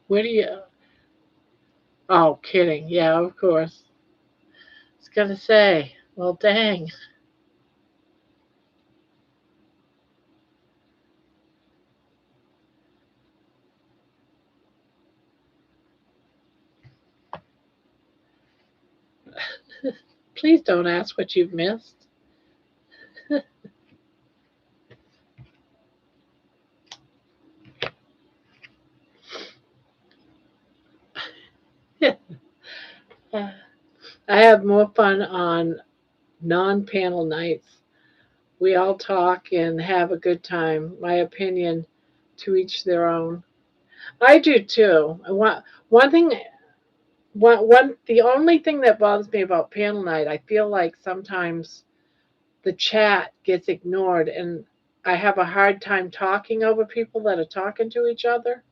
Where do you? Oh, kidding. Yeah, of course. I was going to say, well, dang. Please don't ask what you've missed. I have more fun on non panel nights. We all talk and have a good time. My opinion, to each their own. I do too. One thing, the only thing that bothers me about panel night, I feel like sometimes the chat gets ignored, and I have a hard time talking over people that are talking to each other,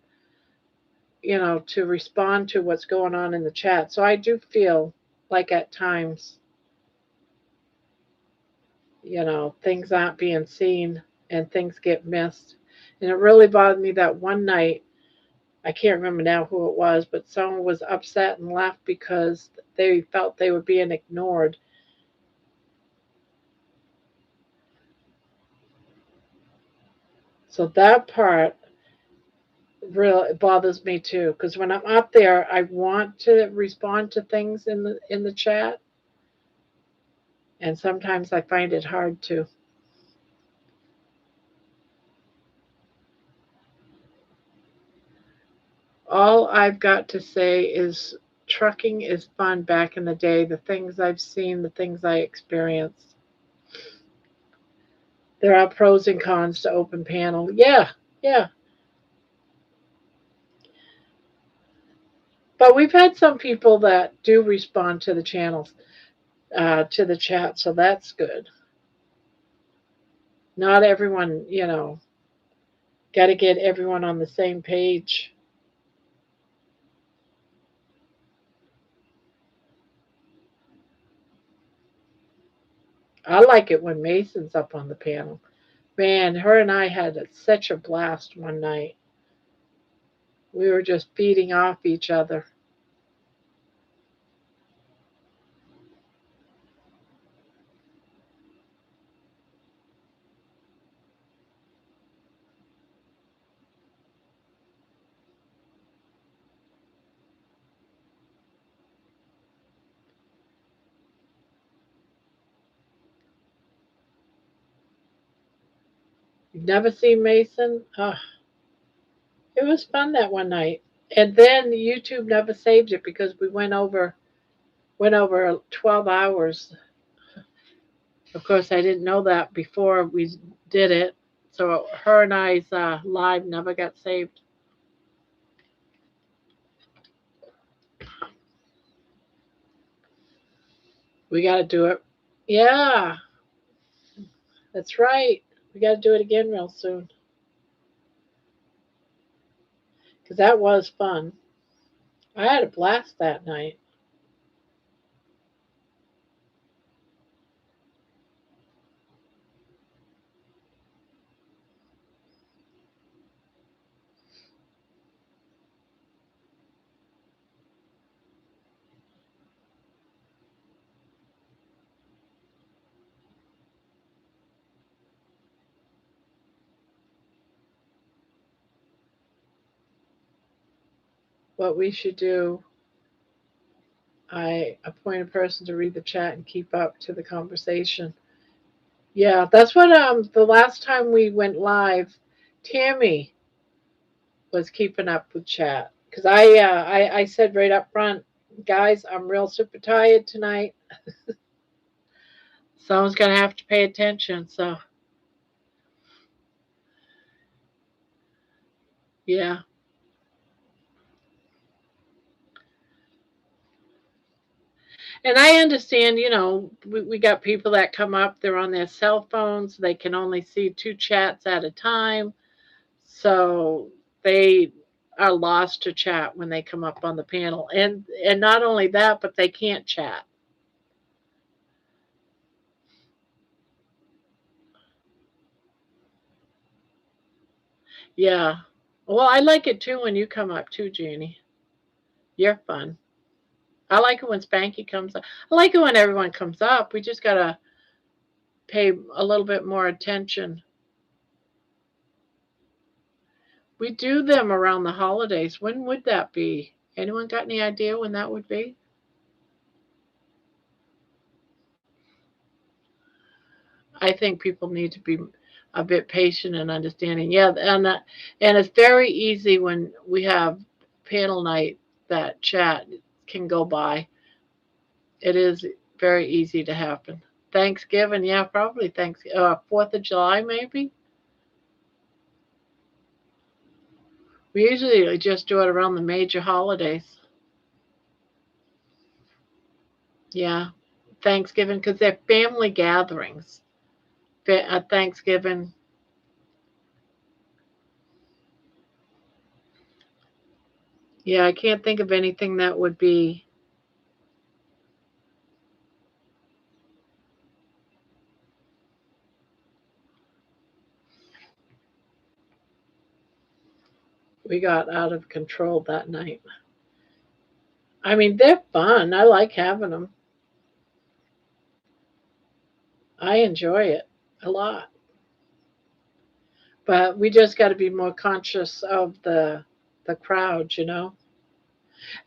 to respond to what's going on in the chat. So I do feel like at times, things aren't being seen. and things get missed. And it really bothered me that one night, I can't remember now who it was, but someone was upset and left because they felt they were being ignored. So that part really bothers me too, because when I'm up there, I want to respond to things in the chat, and sometimes I find it hard to. All I've got to say is trucking is fun back in the day. The things I've seen, the things I experienced. There are pros and cons to open panel. Yeah, yeah. But we've had some people that do respond to the channels, to the chat, so that's good. Not everyone, got to get everyone on the same page. I like it when Mason's up on the panel. Man, her and I had such a blast one night. We were just feeding off each other. You've never seen Mason? Oh, it was fun that one night. And then YouTube never saved it because we went over 12 hours. Of course, I didn't know that before we did it. So her and I's live never got saved. We got to do it. Yeah, that's right. We got to do it again real soon because that was fun. I had a blast that night. What we should do, I appoint a person to read the chat and keep up to the conversation. Yeah, that's what the last time we went live, Tammy was keeping up with chat because I said right up front, guys, I'm real super tired tonight. Someone's gonna have to pay attention. So yeah, and I understand. We got people that come up. They're on their cell phones. They can only see two chats at a time. So they are lost to chat when they come up on the panel. And not only that, but they can't chat. Yeah. Well, I like it too when you come up too, Jeannie. You're fun. I like it when Spanky comes up. I like it when everyone comes up. We just gotta pay a little bit more attention. We do them around the holidays. When would that be? Anyone got any idea when that would be? I think people need to be a bit patient and understanding. Yeah, and it's very easy when we have panel night that chat can go by. It is very easy to happen. Thanksgiving, yeah, probably thanks 4th of July maybe. We usually just do it around the major holidays. Yeah, Thanksgiving because they're family gatherings. Thanksgiving. Yeah, I can't think of anything that would be. We got out of control that night. I mean, they're fun. I like having them. I enjoy it a lot. But we just got to be more conscious of the crowd, you know.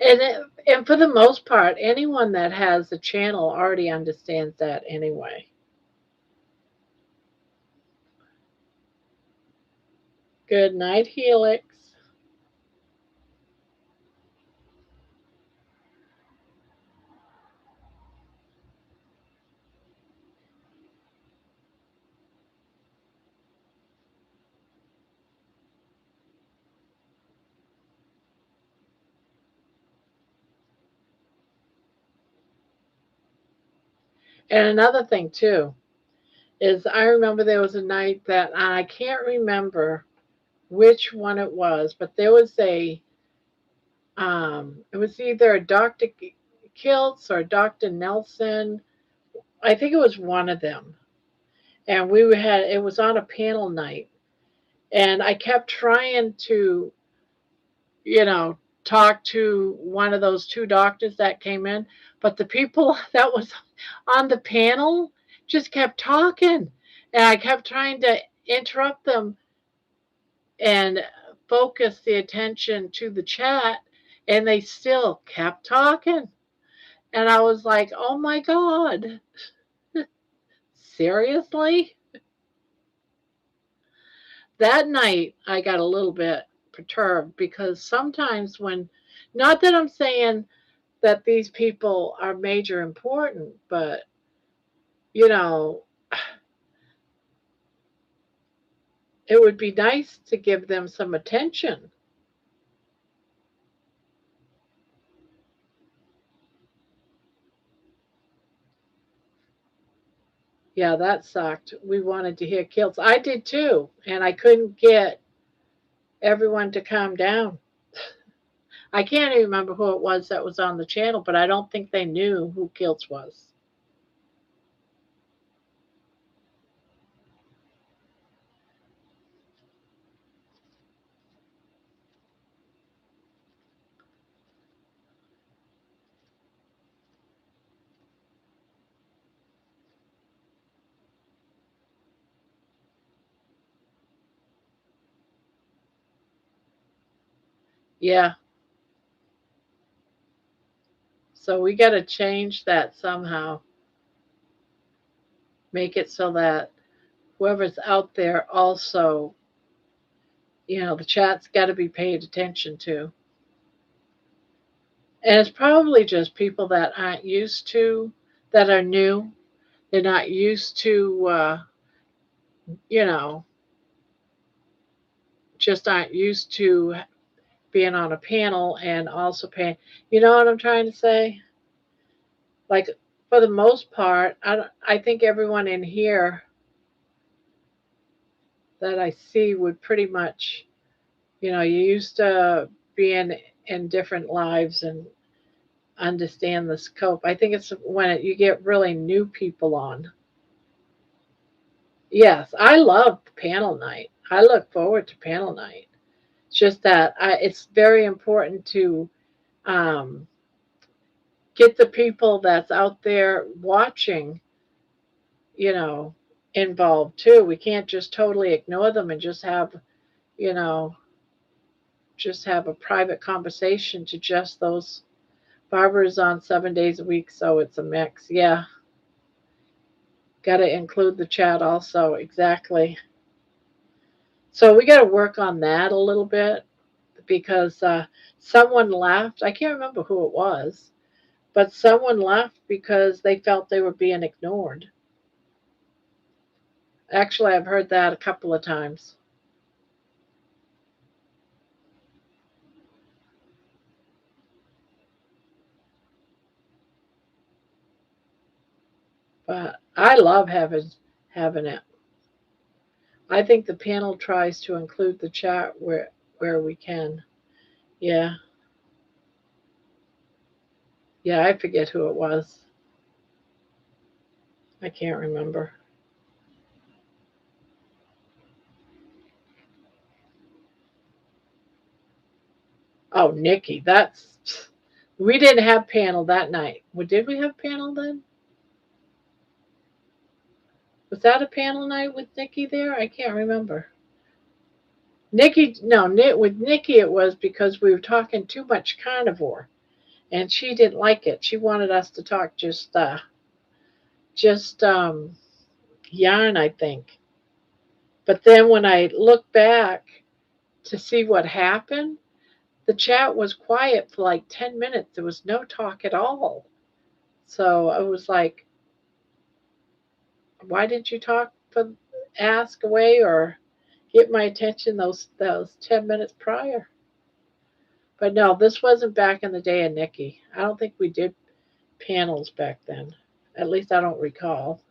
And for the most part, anyone that has a channel already understands that anyway. Good night, Helix. And another thing too is I remember there was a night that I can't remember which one it was, but there was a it was either a Dr. Kiltz or Dr. Nelson. I think it was one of them. And had it was on a panel night, and I kept trying to, you know, talk to one of those two doctors that came in, but the people that was on the panel just kept talking, and I kept trying to interrupt them and focus the attention to the chat, and they still kept talking. And I was like, oh my God, seriously? That night, I got a little bit perturbed because sometimes not that I'm saying that these people are major important, but, you know, it would be nice to give them some attention. Yeah, that sucked. We wanted to hear kills. I did too, and I couldn't get everyone to calm down. I can't even remember who it was that was on the channel, but I don't think they knew who Kilts was. Yeah, so we got to change that somehow. Make it so that whoever's out there also, the chat's got to be paid attention to. And it's probably just people that aren't used to, that are new. They're not used to, you know, just aren't used to being on a panel and also paying. You know what I'm trying to say? Like, for the most part, I think everyone in here that I see would pretty much, you're used to being in different lives and understand the scope. I think it's when you get really new people on. Yes, I love panel night. I look forward to panel night. It's just that it's very important to um, get the people that's out there watching, you know, involved too. We can't just totally ignore them and you know, just have a private conversation to just those barbers on 7 days a week. So it's a mix. Yeah. Got to include the chat also. Exactly. So we got to work on that a little bit because someone left. I can't remember who it was, but someone left because they felt they were being ignored. Actually, I've heard that a couple of times. But I love having it. I think the panel tries to include the chat where we can. Yeah. Yeah, I forget who it was. I can't remember. Oh, Nikki, we didn't have panel that night. Well, did we have panel then? Was that a panel night with Nikki there? I can't remember. Nikki, no, with Nikki it was because we were talking too much carnivore, and she didn't like it. She wanted us to talk just yarn, I think. But then when I look back to see what happened, the chat was quiet for like 10 minutes. There was no talk at all. So I was like, why didn't you ask away or get my attention those 10 minutes prior? But no, this wasn't back in the day of Nikki. I don't think we did panels back then. At least I don't recall.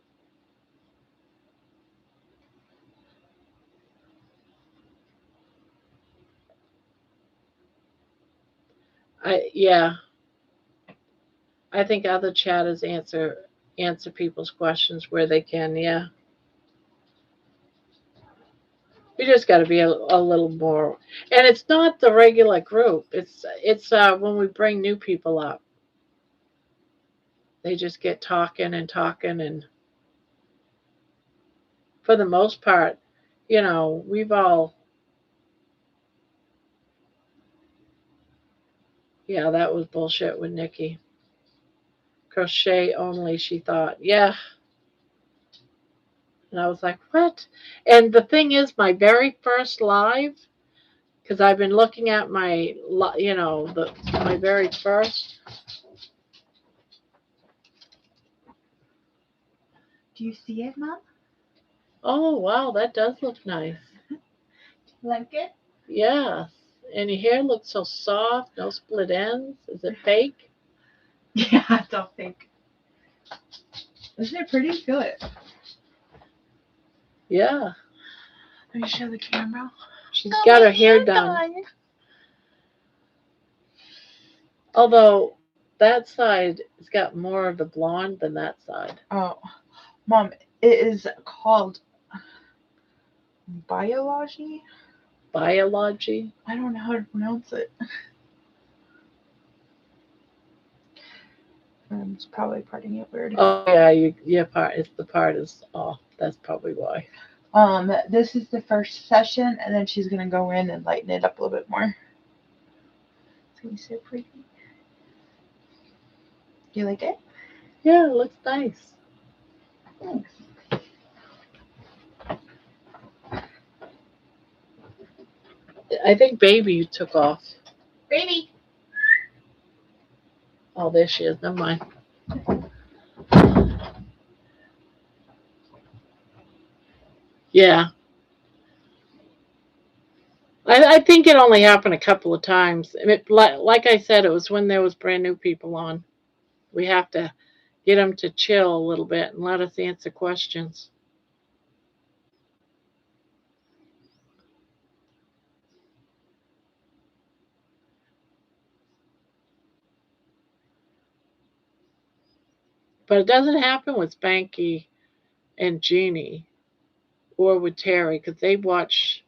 Yeah, I think other chatters answer people's questions where they can. Yeah, we just got to be a little more. And it's not the regular group. It's when we bring new people up, they just get talking and talking, and for the most part, we've all. Yeah, that was bullshit with Nikki. Crochet only, she thought. Yeah. And I was like, what? And the thing is, my very first live, because I've been looking at my very first. Do you see it, Mom? Oh, wow, that does look nice. Like it? Yes. And your hair looks so soft, no split ends. Is it fake? Yeah, it's all fake. Isn't it pretty? Feel it. Yeah. Let me show the camera. She's got her hair done. Although that side has got more of the blonde than that side. Oh, Mom, it is called biology. Biology? I don't know how to pronounce it. It's probably parting it weird. Oh yeah, the part is off. That's probably why. This is the first session, and then she's gonna go in and lighten it up a little bit more. It's gonna be so pretty. You like it? Yeah, it looks nice. Thanks. I think baby took off. Baby. Oh, there she is. Never mind. Yeah. I think it only happened a couple of times. Like I said, it was when there was brand new people on. We have to get them to chill a little bit and let us answer questions. But it doesn't happen with Spanky and Jeannie or with Terry because they watch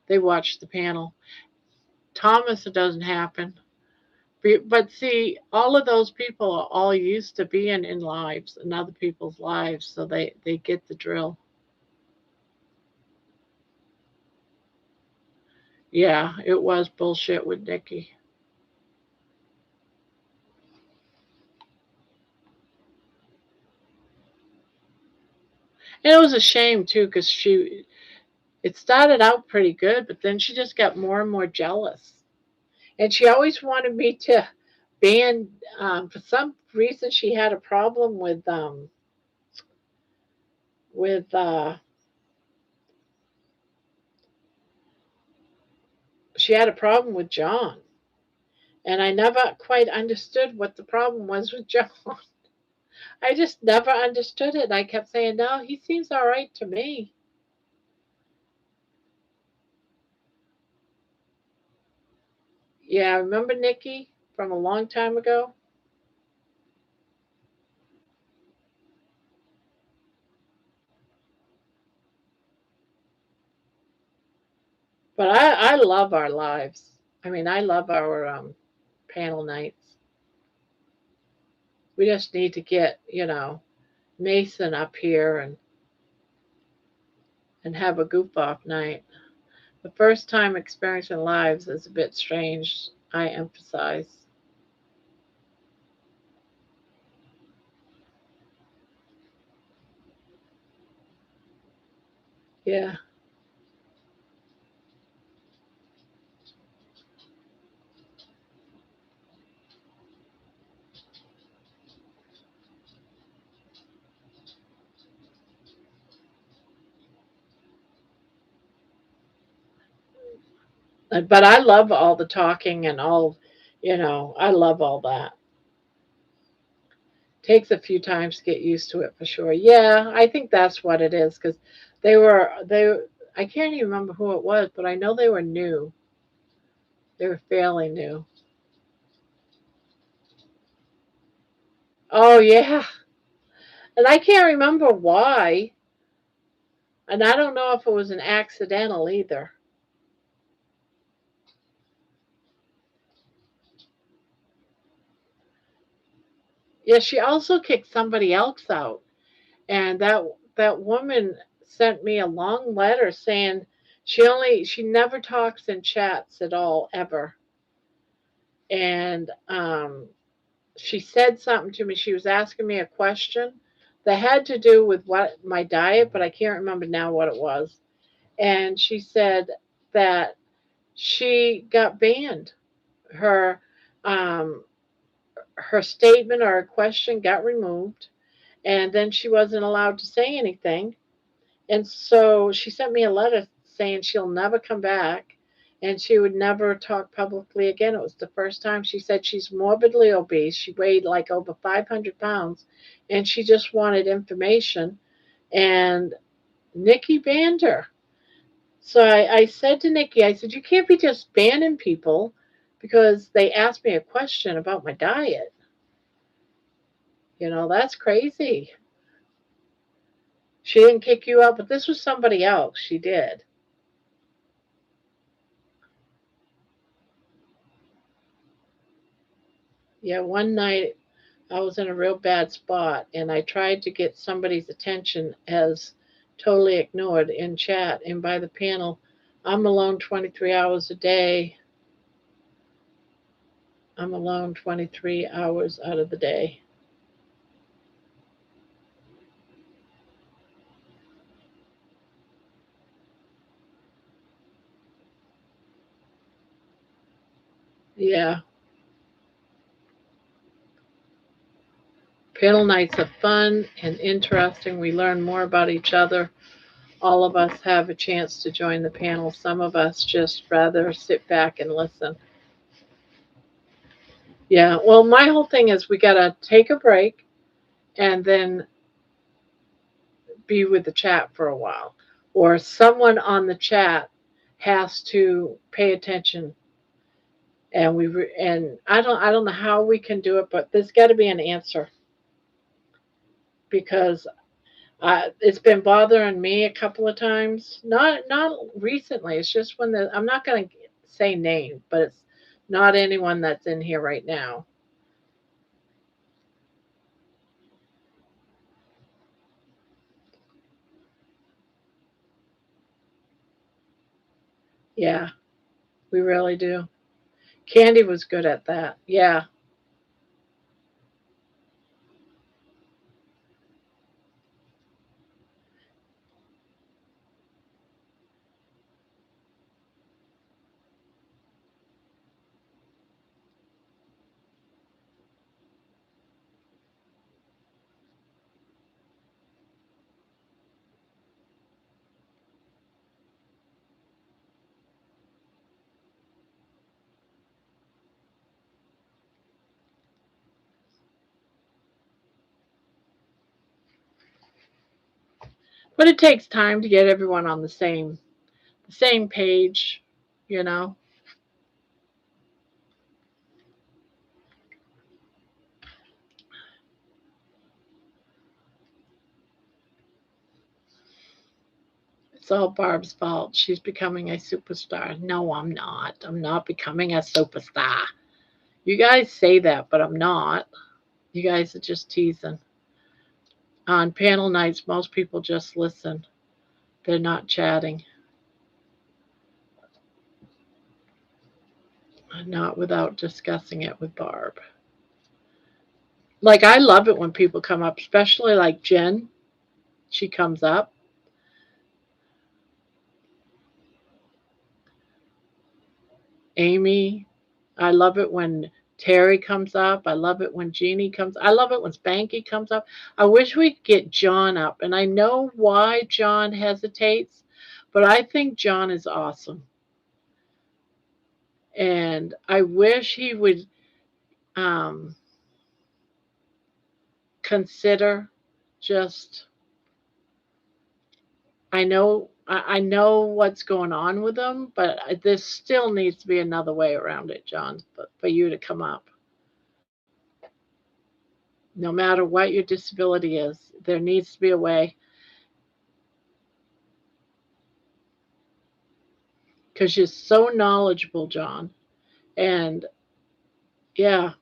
the panel. Thomas, it doesn't happen. But see, all of those people are all used to being in lives and other people's lives, so they get the drill. Yeah, it was bullshit with Nikki. And it was a shame too, because it started out pretty good, but then she just got more and more jealous, and she always wanted me to ban. For some reason, she had a problem with she had a problem with John, and I never quite understood what the problem was with John. I just never understood it. I kept saying, no, he seems all right to me. Yeah, remember Nikki from a long time ago? But I love our lives. I mean, I love our panel nights. We just need to get, Mason up here and have a goof off night. The first time experiencing lives is a bit strange, I emphasize. Yeah. But I love all the talking and all, I love all that. Takes a few times to get used to it for sure. Yeah, I think that's what it is because they I can't even remember who it was, but I know they were new. They were fairly new. Oh yeah, and I can't remember why, and I don't know if it was an accidental either. Yeah, she also kicked somebody else out, and that woman sent me a long letter saying she never talks in chats at all ever, and she said something to me. She was asking me a question that had to do with what my diet, but I can't remember now what it was. And she said that she got banned. Her um, her statement or her question got removed, and then she wasn't allowed to say anything. And so she sent me a letter saying she'll never come back and she would never talk publicly again. It was the first time. She said she's morbidly obese. She weighed like over 500 pounds and she just wanted information. And Nikki banned her. So I said to Nikki, I said, you can't be just banning people because they asked me a question about my diet. That's crazy. She didn't kick you out, but this was somebody else. She did. Yeah, one night I was in a real bad spot and I tried to get somebody's attention as totally ignored in chat and by the panel. I'm alone 23 hours a day. I'm alone 23 hours out of the day. Yeah, panel nights are fun and interesting. We learn more about each other. All of us have a chance to join the panel. Some of us just rather sit back and listen. Yeah, well, my whole thing is we got to take a break and then be with the chat for a while, or someone on the chat has to pay attention. And I don't know how we can do it, but there's got to be an answer because it's been bothering me a couple of times. Not recently. It's just when I'm not going to say name, but it's not anyone that's in here right now. Yeah, we really do. Candy was good at that. Yeah, but it takes time to get everyone on the same page, you know. It's all Barb's fault. She's becoming a superstar. No, I'm not. I'm not becoming a superstar. You guys say that, but I'm not. You guys are just teasing. On panel nights, most people just listen. They're not chatting. Not without discussing it with Barb. Like, I love it when people come up, especially like Jen. She comes up. Amy. I love it when Terry comes up. I love it when Jeannie comes. I love it when Spanky comes up. I wish we could get John up. And I know why John hesitates, but I think John is awesome. And I wish he would um, consider just, I know what's going on with him, but there still needs to be another way around it, John, for you to come up. No matter what your disability is, there needs to be a way, because you're so knowledgeable, John. And yeah,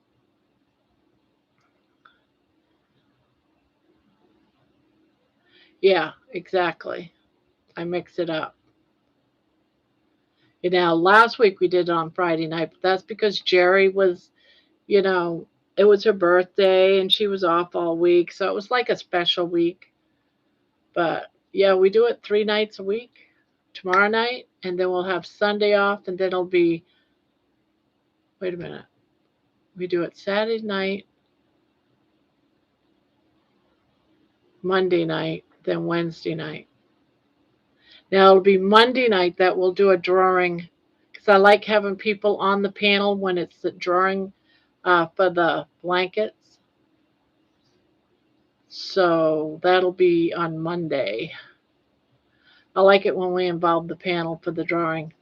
yeah, exactly. I mix it up. You know, last week we did it on Friday night, but that's because Jerry was, you know, it was her birthday and she was off all week. So it was like a special week. But yeah, we do it 3 nights a week. Tomorrow night, and then we'll have Sunday off, and then it'll be, wait a minute, we do it Saturday night, Monday night, then Wednesday night. Now it'll be Monday night that we'll do a drawing, because I like having people on the panel when it's the drawing for the blankets. So that'll be on Monday. I like it when we involve the panel for the drawing.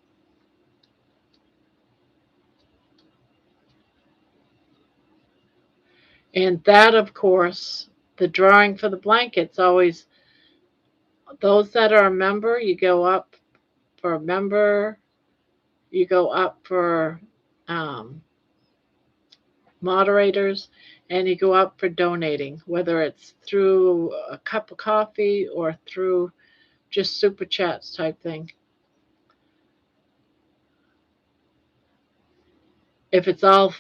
And that, of course, the drawing for the blankets always, those that are a member, you go up for a member, you go up for um, moderators, and you go up for donating, whether it's through a cup of coffee or through just super chats type thing. If it's all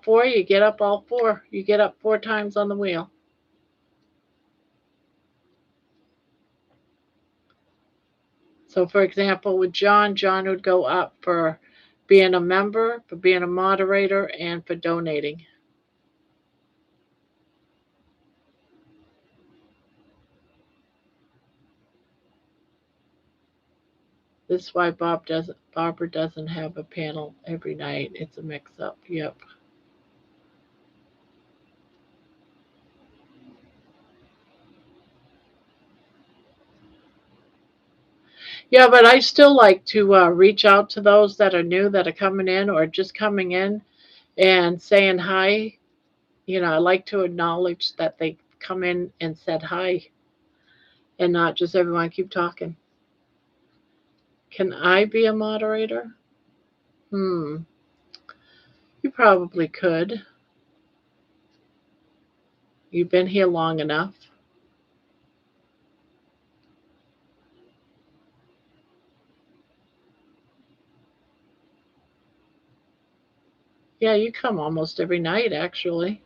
four, you get up all four. You get up 4 times on the wheel. So for example, with John would go up for being a member, for being a moderator, and for donating. This is why Barbara doesn't have a panel every night. It's a mix up. Yep. Yeah, but I still like to reach out to those that are new, that are coming in or just coming in and saying hi. You know, I like to acknowledge that they come in and said hi, and not just everyone keep talking. Can I be a moderator? You probably could. You've been here long enough. Yeah, you come almost every night, actually.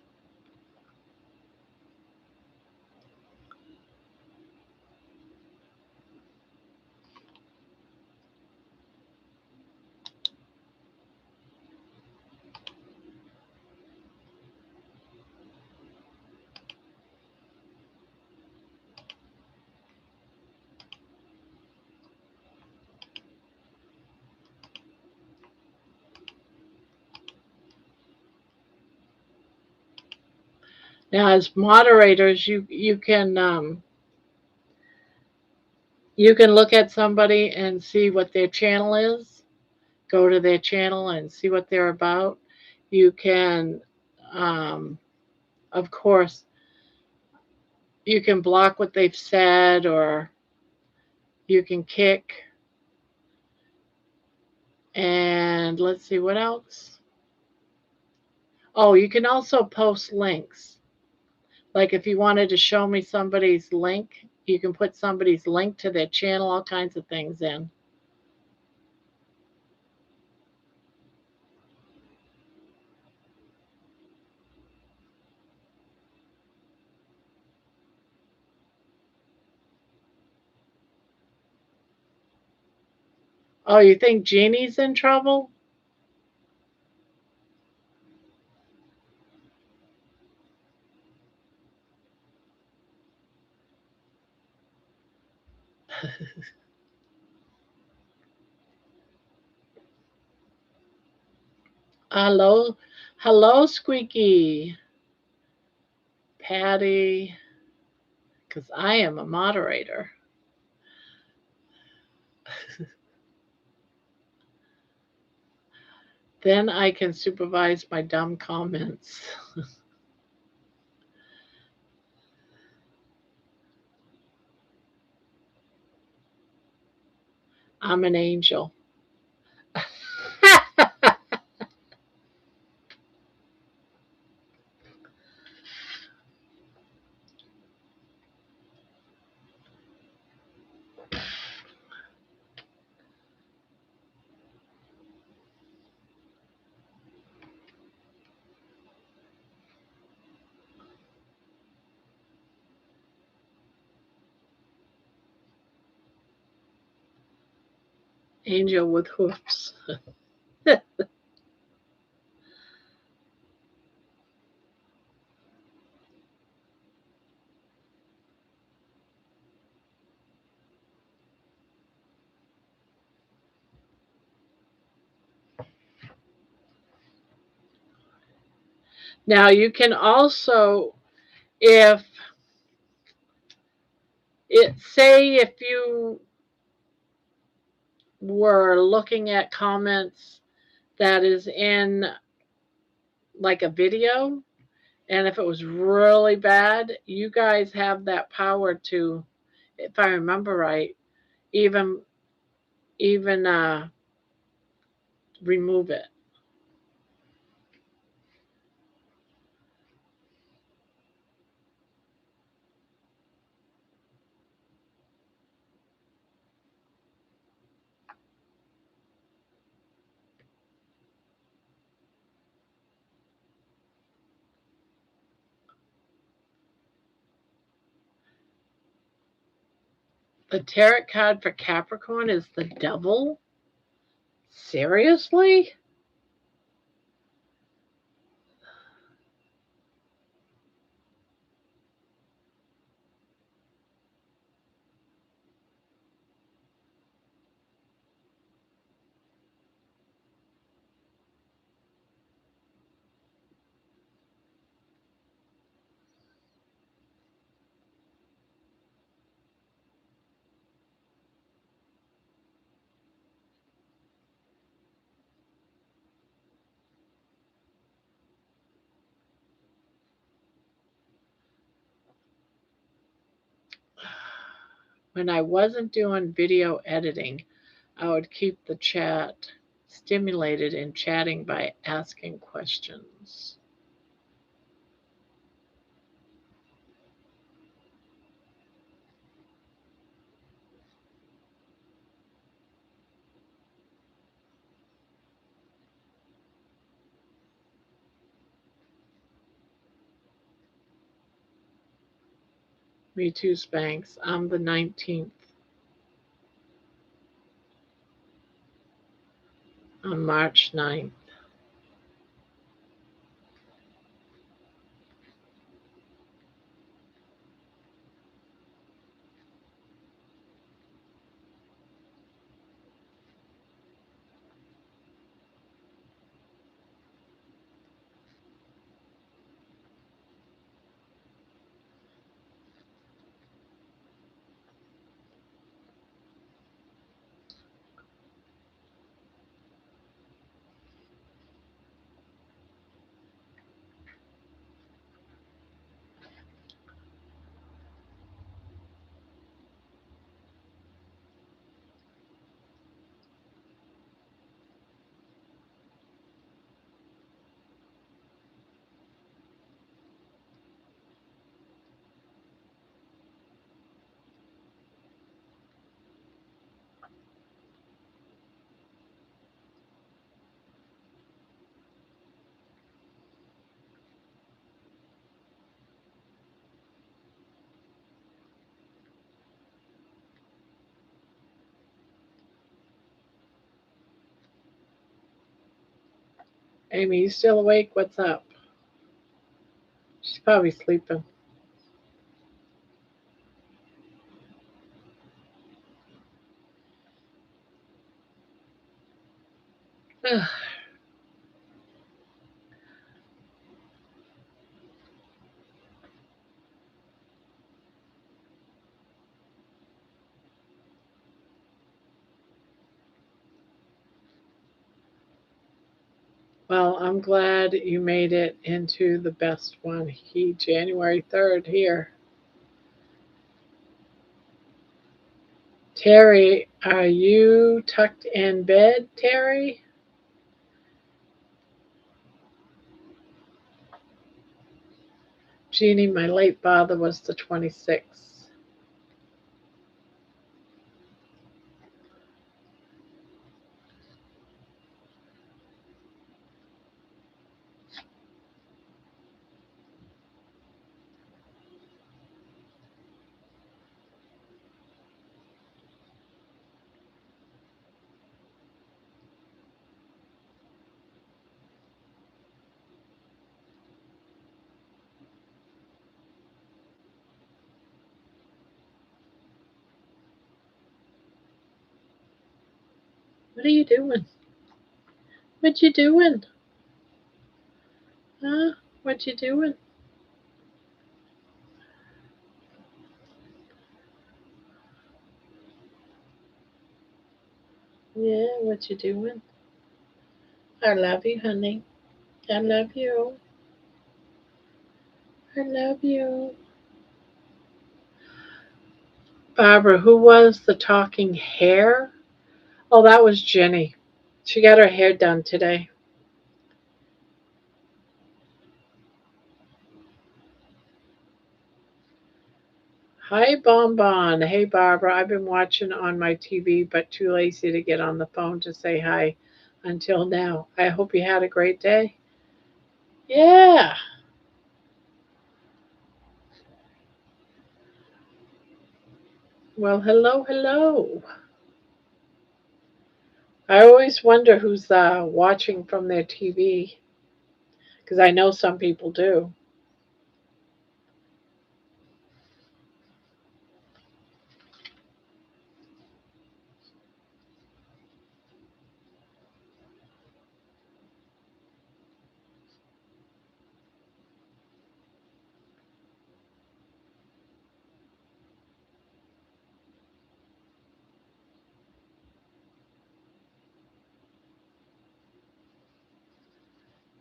Now, as moderators, you can look at somebody and see what their channel is. Go to their channel and see what they're about. You can, um, of course, you can block what they've said, or You can kick. And let's see what else. Oh, you can also post links. Like if you wanted to show me somebody's link, you can put somebody's link to their channel, all kinds of things in. Oh, you think Jeannie's in trouble? Hello, hello, Squeaky, Patty, because I am a moderator. Then I can supervise my dumb comments. I'm an angel. Angel with hoofs. Now you can also, if say if you were looking at comments that is in like a video, and if it was really bad, you guys have that power to, if I remember right, even even remove it. The tarot card for Capricorn is the devil? Seriously? When I wasn't doing video editing, I would keep the chat stimulated in chatting by asking questions. Me too, Spanx. I'm the 19th on March 9th. Amy, you still awake? What's up? She's probably sleeping. Well, I'm glad you made it into the best one. January 3rd here. Terry, are you tucked in bed, Terry? Jeannie, my late father was the 26th. What are you doing? What you doing? Huh? What you doing? Yeah, what you doing? I love you, honey. I love you. I love you. Barbara, who was the talking hair? Oh, that was Jenny. She got her hair done today. Hi, Bonbon. Hey, Barbara. I've been watching on my TV, but too lazy to get on the phone to say hi until now. I hope you had a great day. Yeah. Well, hello, hello. I always wonder who's watching from their TV because I know some people do.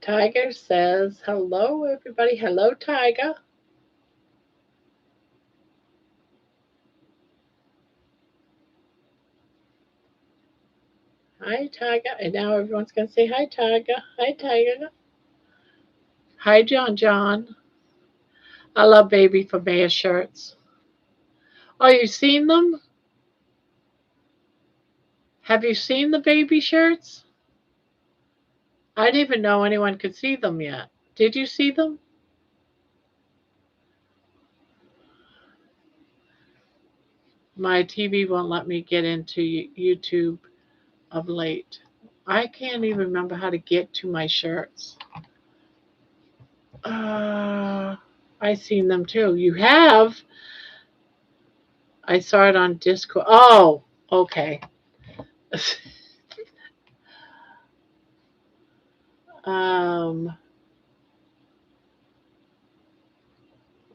Tiger says, hello, everybody. Hello, Tiger. Hi, Tiger. And now everyone's going to say, hi, Tiger. Hi, Tiger. Hi, John John. I love Baby for Bear shirts. Oh, you seen them? Have you seen the baby shirts? I didn't even know anyone could see them yet. Did you see them? My TV won't let me get into YouTube of late. I can't even remember how to get to my shirts. I seen them too. You have? I saw it on Discord. Oh, okay. um,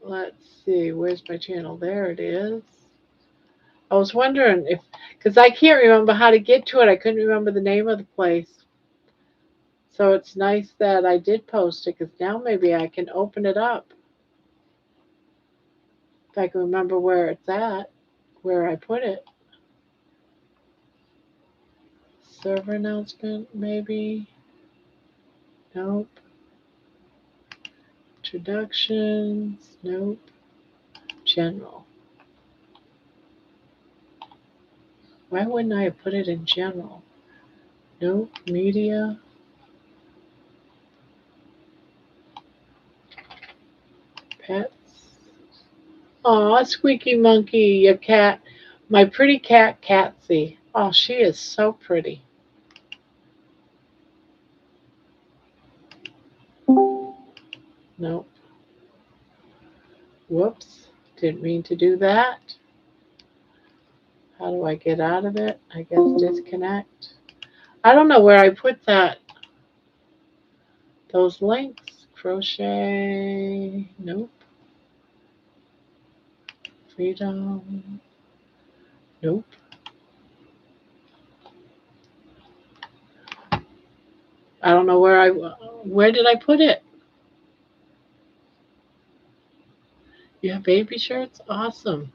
let's see. Where's my channel? There it is. I was wondering if, because I can't remember how to get to it. I couldn't remember the name of the place. So it's nice that I did post it because now maybe I can open it up. If I can remember where it's at, where I put it. Server announcement, maybe. Nope. Introductions, nope. General. Why wouldn't I have put it in general? Nope. Media. Pets. Aw, Squeaky Monkey, your cat. My pretty cat, Catsy. Oh, she is so pretty. Nope. Whoops. Didn't mean to do that. How do I get out of it? I guess disconnect. I don't know where I put that. Those links. Crochet. Nope. Freedom. Nope. I don't know where did I put it? Yeah, baby shirts? Awesome.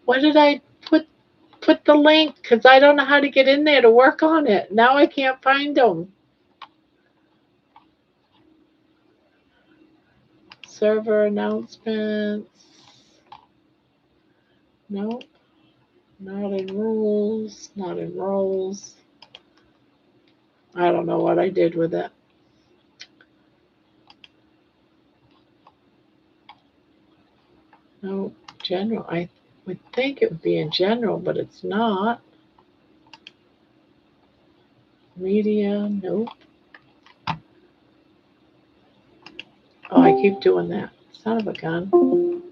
What did I put the link? Because I don't know how to get in there to work on it. Now I can't find them. Server announcements. Nope. Not in rules. Not in roles. I don't know what I did with it. No, general. I would think it would be in general, but it's not. Media, nope. Oh, I keep doing that. Son of a gun.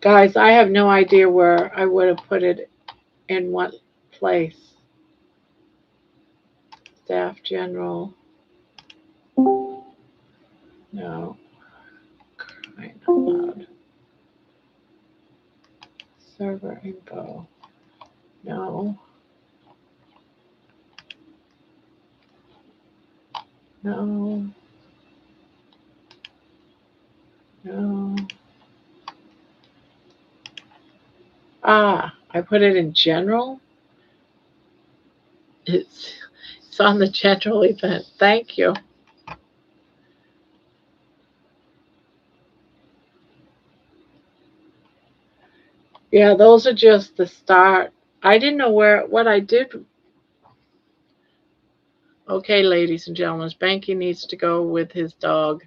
Guys, I have no idea where I would have put it in what place. Staff general. No. Crying out loud. Server info. No. No. No. Ah, I put it in general. It's on the general event. Thank you. Yeah, those are just the start. I didn't know what I did. Okay, ladies and gentlemen, Spanky needs to go with his dog.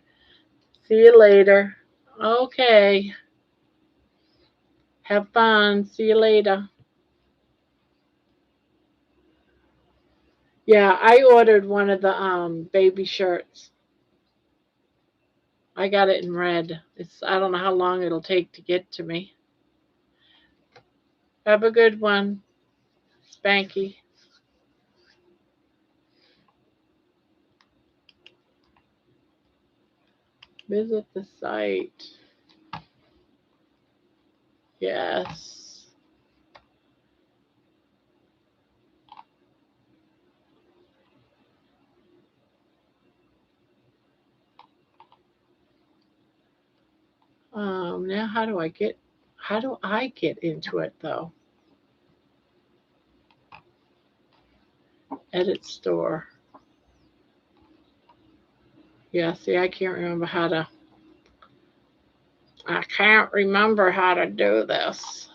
See you later. Okay. Have fun. See you later. Yeah, I ordered one of the baby shirts. I got it in red. I don't know how long it'll take to get to me. Have a good one, Spanky. Visit the site. Yes. Now how do I get into it though? Edit store. Yeah, see, I can't remember how to do this.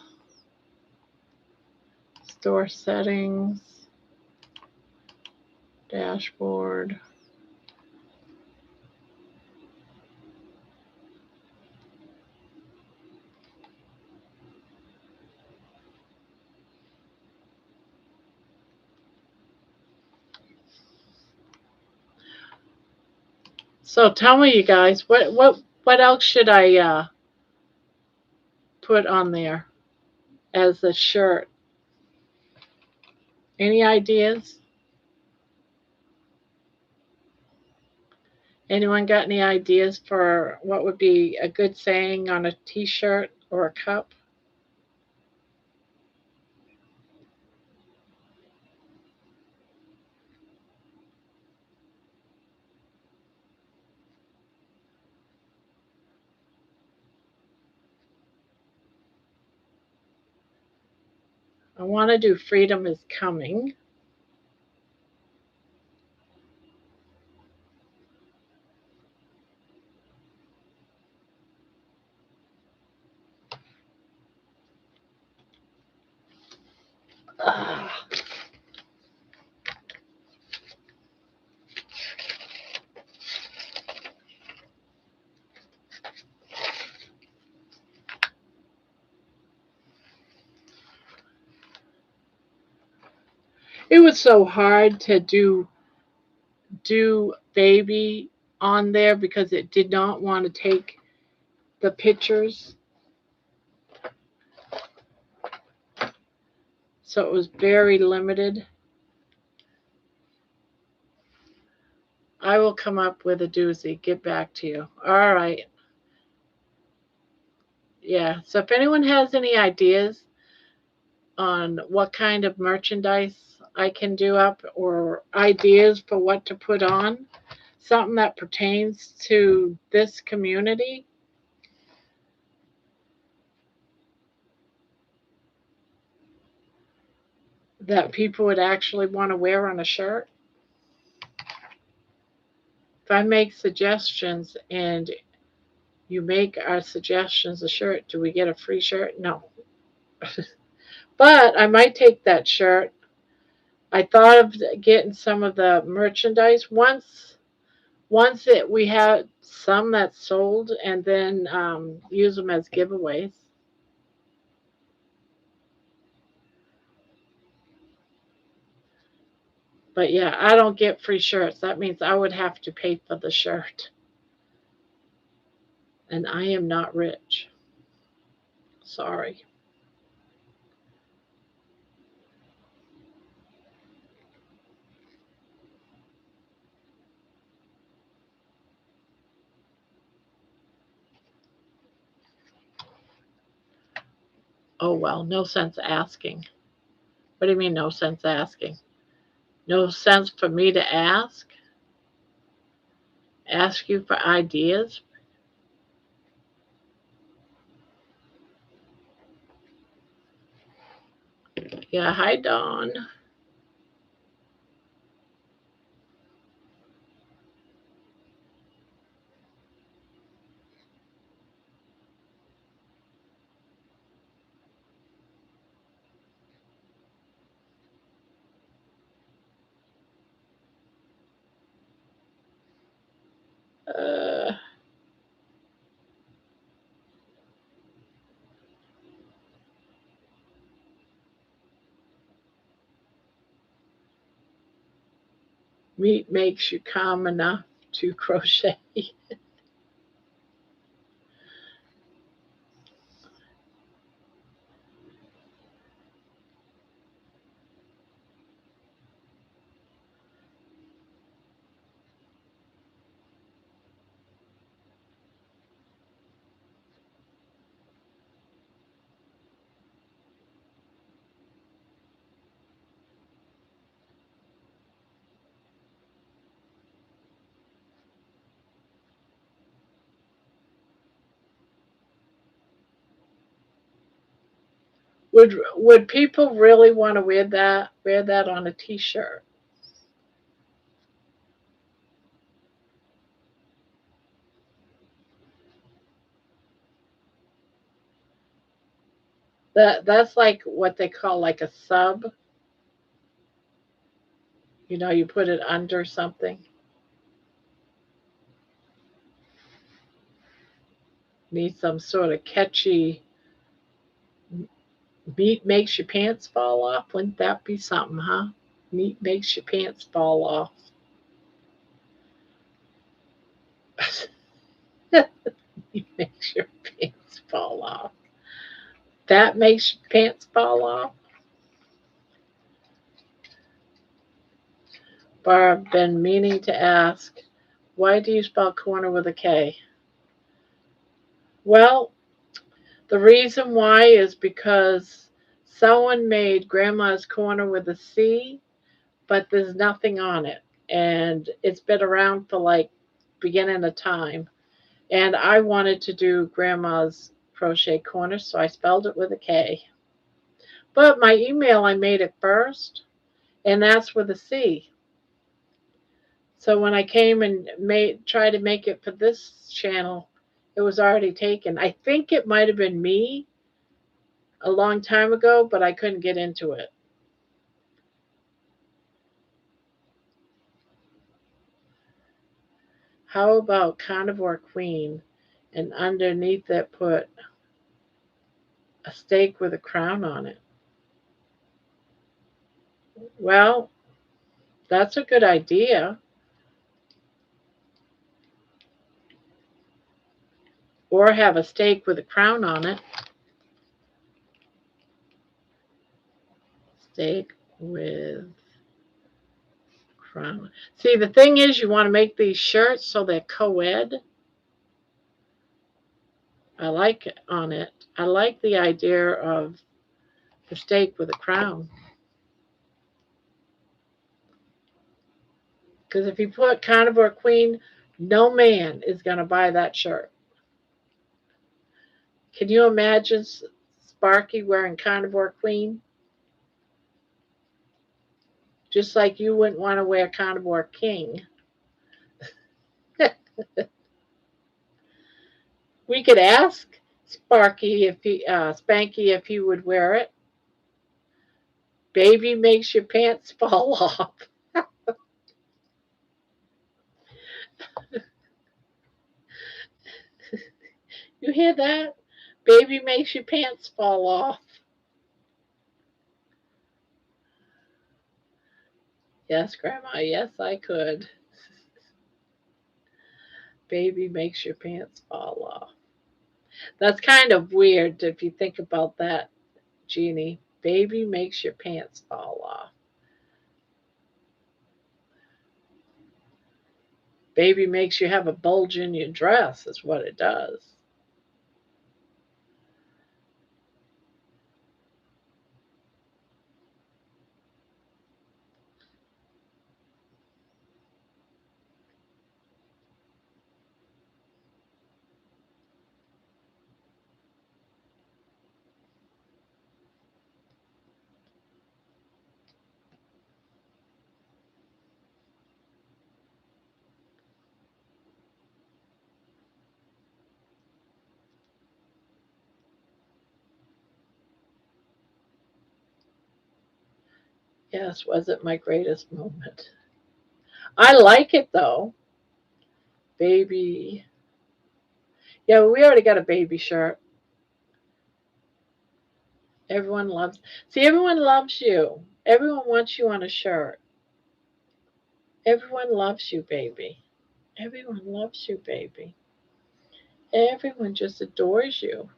Store settings, dashboard. So tell me, you guys, what else should I put on there as a shirt? Any ideas? Anyone got any ideas for what would be a good saying on a t-shirt or a cup? I want to do freedom is coming. Ugh. It was so hard to do baby on there because it did not want to take the pictures. So it was very limited. I will come up with a doozy. Get back to you. All right. Yeah. So if anyone has any ideas on what kind of merchandise I can do up or ideas for what to put on, something that pertains to this community, that people would actually want to wear on a shirt. If I make suggestions and you make our suggestions a shirt, do we get a free shirt? No. But I might take that shirt. I thought of getting some of the merchandise once we have some that's sold, and then use them as giveaways. But yeah, I don't get free shirts. That means I would have to pay for the shirt. And I am not rich. Sorry. Oh well, no sense asking. What do you mean, no sense asking? No sense for me to ask you for ideas? Yeah, hi, Dawn. Uh, Meat makes you calm enough to crochet. Would people really want to wear that on a t-shirt? That's like what they call like a sub. You put it under something. Need some sort of catchy meat makes your pants fall off. Wouldn't that be something, huh? Meat makes your pants fall off. Meat makes your pants fall off. That makes your pants fall off. Barb, been meaning to ask, why do you spell corner with a K? Well, the reason why is because someone made Grandma's Corner with a C, but there's nothing on it. And it's been around for like beginning of time. And I wanted to do Grandma's Crochet Corner, so I spelled it with a K. But my email, I made it first, and that's with a C. So when I came and tried to make it for this channel, it was already taken. I think it might have been me a long time ago, but I couldn't get into it. How about Carnivore Queen, and underneath it put a steak with a crown on it? Well, that's a good idea. or have a steak with a crown on it. Steak with crown. See, the thing is, you want to make these shirts so they're co-ed. I like it on it. I like the idea of the steak with a crown. Because if you put Carnivore Queen, no man is going to buy that shirt. Can you imagine Sparky wearing Carnivore Queen? Just like you wouldn't want to wear Carnivore King. We could ask Sparky if he, Spanky if he would wear it. Baby makes your pants fall off. You hear that? Baby makes your pants fall off. Yes, Grandma, yes, I could. Baby makes your pants fall off. That's kind of weird if you think about that, Jeannie. Baby makes your pants fall off. Baby makes you have a bulge in your dress, is what it does. Yes, wasn't my greatest moment. I like it though. Baby. Yeah, we already got a baby shirt. Everyone loves. See, everyone loves you. Everyone wants you on a shirt. Everyone loves you, baby. Everyone loves you, baby. Everyone just adores you.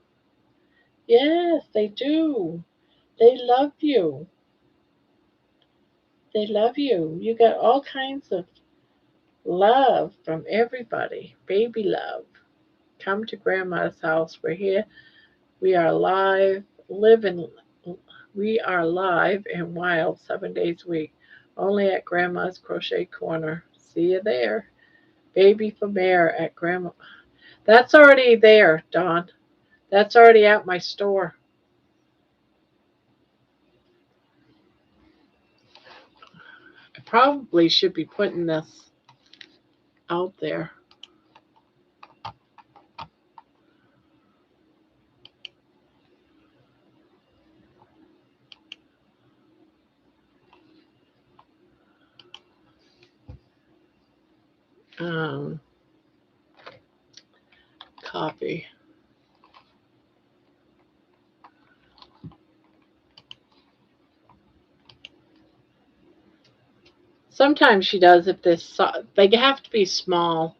Yes, they do. They love you. They love you. You got all kinds of love from everybody. Baby love. Come to Grandma's house. We're here. We are live, living. We are live and wild 7 days a week. Only at Grandma's Crochet Corner. See you there. Baby for Mayor at Grandma. That's already there, Dawn. That's already at my store. I probably should be putting this out there. Um, Copy. Sometimes she does if they have to be small.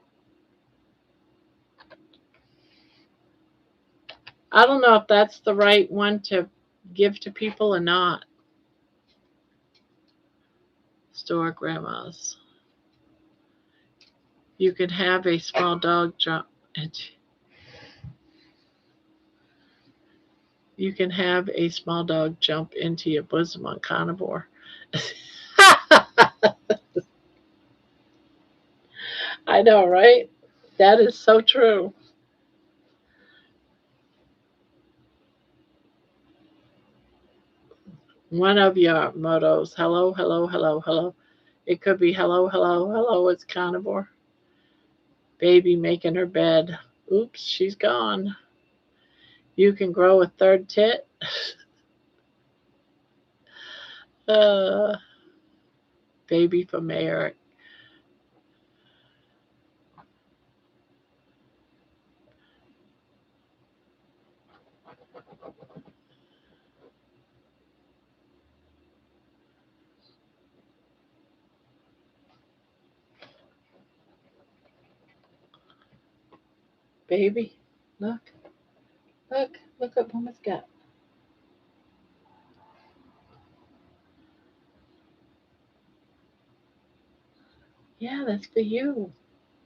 I don't know if that's the right one to give to people or not. Store Grandma's. You can have a small dog jump. You can have a small dog jump into your bosom on Carnivore. I know, right? That is so true. One of your mottos, hello, hello, hello, hello. It could be hello, hello, hello, it's Carnivore. Baby making her bed. Oops, she's gone. You can grow a third tit. uh, Baby for Mayor. Baby. Look, look what Mama's got. Yeah, that's for you.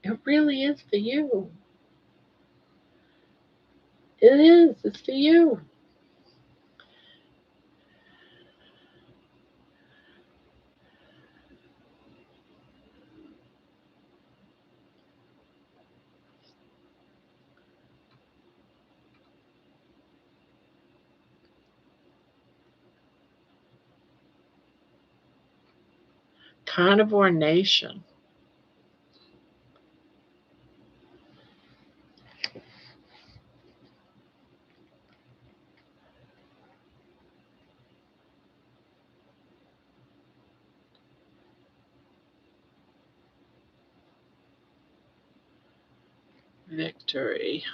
It really is for you. It is. It's for you. Carnivore Nation. Victory.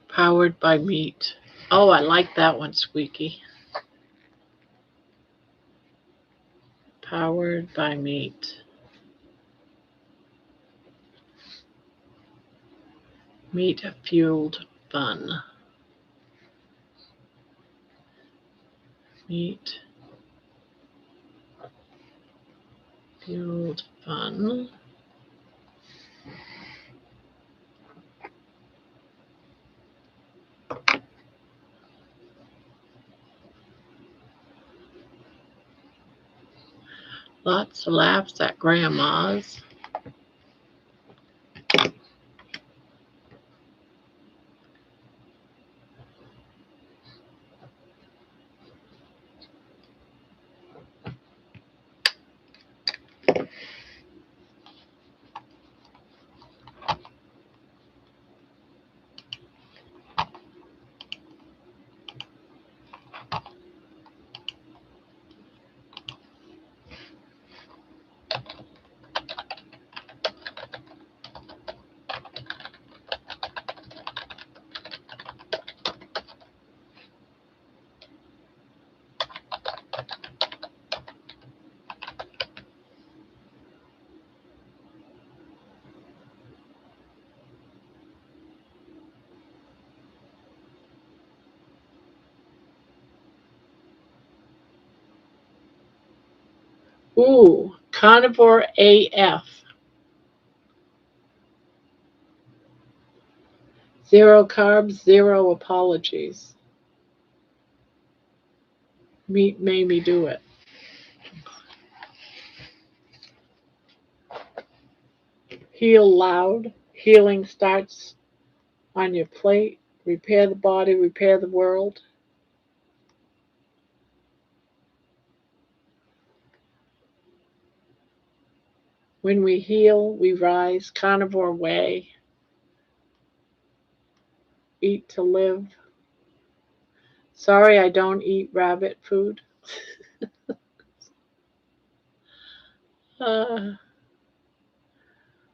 Powered by meat. Oh, I like that one, Squeaky. Powered by meat. Meat fueled fun. Meat fueled fun. Lots of laughs at Grandma's. Ooh, Carnivore AF. Zero carbs, zero apologies. Meat made me do it. Heal loud. Healing starts on your plate. Repair the body, repair the world. When we heal, we rise. Carnivore way. Eat to live. Sorry, I don't eat rabbit food. Uh,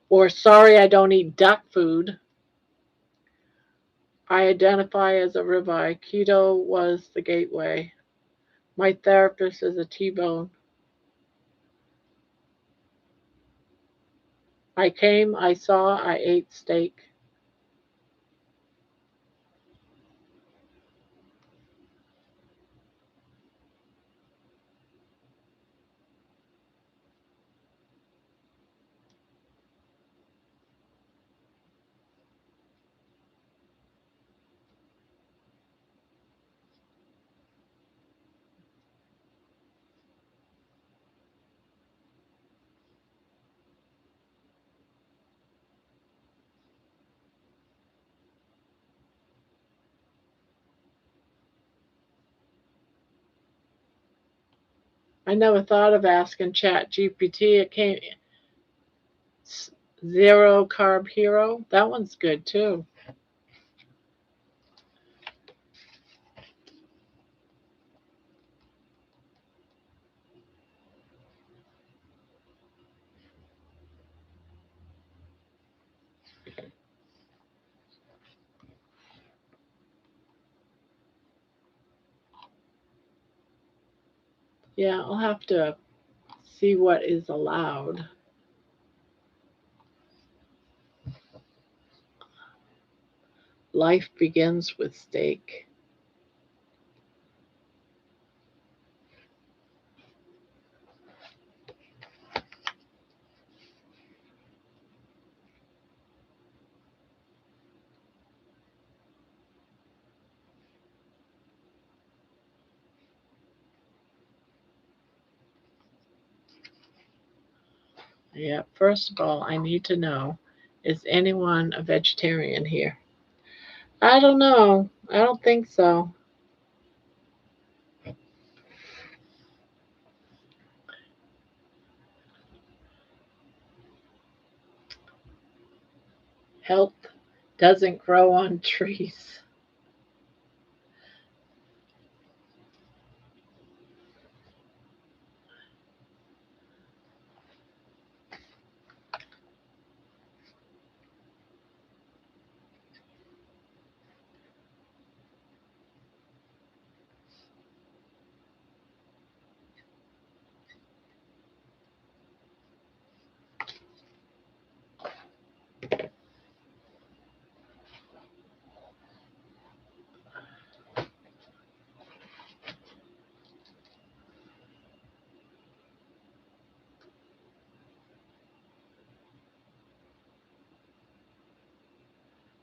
or sorry, I don't eat duck food. I identify as a ribeye. Keto was the gateway. My therapist is a T-bone. I came, I saw, I ate steak. I never thought of asking Chat GPT. It came zero carb hero. That one's good too. Yeah, I'll have to see what is allowed. Life begins with steak. Yeah, first of all, I need to know, is anyone a vegetarian here? I don't know. I don't think so. Health doesn't grow on trees.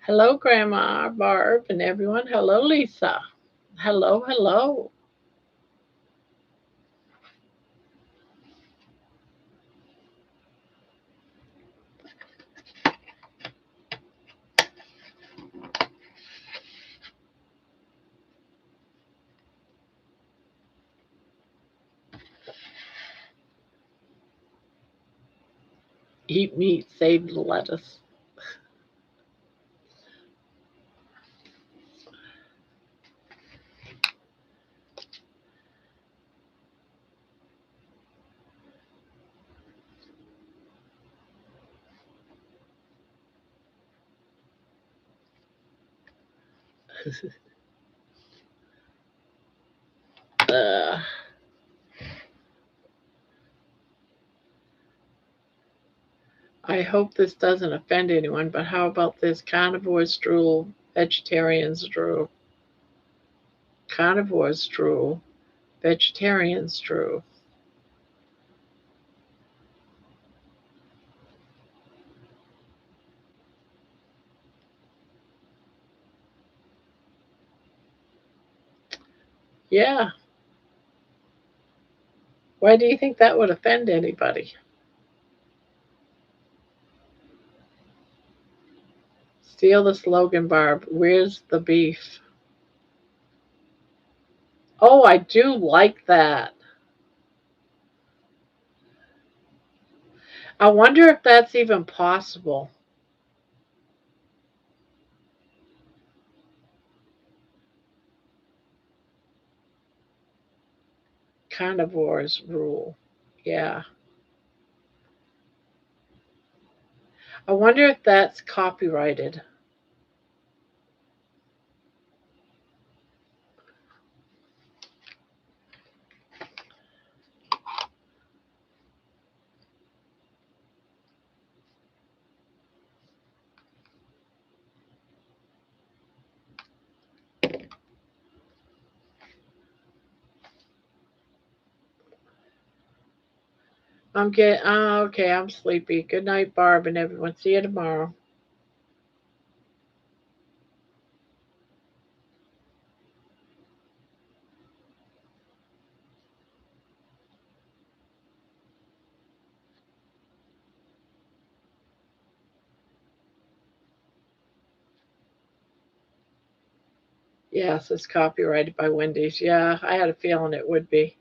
Hello, Grandma, Barb, and everyone. Hello, Lisa. Hello, hello. Eat meat, save the lettuce. uh, I hope this doesn't offend anyone, but how about this? Carnivores drool, vegetarians drool. Carnivores drool, vegetarians drool. Yeah. Why do you think that would offend anybody? Steal the slogan, Barb. Where's the beef? Oh, I do like that. I wonder if that's even possible. Carnivores rule. Yeah. I wonder if that's copyrighted. I'm getting, okay, I'm sleepy. Good night, Barb, and everyone. See you tomorrow. Yes, it's copyrighted by Wendy's. Yeah, I had a feeling it would be.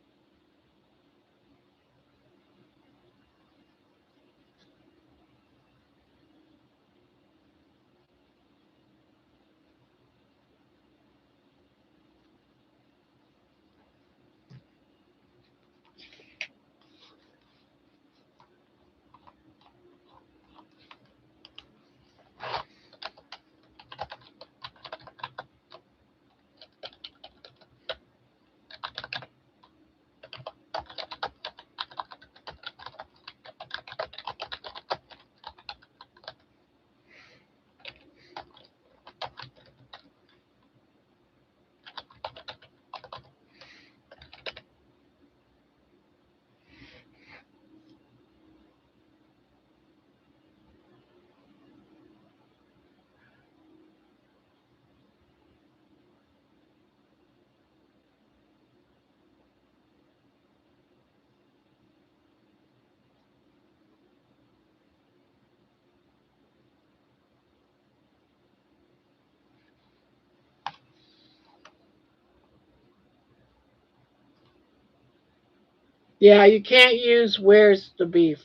Yeah, you can't use where's the beef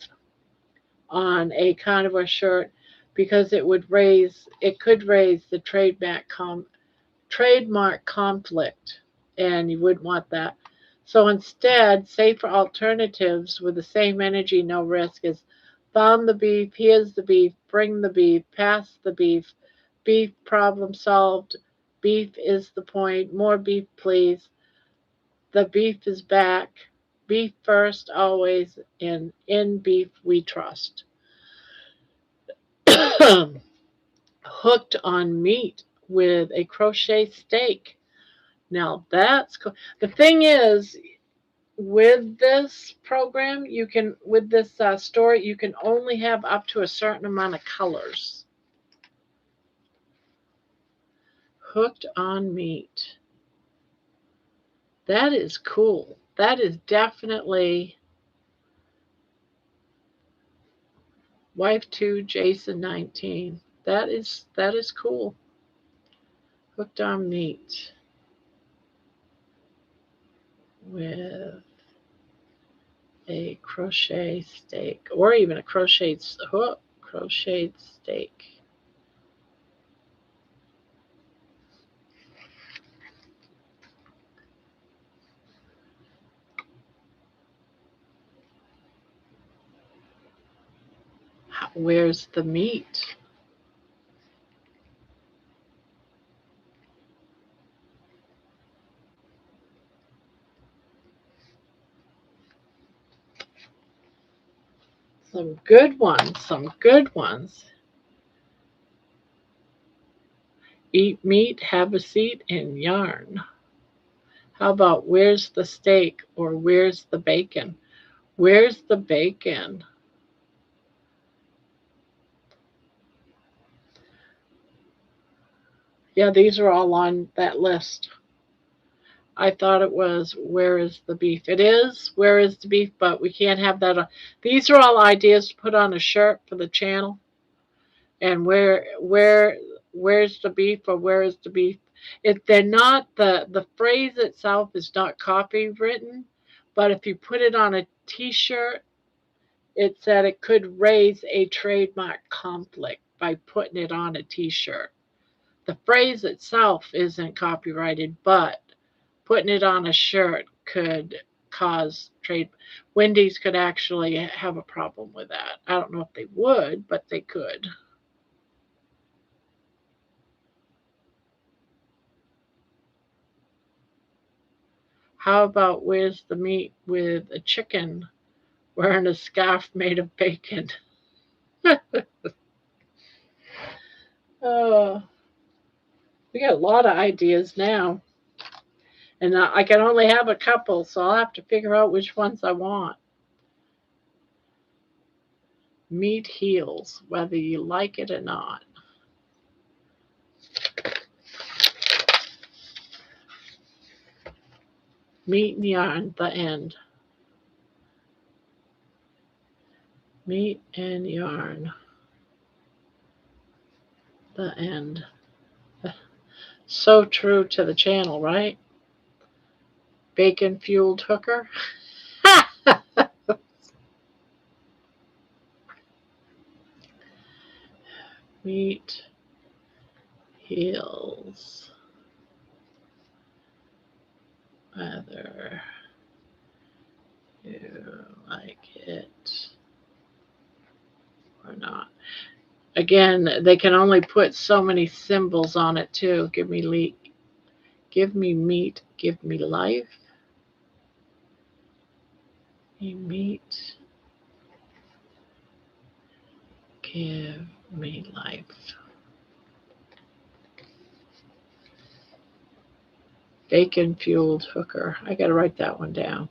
on a carnivore shirt because it could raise the trademark conflict, and you wouldn't want that. So instead, safer alternatives with the same energy, no risk is found the beef, here's the beef, bring the beef, pass the beef problem solved, beef is the point, more beef please, the beef is back, beef first always, and in beef we trust. Hooked on meat with a crochet steak. Now that's cool. The thing is, with this program, with this story, you can only have up to a certain amount of colors. Hooked on meat. That is cool. That is definitely Wife 2 Jason 19. That is cool. Hooked on meat with a crochet steak, or even a crocheted steak. Where's the meat? Some good ones, some good ones. Eat meat, have a seat, and yarn. How about where's the steak or where's the bacon? Where's the bacon? Yeah, these are all on that list. I thought it was where is the beef? It is where is the beef, but we can't have that. These are all ideas to put on a shirt for the channel. And where's the beef or where is the beef? If they're not the phrase itself is not copywritten, but if you put it on a T-shirt, it said it could raise a trademark conflict by putting it on a T-shirt. The phrase itself isn't copyrighted, but putting it on a shirt could cause trade. Wendy's could actually have a problem with that. I don't know if they would, but they could. How about where's the meat with a chicken wearing a scarf made of bacon? Oh, we got a lot of ideas now. And I can only have a couple, so I'll have to figure out which ones I want. Meat heals, whether you like it or not. Meat and yarn, the end. Meat and yarn, the end. So true to the channel, right? Bacon fueled hooker. Meat heals, whether you like it or not. Again, they can only put so many symbols on it too. Give me meat, give me life. Meat, give me life. Bacon fueled hooker. I gotta write that one down.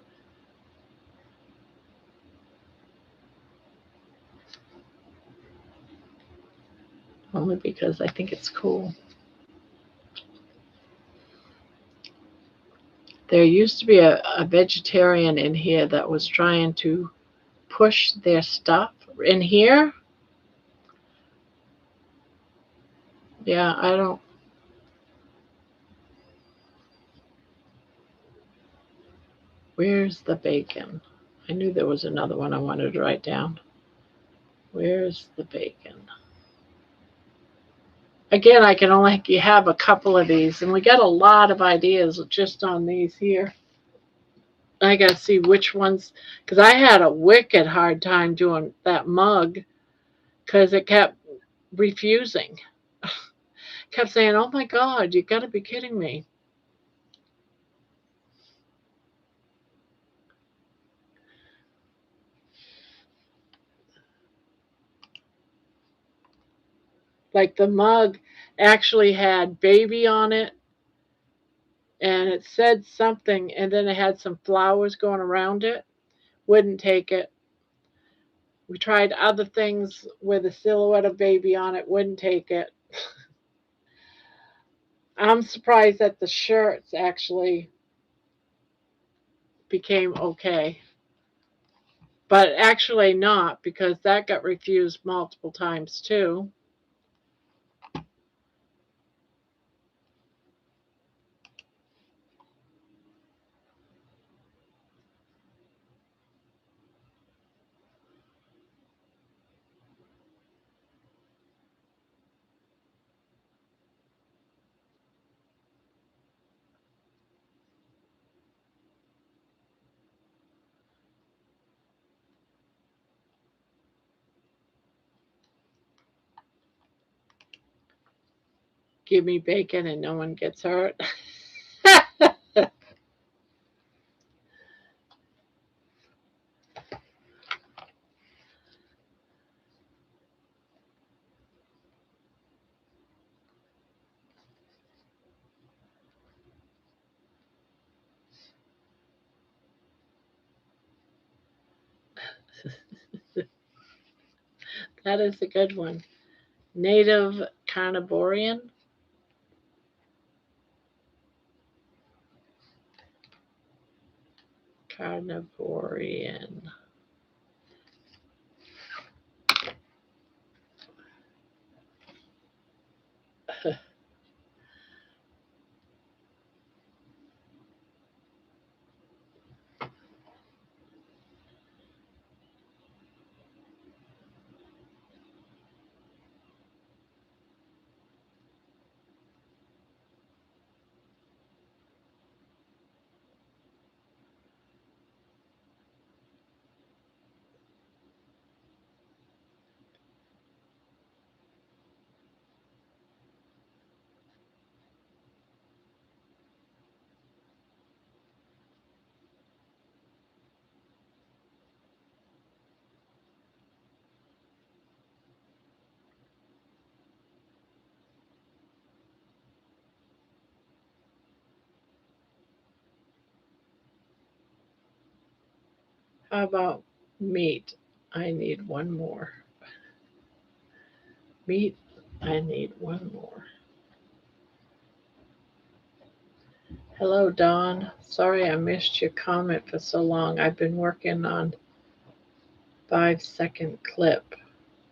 Only because I think it's cool. There used to be a vegetarian in here that was trying to push their stuff in here. Yeah, I don't. Where's the bacon? I knew there was another one I wanted to write down. Where's the bacon? Again, I can only have a couple of these, and we got a lot of ideas just on these here. I got to see which ones, because I had a wicked hard time doing that mug because it kept refusing. Kept saying, "Oh my God, you got to be kidding me." Like the mug actually had baby on it, and it said something, and then it had some flowers going around it. Wouldn't take it. We tried other things with a silhouette of baby on it. Wouldn't take it. I'm surprised that the shirts actually became okay. But actually not, because that got refused multiple times too. Give me bacon and no one gets hurt. That is a good one. Native carnivorian. Carnivorian. How about meat? I need one more. Meat, I need one more. Hello, Dawn. Sorry I missed your comment for so long. I've been working on 5 second clip,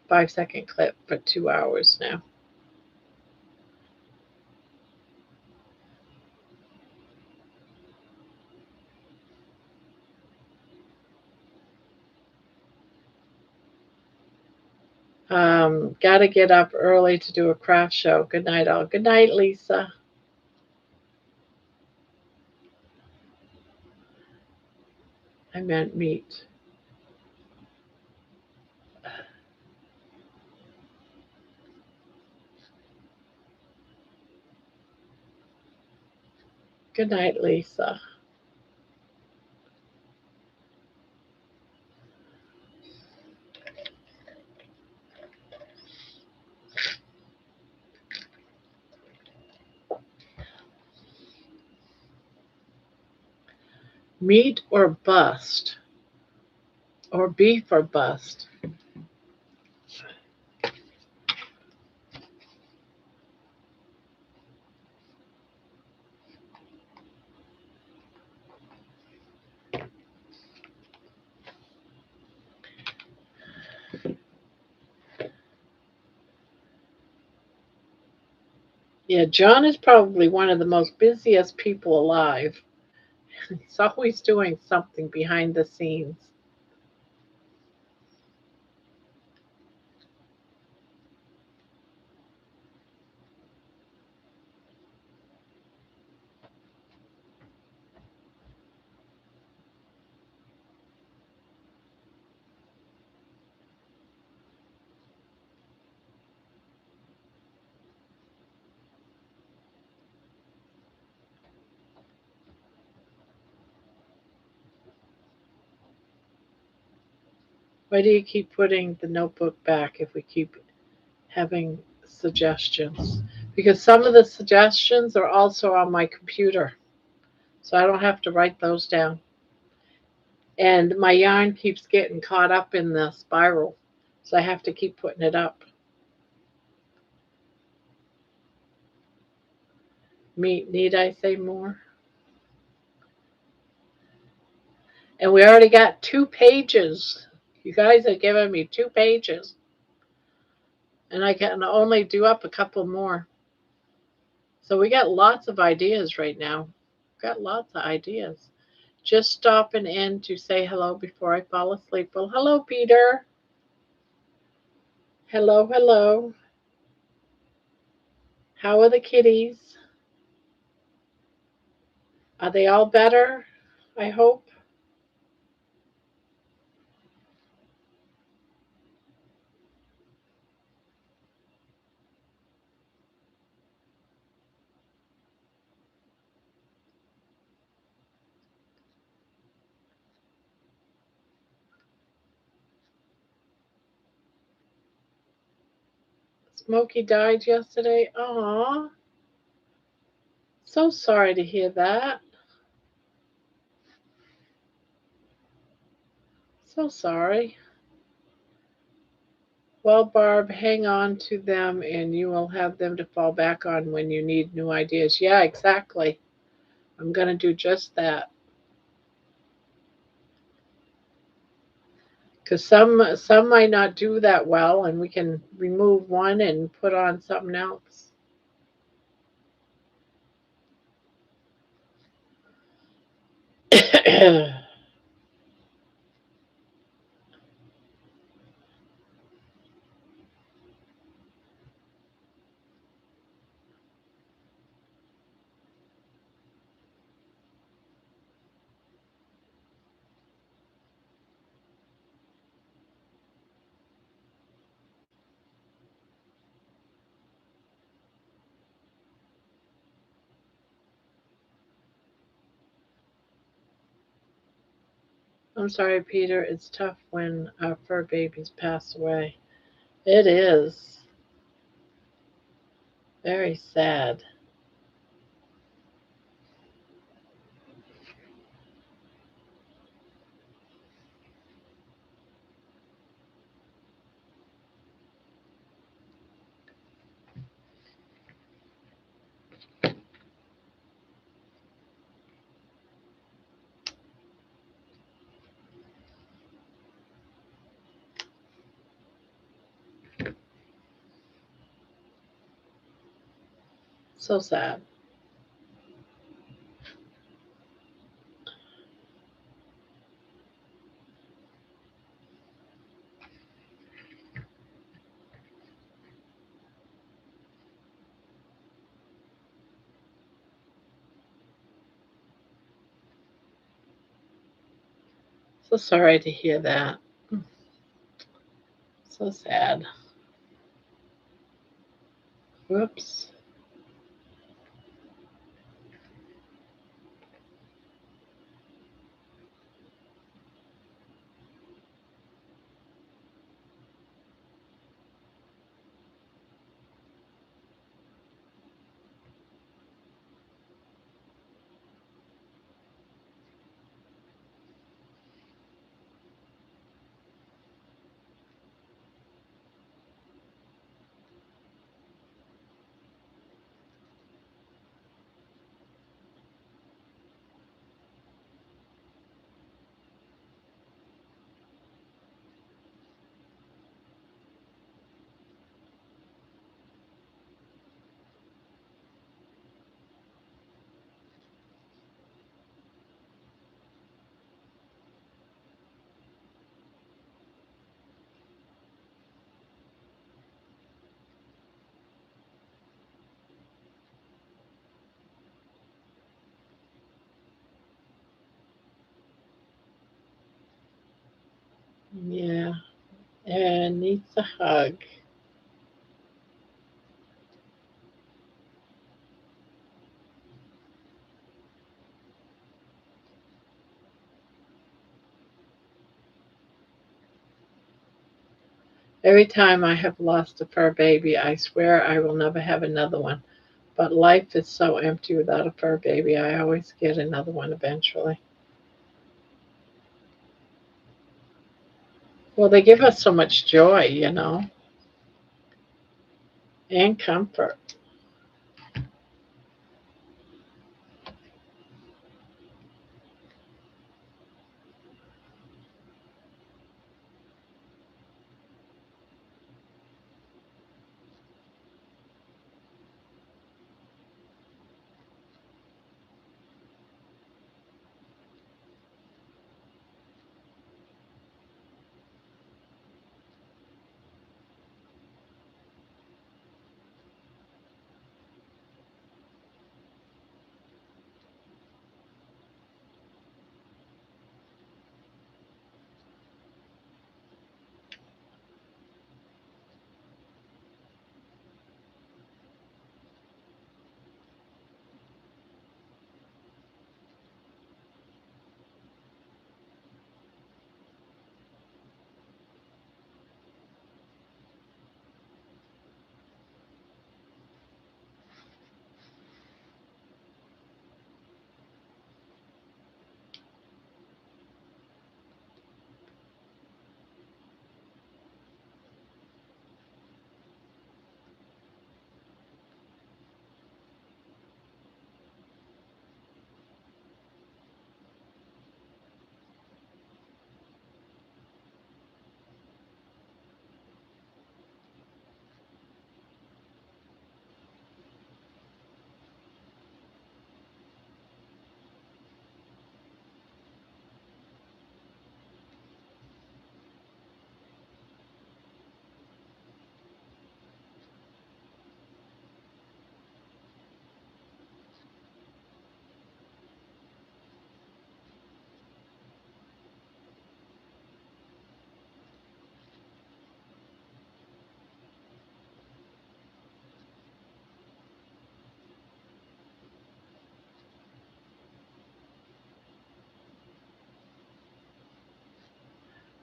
5 second clip for 2 hours now. Got to get up early to do a craft show. Good night, all. Good night, Lisa. I meant meat. Good night, Lisa. Meat or bust? Or beef or bust? Yeah, John is probably one of the most busiest people alive. He's always doing something behind the scenes. Why do you keep putting the notebook back if we keep having suggestions? Because some of the suggestions are also on my computer, so I don't have to write those down. And my yarn keeps getting caught up in the spiral, so I have to keep putting it up. Need I say more? And we already got 2 pages. You guys are giving me 2 pages, and I can only do up a couple more. So we got lots of ideas right now. Got lots of ideas. Just stopping in to say hello before I fall asleep. Well, hello, Peter. Hello, hello. How are the kitties? Are they all better? I hope. Smokey died yesterday. Aw, so sorry to hear that. So sorry. Well, Barb, hang on to them and you will have them to fall back on when you need new ideas. Yeah, exactly. I'm going to do just that. Because some might not do that well, and we can remove one and put on something else. I'm sorry, Peter. It's tough when our fur babies pass away. It is very sad. So sad. So sorry to hear that. So sad. Whoops. Yeah. And needs a hug. Every time I have lost a fur baby, I swear I will never have another one. But life is so empty without a fur baby. I always get another one eventually. Well, they give us so much joy, and comfort.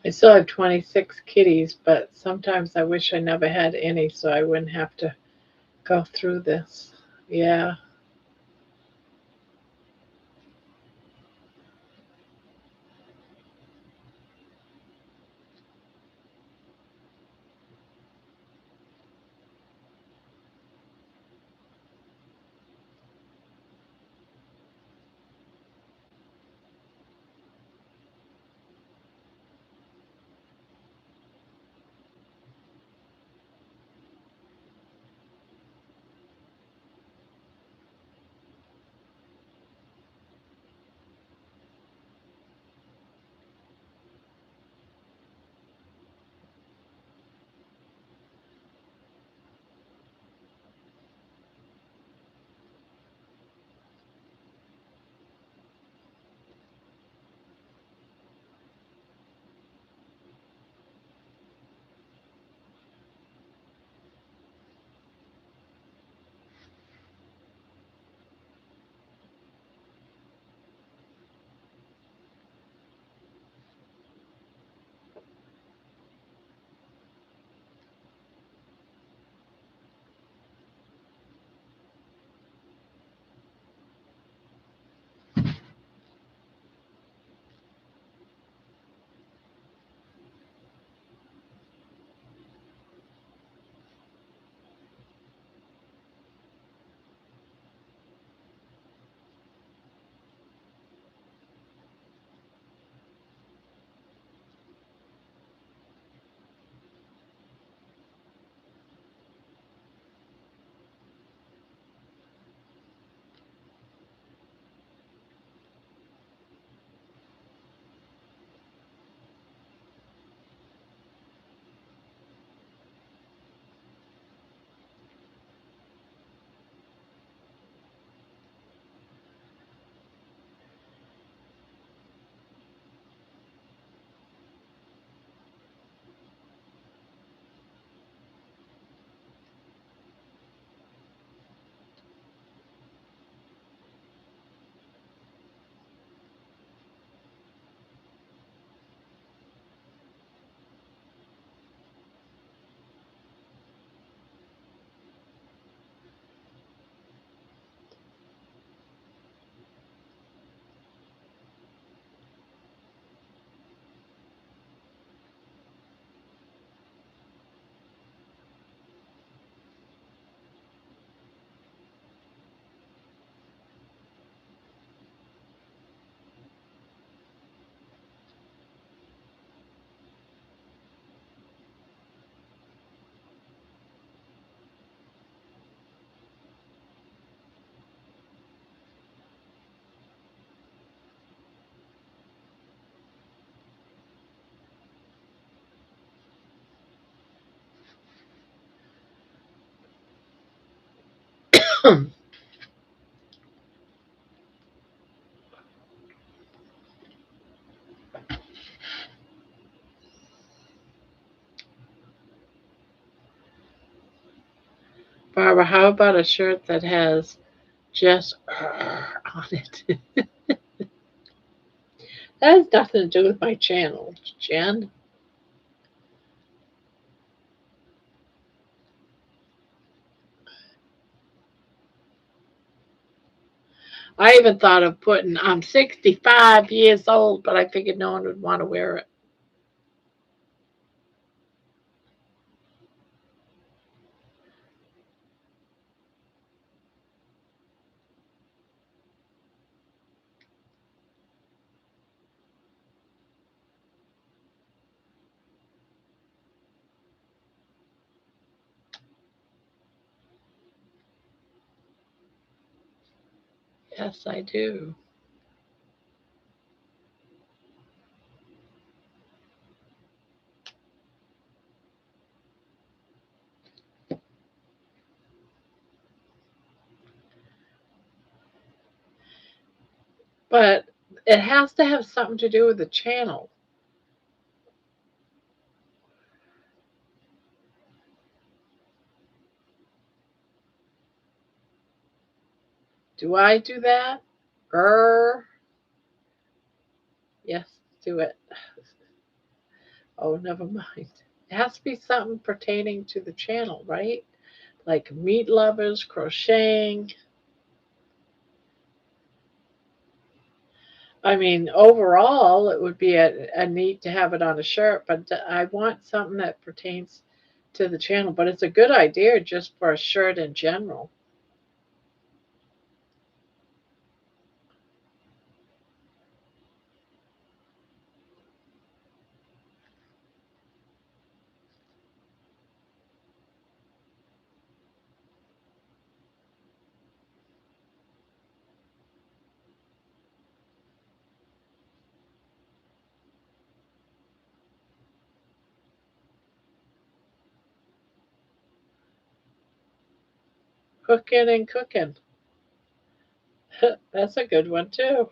I still have 26 kitties, but sometimes I wish I never had any so I wouldn't have to go through this. Yeah. Barbara, how about a shirt that has just on it? That has nothing to do with my channel, Jen. I even thought of putting, I'm 65 years old, but I figured no one would want to wear it. Yes, I do. But it has to have something to do with the channel. Do I do that? Grr. Yes, do it. Oh, never mind. It has to be something pertaining to the channel, right? Like meat lovers, crocheting. I mean, overall, it would be a neat to have it on a shirt, but I want something that pertains to the channel. But it's a good idea just for a shirt in general. Hooking and cooking. That's a good one, too.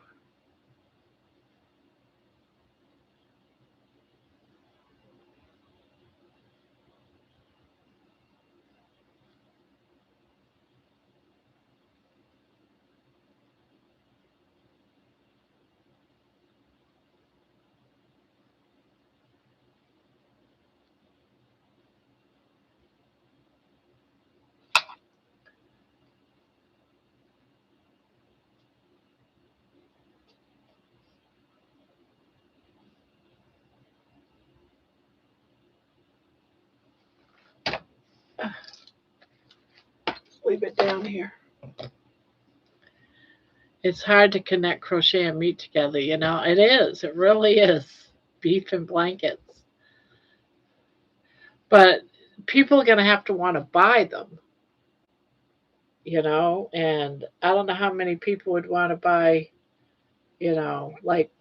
Leave it down here. It's hard to connect crochet and meat together, you know. It is. It really is. Beef and blankets. But people are going to have to want to buy them, you know, and I don't know how many people would want to buy, you know, like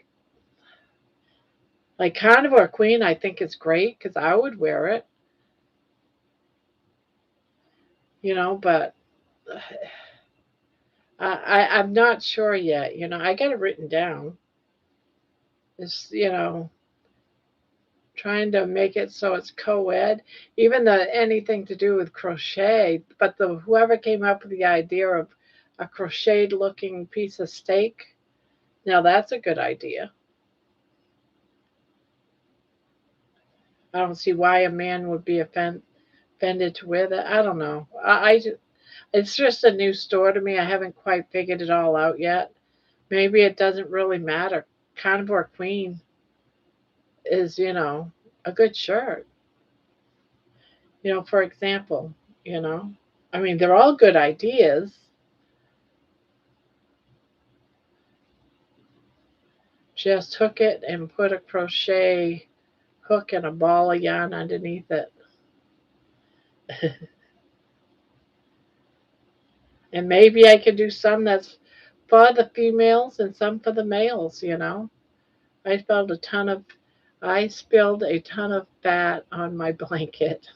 Carnivore Queen. I think is great because I would wear it, you know, but I'm not sure yet. You know, I got it written down. It's, you know, trying to make it so it's co-ed, even the anything to do with crochet. But the whoever came up with the idea of a crocheted looking piece of steak, now that's a good idea. I don't see why a man would be offended to wear that. I don't know. It's just a new store to me. I haven't quite figured it all out yet. Maybe it doesn't really matter. Carnivore Queen is, you know, a good shirt. You know, for example, you know, I mean, they're all good ideas. Just hook it and put a crochet hook and a ball of yarn underneath it. And maybe I could do some that's for the females and some for the males, you know. I spilled a ton of I spilled a ton of fat on my blanket.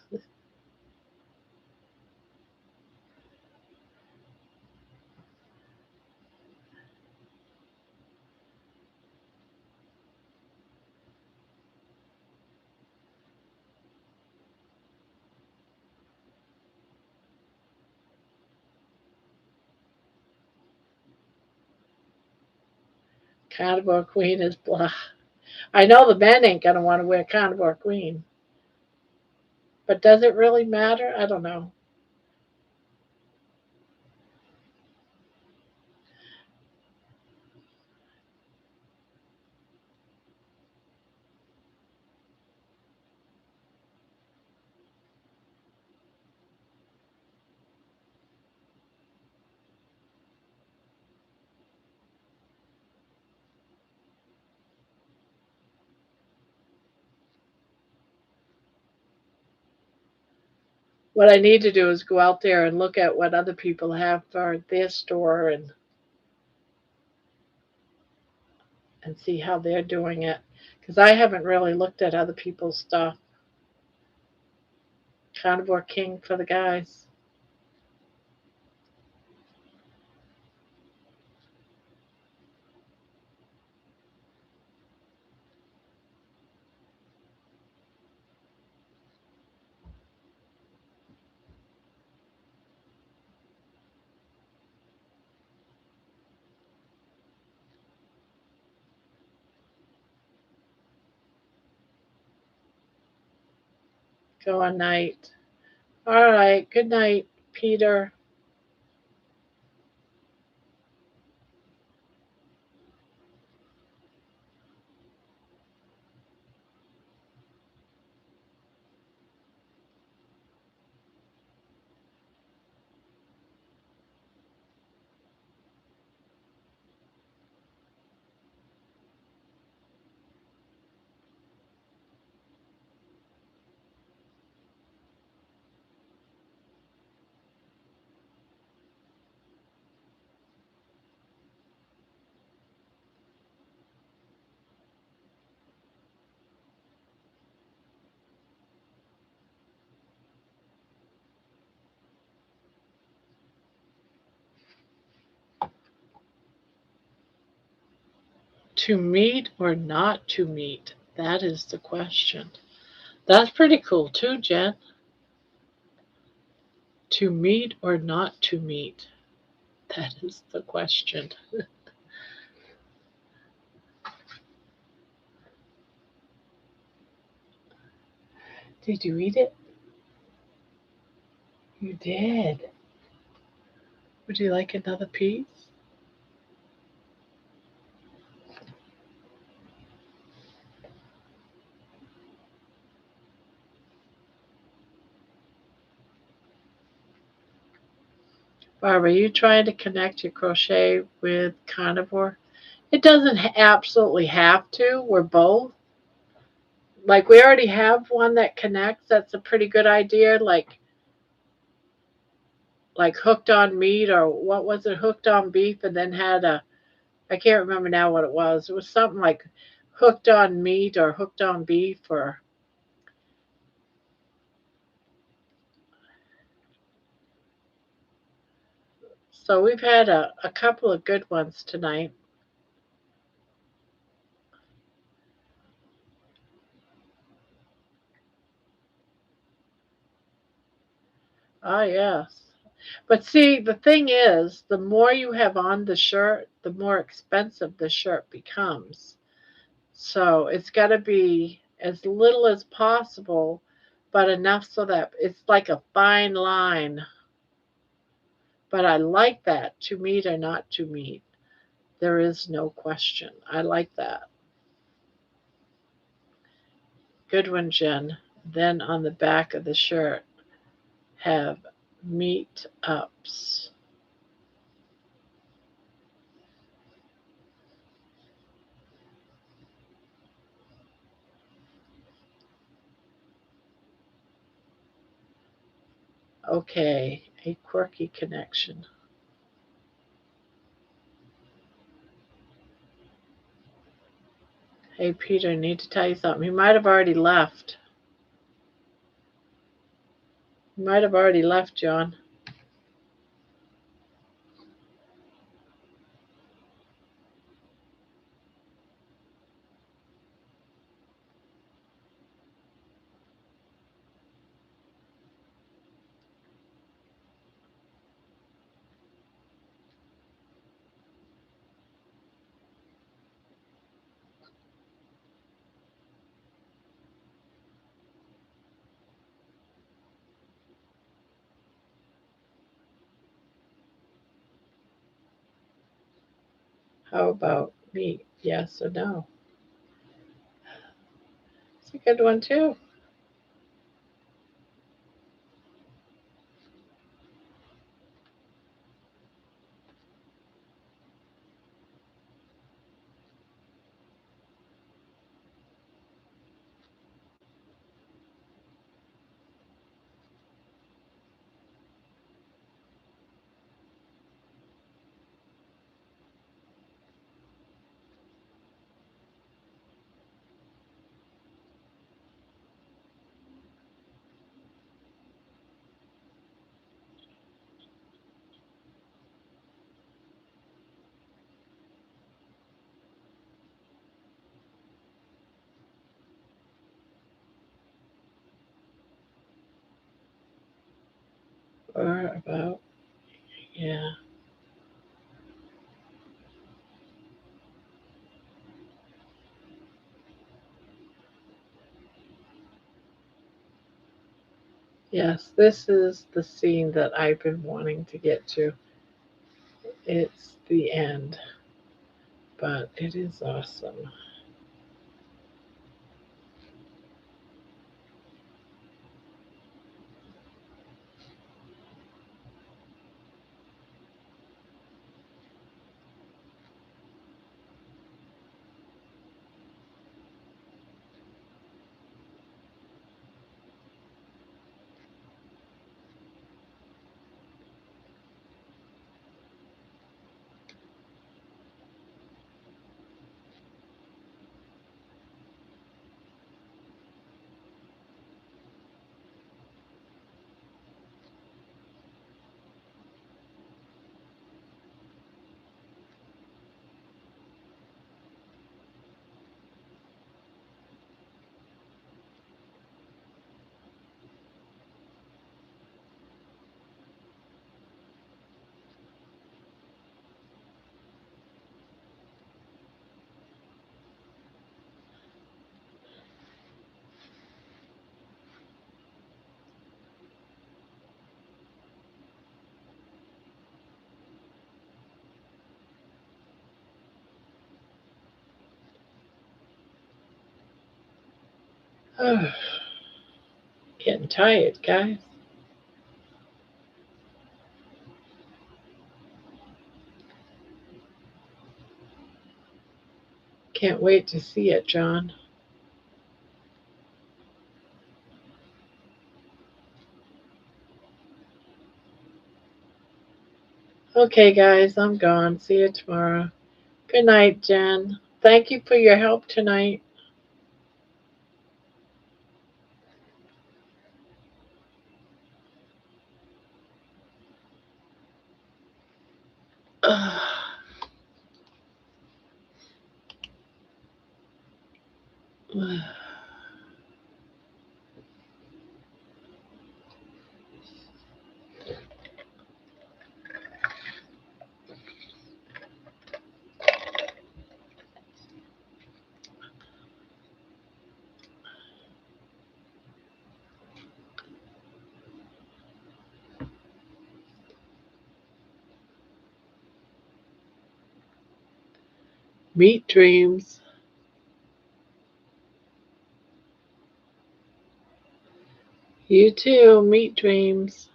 Carnivore Queen is blah. I know the men ain't gonna want to wear Carnivore Queen, but does it really matter? I don't know. What I need to do is go out there and look at what other people have for their store and see how they're doing it. Because I haven't really looked at other people's stuff. Carnivore King for the guys. Go on night. All right. Good night, Peter. To meet or not to meet? That is the question. That's pretty cool too, Jen. To meet or not to meet? That is the question. Did you eat it? You did. Would you like another piece? Barbara, are you trying to connect your crochet with Carnivore? It doesn't absolutely have to. We're both. Like we already have one that connects. That's a pretty good idea. Like hooked on meat or what was it? Hooked on beef, and then had a I can't remember now what it was. It was something like hooked on meat or hooked on beef or so we've had a couple of good ones tonight. Ah, yes. But see, the thing is, the more you have on the shirt, the more expensive the shirt becomes. So it's got to be as little as possible, but enough so that it's like a fine line. But I like that, to meet or not to meet. There is no question. I like that. Good one, Jen. Then on the back of the shirt, have meet ups. Okay, a quirky connection. Hey, Peter, I need to tell you something. He might have already left. He might have already left, John. How about meat? Yes or no? It's a good one too. Or about, yeah. Yes, this is the scene that I've been wanting to get to. It's the end, but it is awesome. Getting tired, guys. Can't wait to see it, John. Okay, guys, I'm gone. See you tomorrow. Good night, Jen. Thank you for your help tonight. Meet dreams. You too. Meet dreams.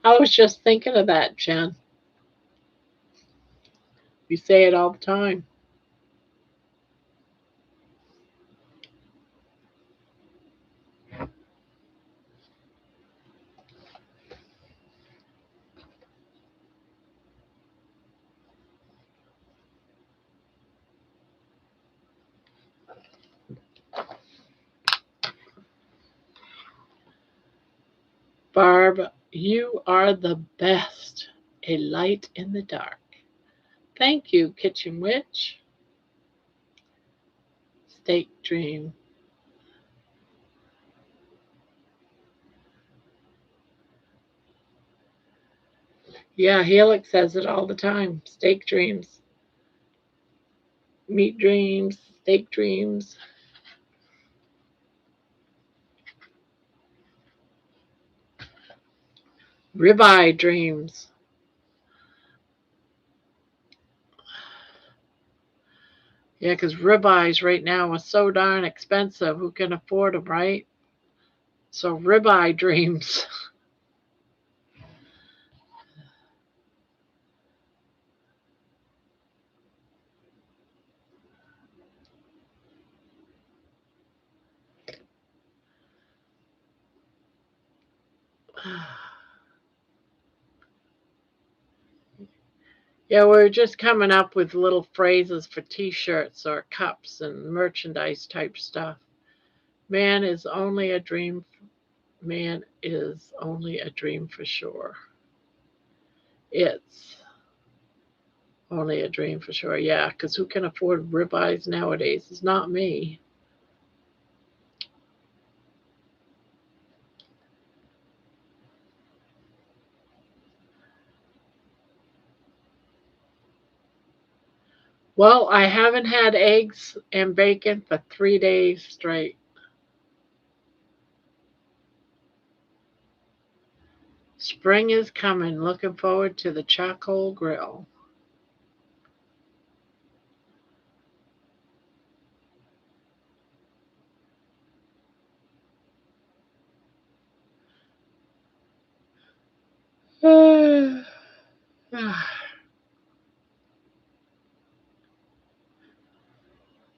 I was just thinking of that, Jen. We say it all the time. Barb, you are the best. a light in the dark. Thank you, Kitchen Witch. Steak Dream. Yeah, Helix says it all the time. Steak dreams, meat dreams, steak dreams. Ribeye dreams. Yeah, because ribeyes right now are so darn expensive. Who can afford them, right? So ribeye dreams. Yeah, we're just coming up with little phrases for t-shirts or cups and merchandise type stuff. Man is only a dream. Man is only a dream for sure. It's only a dream for sure. Yeah, because who can afford ribeyes nowadays? It's not me. Well, I haven't had eggs and bacon for 3 days straight. Spring is coming. Looking forward to the charcoal grill.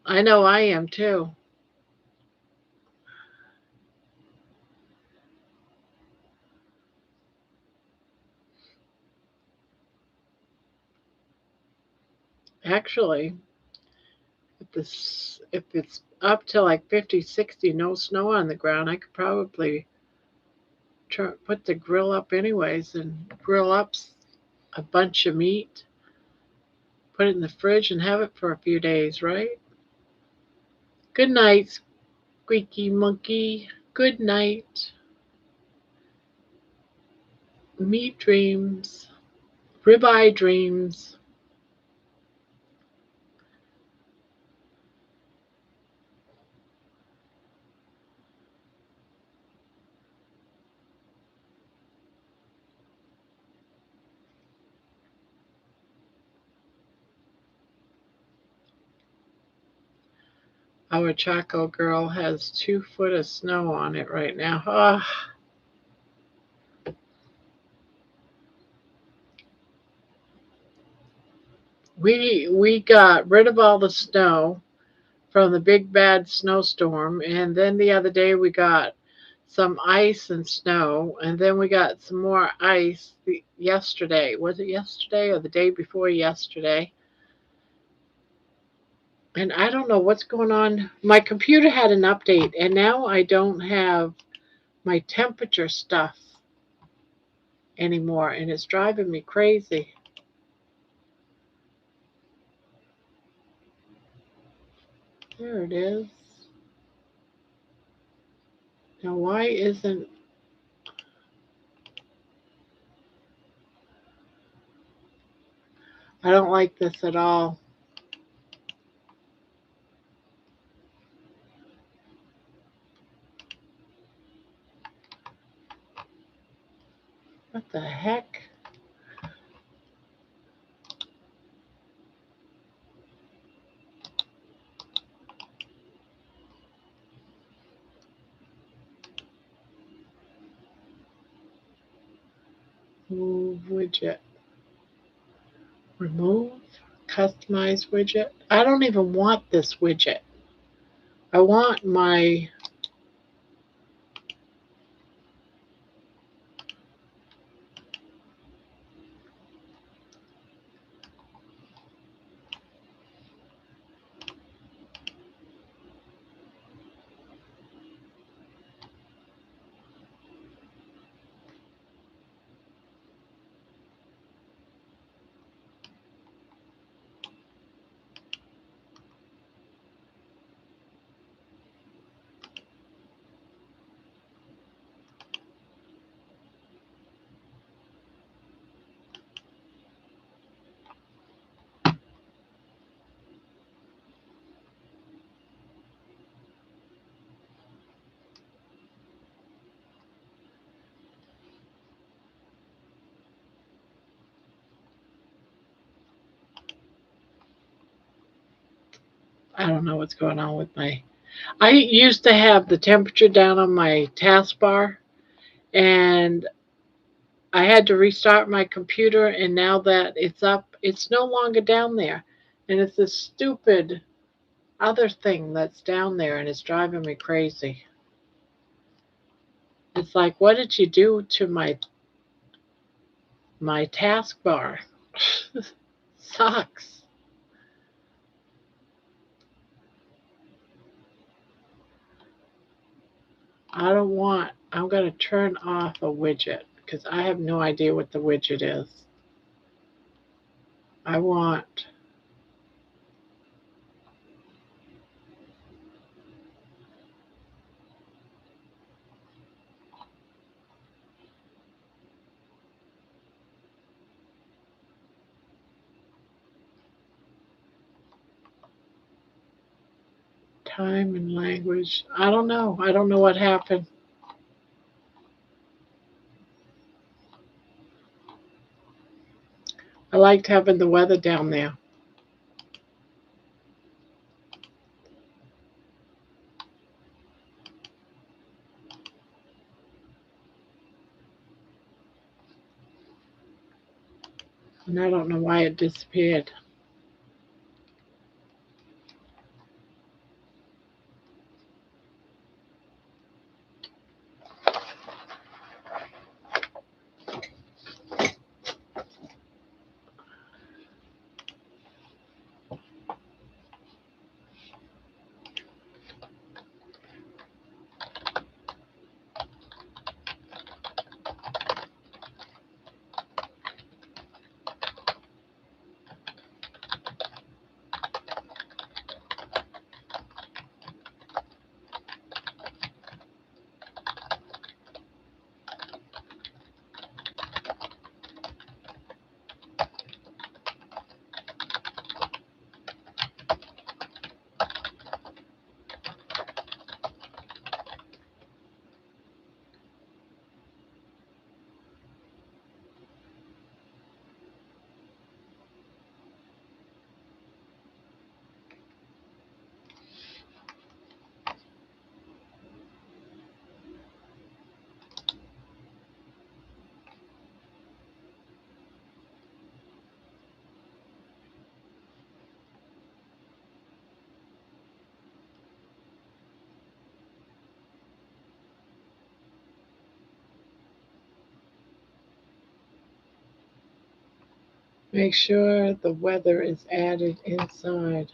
I know I am too. Actually, if it's up to like 50, 60, no snow on the ground, I could probably put the grill up anyways and grill up a bunch of meat, put it in the fridge, and have it for a few days, right? Good night, squeaky monkey. Good night. Meat dreams. Ribeye dreams. Our Chaco girl has 2 foot of snow on it right now. Ah, we got rid of all the snow from the big bad snowstorm, and then the other day we got some ice and snow, and then we got some more ice yesterday. Was it yesterday or the day before yesterday? And I don't know what's going on. My computer had an update, and now I don't have my temperature stuff anymore, and it's driving me crazy. There it is. Now, why isn't. I don't like this at all. What the heck? Move widget. Remove. Customize widget. I don't even want this widget. I want my. I don't know what's going on with my. I used to have the temperature down on my taskbar, and I had to restart my computer, and now that it's up, it's no longer down there. And it's this stupid other thing that's down there, and it's driving me crazy. It's like, what did you do to my taskbar? Sucks. I don't want, I'm going to turn off a widget because I have no idea what the widget is. I want, time and language. I don't know. I don't know what happened. I liked having the weather down there. And I don't know why it disappeared. Make sure the weather is added inside.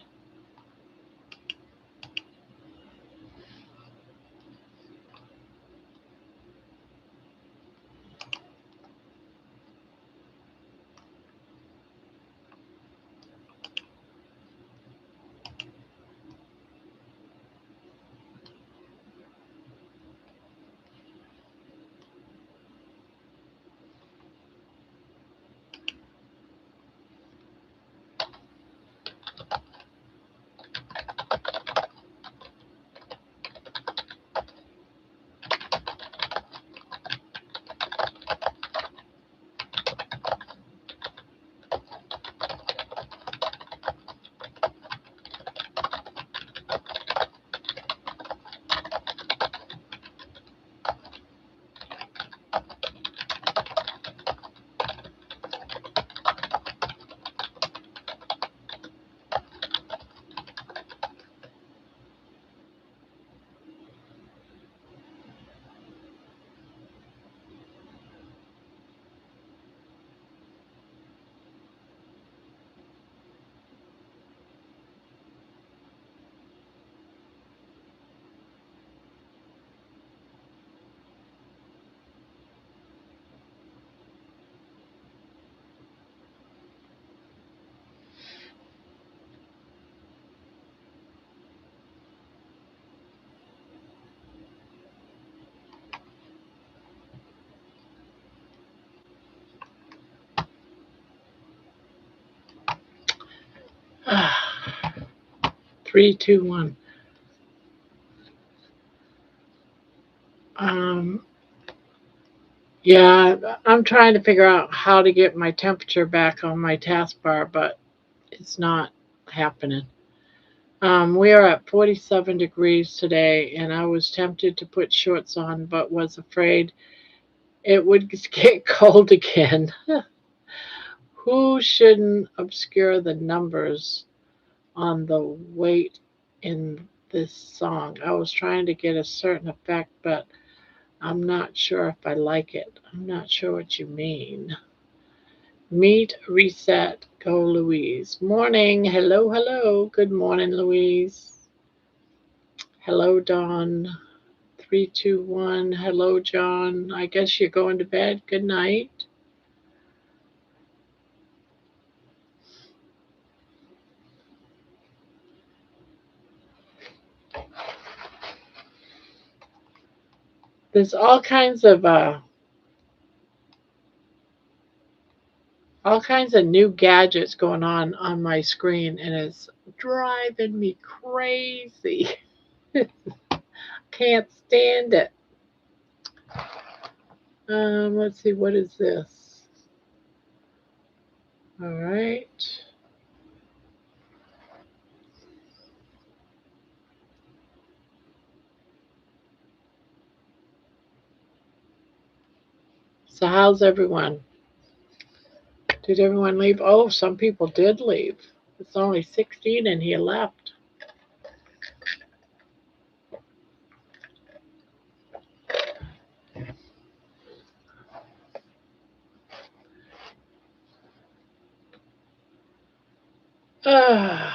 Three, two, one. Um, yeah, I'm trying to figure out how to get my temperature back on my taskbar, but it's not happening. We are at 47 degrees today, and I was tempted to put shorts on, but was afraid it would get cold again. Who shouldn't obscure the numbers on the weight in this song? I was trying to get a certain effect, but I'm not sure if I like it. I'm not sure what you mean. Meet, reset, go Louise. Morning. Hello, hello. Good morning, Louise. Hello, Dawn. 321. Hello, John. I guess you're going to bed. Good night. There's all kinds of new gadgets going on my screen, and it's driving me crazy. Can't stand it. Let's see, what is this? All right. So how's everyone? Did everyone leave? Oh, some people did leave. It's only 16 in here left. Ah.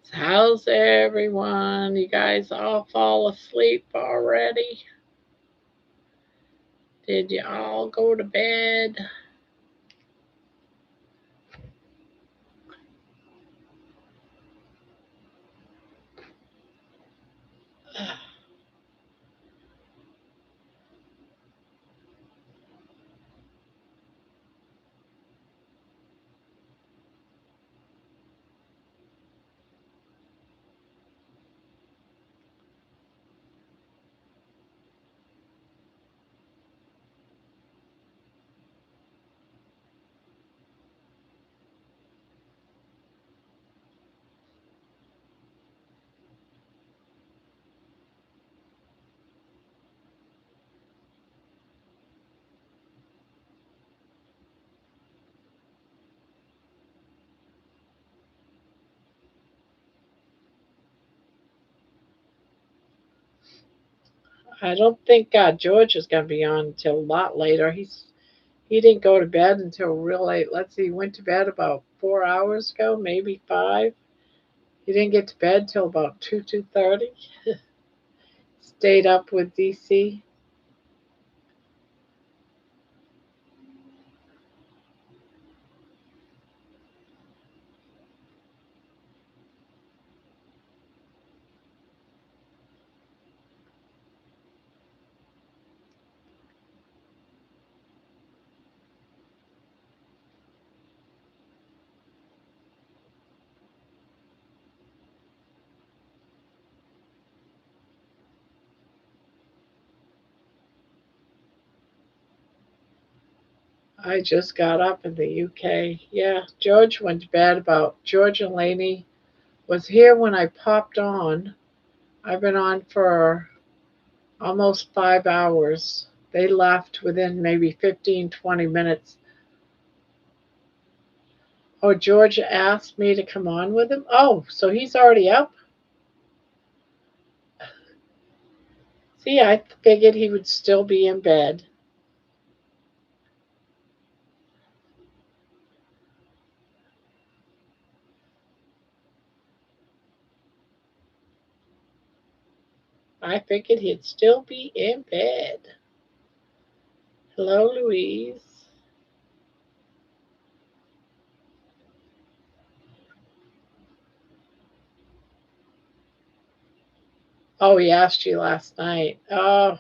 How's everyone? You guys all fall asleep already? Did you all go to bed? I don't think George is going to be on until a lot later. He didn't go to bed until real late. Let's see, he went to bed about 4 hours ago, maybe 5. He didn't get to bed till about 2:30. Stayed up with DC. I just got up in the UK. Yeah, George went to bed about George and Lainey was here when I popped on. I've been on for almost 5 hours. They left within maybe 15, 20 minutes. Oh, George asked me to come on with him? Oh, so he's already up? See, I figured he would still be in bed. I figured he'd still be in bed. Hello, Louise. Oh, he asked you last night. Oh,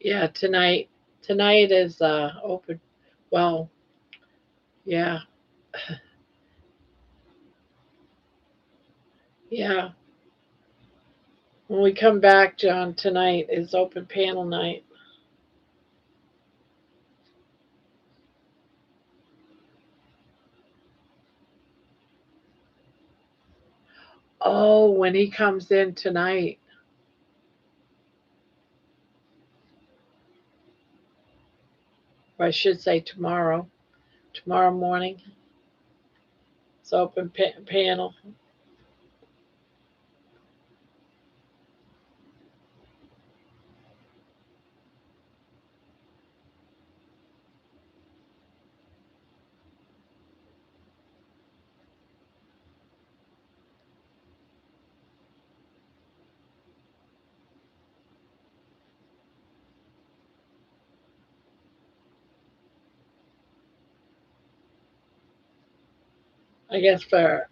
yeah, tonight. Tonight is open. Well, yeah, yeah. When we come back, John, tonight is open panel night. Oh, when he comes in tonight, or I should say tomorrow. Tomorrow morning, it's open panel. I guess for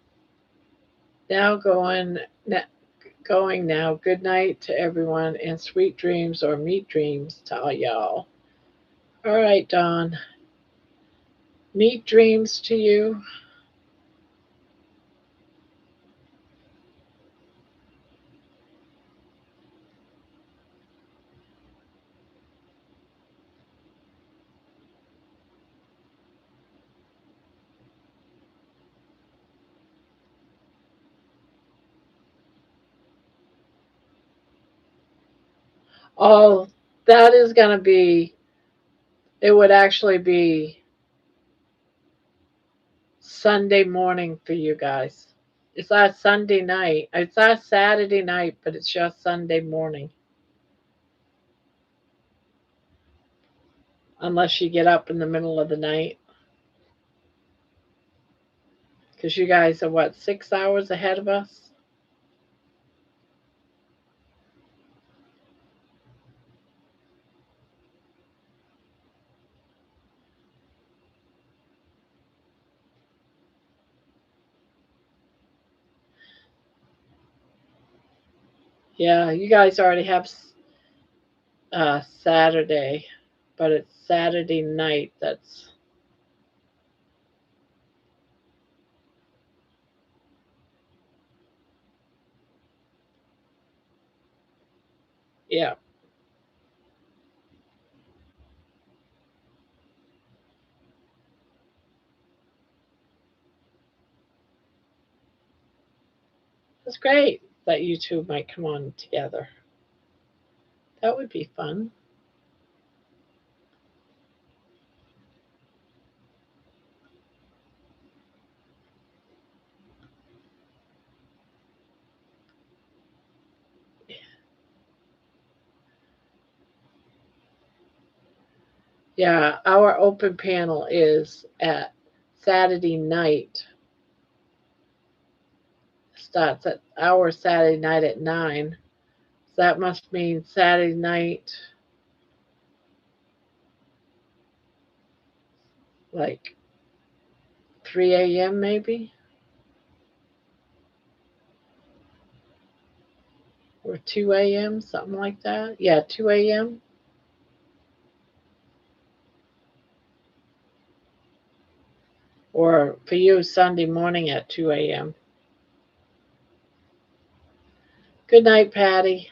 now going now. Good night to everyone and sweet dreams or meat dreams to all y'all. All right, Dawn. Meat dreams to you. Oh, that is going to be, it would actually be Sunday morning for you guys. It's not Sunday night. It's not Saturday night, but it's just Sunday morning. Unless you get up in the middle of the night. Because you guys are what, 6 hours ahead of us? Yeah, you guys already have Saturday, but it's Saturday night. That's, yeah, it's great that you two might come on together. That would be fun. Yeah, our open panel is at Saturday night. Starts at our Saturday night at 9. So that must mean Saturday night, like 3 a.m. maybe, or 2 a.m., something like that. Yeah, 2 a.m. Or for you, Sunday morning at 2 a.m. Good night, Patty.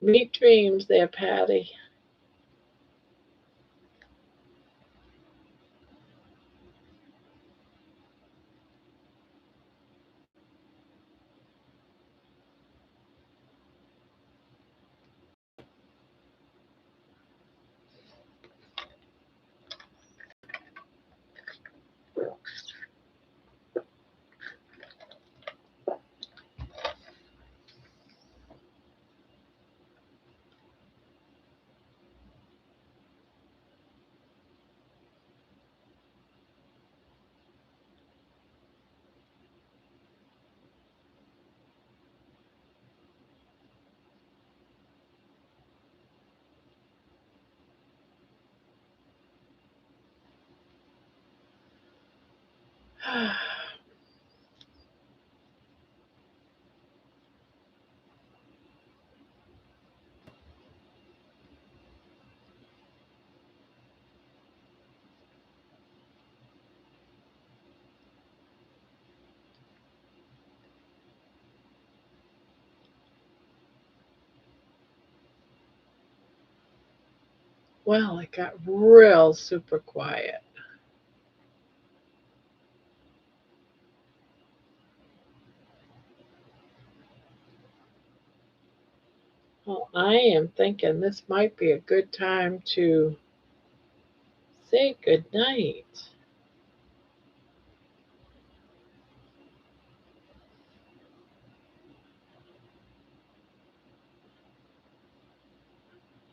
Meet dreams there, Patty. Well, it got real super quiet. Well, I am thinking this might be a good time to say good night.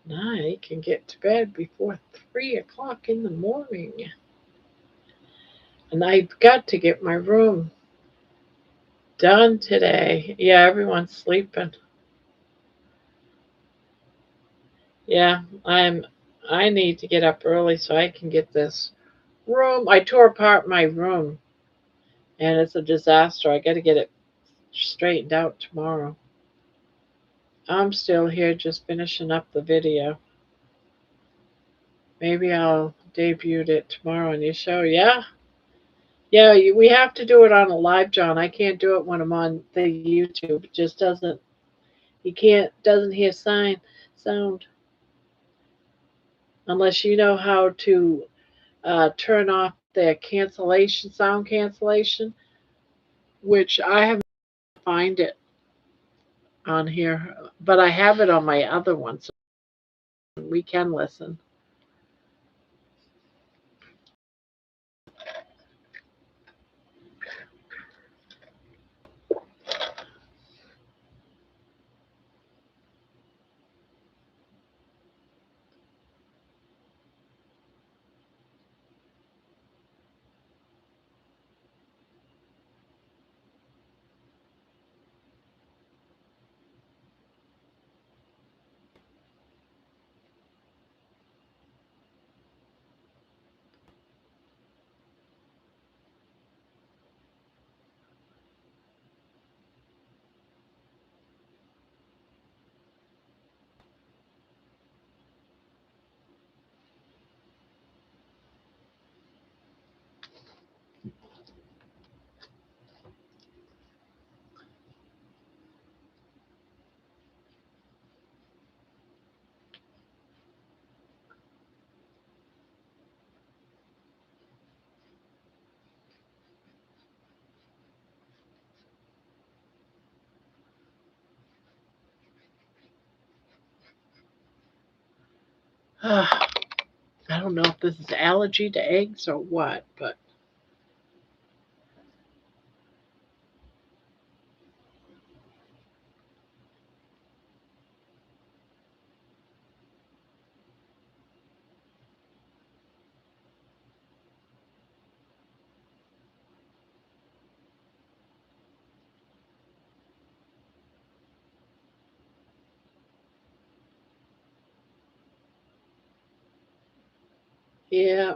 Now I can get to bed before 3 o'clock in the morning. And I've got to get my room done today. Yeah, everyone's sleeping. Yeah, I need to get up early so I can get this room. I tore apart my room and it's a disaster. I got to get it straightened out tomorrow. I'm still here just finishing up the video. Maybe I'll debut it tomorrow on your show. Yeah. Yeah, we have to do it on a live, John. I can't do it when I'm on the YouTube. It just doesn't. You can't. Doesn't hear sound unless you know how to turn off their cancellation, sound cancellation, which I haven't find it on here, but I have it on my other one, so we can listen. I don't know if this is allergy to eggs or what, but yeah.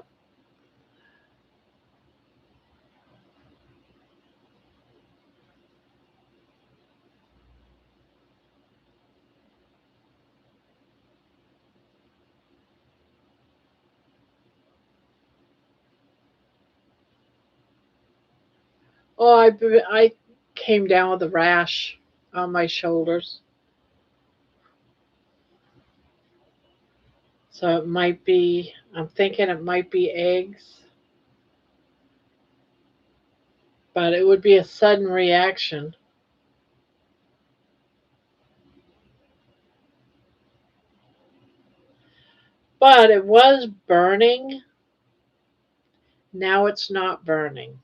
Oh, I came down with a rash on my shoulders. So it might be, I'm thinking it might be eggs, but it would be a sudden reaction. But it was burning. Now it's not burning.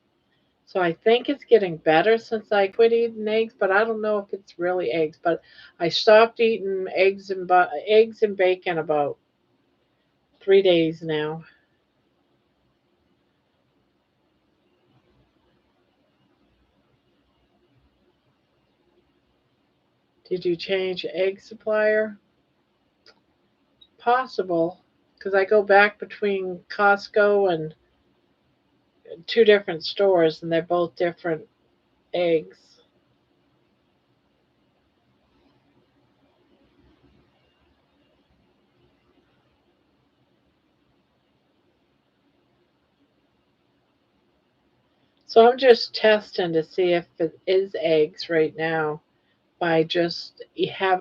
So I think it's getting better since I quit eating eggs, but I don't know if it's really eggs. But I stopped eating eggs and bacon about 3 days now. Did you change egg supplier? Possible, because I go back between Costco and two different stores, and they're both different eggs. So I'm just testing to see if it is eggs right now. By just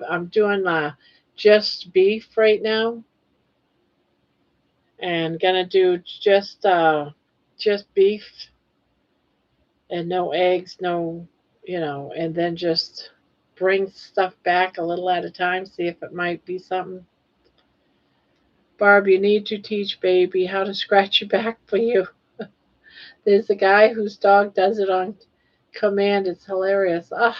I'm doing just beef right now, and gonna do just beef and no eggs, no, and then just bring stuff back a little at a time, see if it might be something. Barb, you need to teach baby how to scratch your back for you. There's a guy whose dog does it on command. It's hilarious. Ah,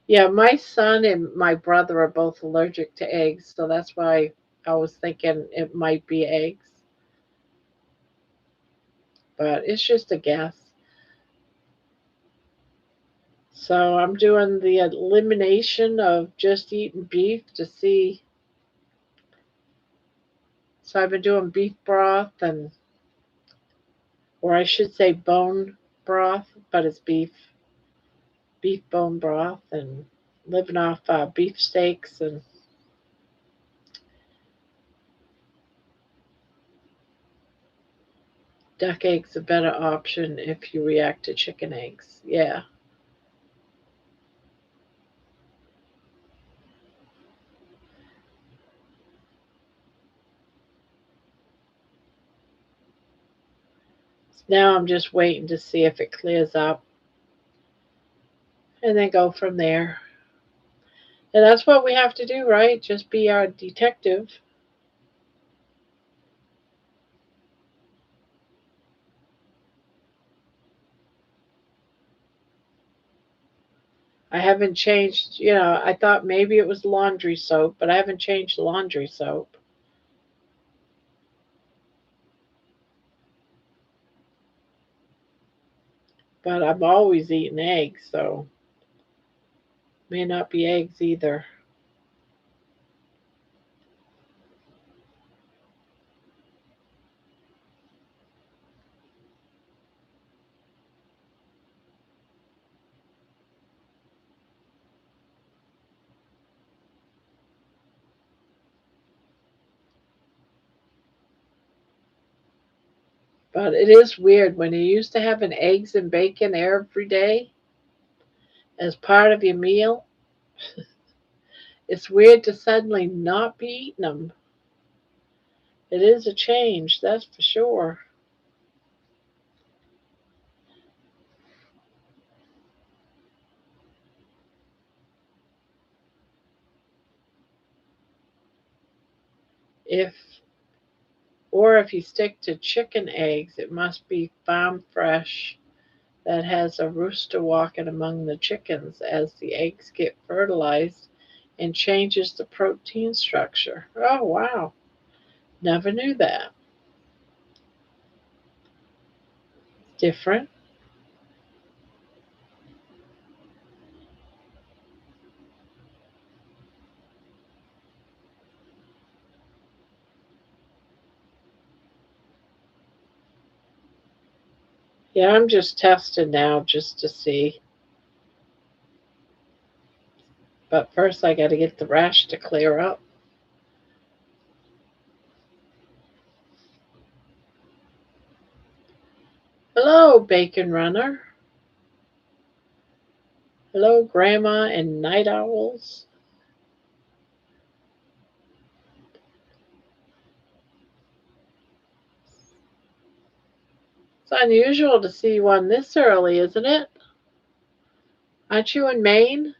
yeah, my son and my brother are both allergic to eggs, so that's why I was thinking it might be eggs, but it's just a guess. So I'm doing the elimination of just eating beef to see. So I've been doing beef broth or I should say bone broth, but it's beef bone broth, and living off beef steaks, and duck eggs a better option if you react to chicken eggs. Yeah. Now I'm just waiting to see if it clears up and then go from there. And that's what we have to do, right? Just be our detective. I haven't changed, I thought maybe it was laundry soap, but I haven't changed laundry soap. But I'm always eating eggs, so may not be eggs either. But it is weird when you used to having eggs and bacon every day as part of your meal. It's weird to suddenly not be eating them. It is a change, that's for sure. If if you stick to chicken eggs, it must be farm fresh that has a rooster walking among the chickens as the eggs get fertilized and changes the protein structure. Oh, wow. Never knew that. Different. Yeah, I'm just testing now just to see. But first, I got to get the rash to clear up. Hello, Bacon Runner. Hello, Gramma and Night Owls. It's unusual to see one this early, isn't it? Aren't you in Maine?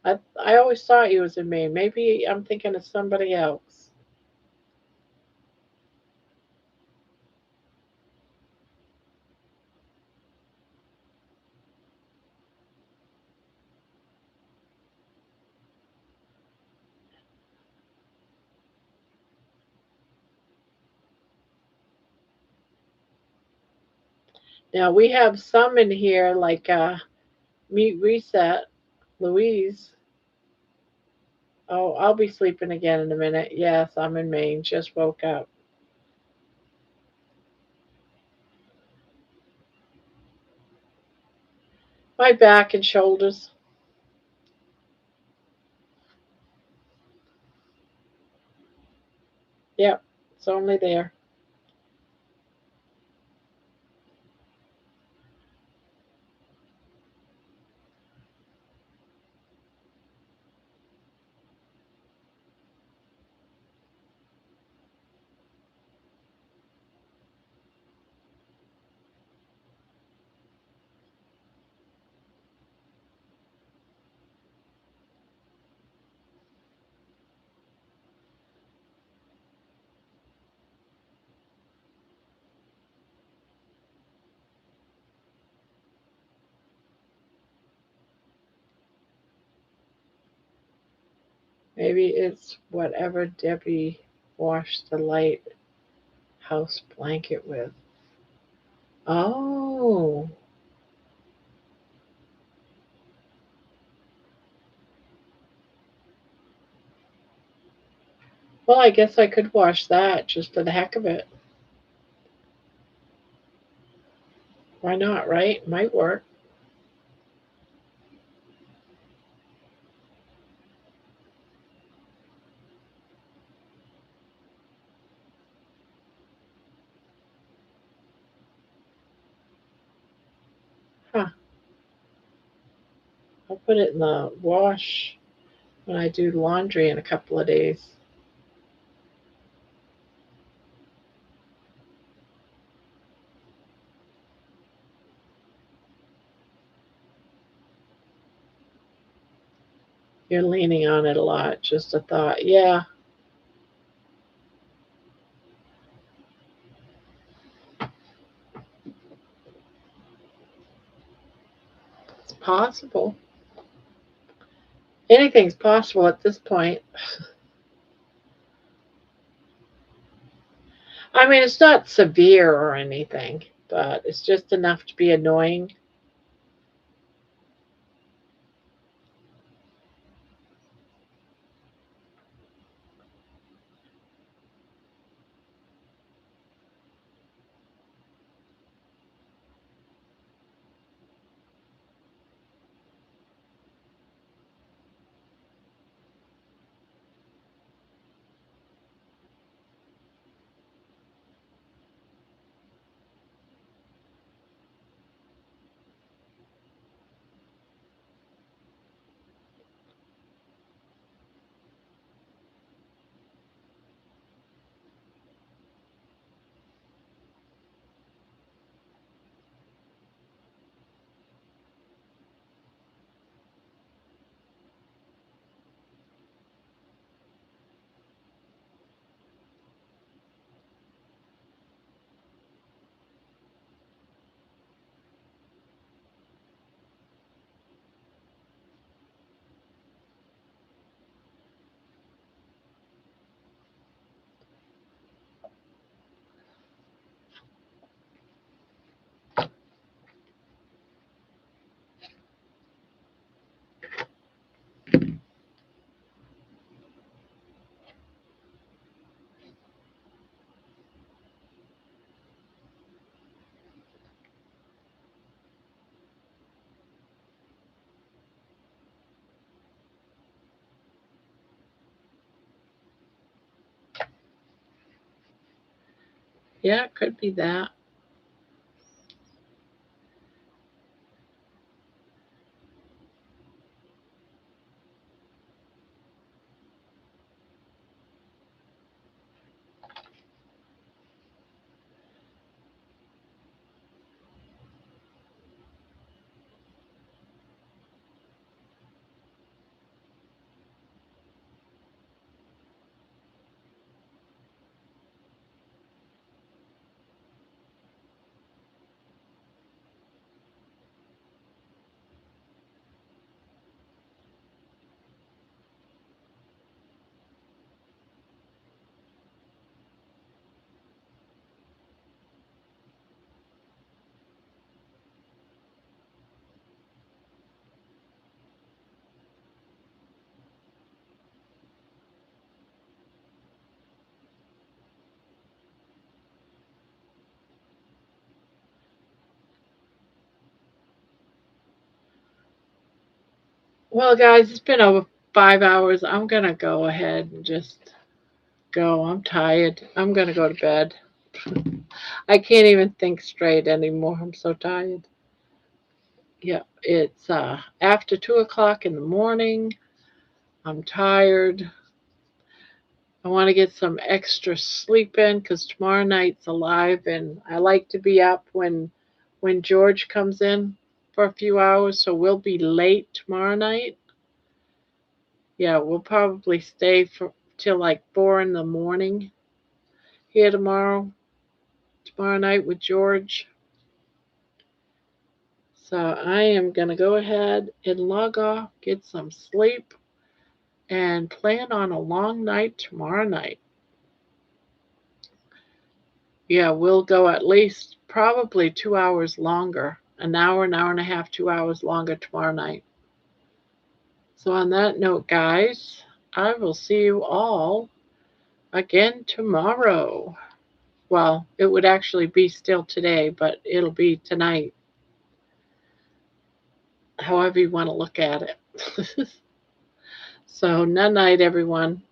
I always thought you was in Maine. Maybe I'm thinking of somebody else. Now we have some in here like Meat Reset, Louise. Oh, I'll be sleeping again in a minute. Yes, I'm in Maine. Just woke up. My back and shoulders. Yep, it's only there. Maybe it's whatever Debbie washed the lighthouse blanket with. Oh, well, I guess I could wash that just for the heck of it. Why not, right? Might work. Huh. I'll put it in the wash when I do laundry in a couple of days. You're leaning on it a lot. Just a thought. Yeah, it's possible. Anything's possible at this point. I mean, it's not severe or anything, but it's just enough to be annoying. Yeah, it could be that. Well, guys, it's been over 5 hours. I'm going to go ahead and just go. I'm tired. I'm going to go to bed. I can't even think straight anymore. I'm so tired. Yeah, it's after 2 o'clock in the morning. I'm tired. I want to get some extra sleep in because tomorrow night's alive, and I like to be up when George comes in for a few hours. So we'll be late tomorrow night. Yeah, we'll probably stay for till like 4 in the morning here tomorrow night with George. So I am gonna go ahead and log off, get some sleep, and plan on a long night tomorrow night. Yeah, we'll go at least probably 2 hours longer, an hour and a half, 2 hours longer tomorrow night. So, on that note, guys, I will see you all again tomorrow. Well, it would actually be still today, but it'll be tonight, however you want to look at it. So, night night, everyone.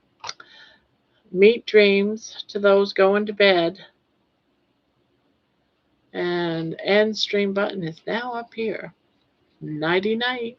Meet dreams to those going to bed. And end stream button is now up here. Nighty night.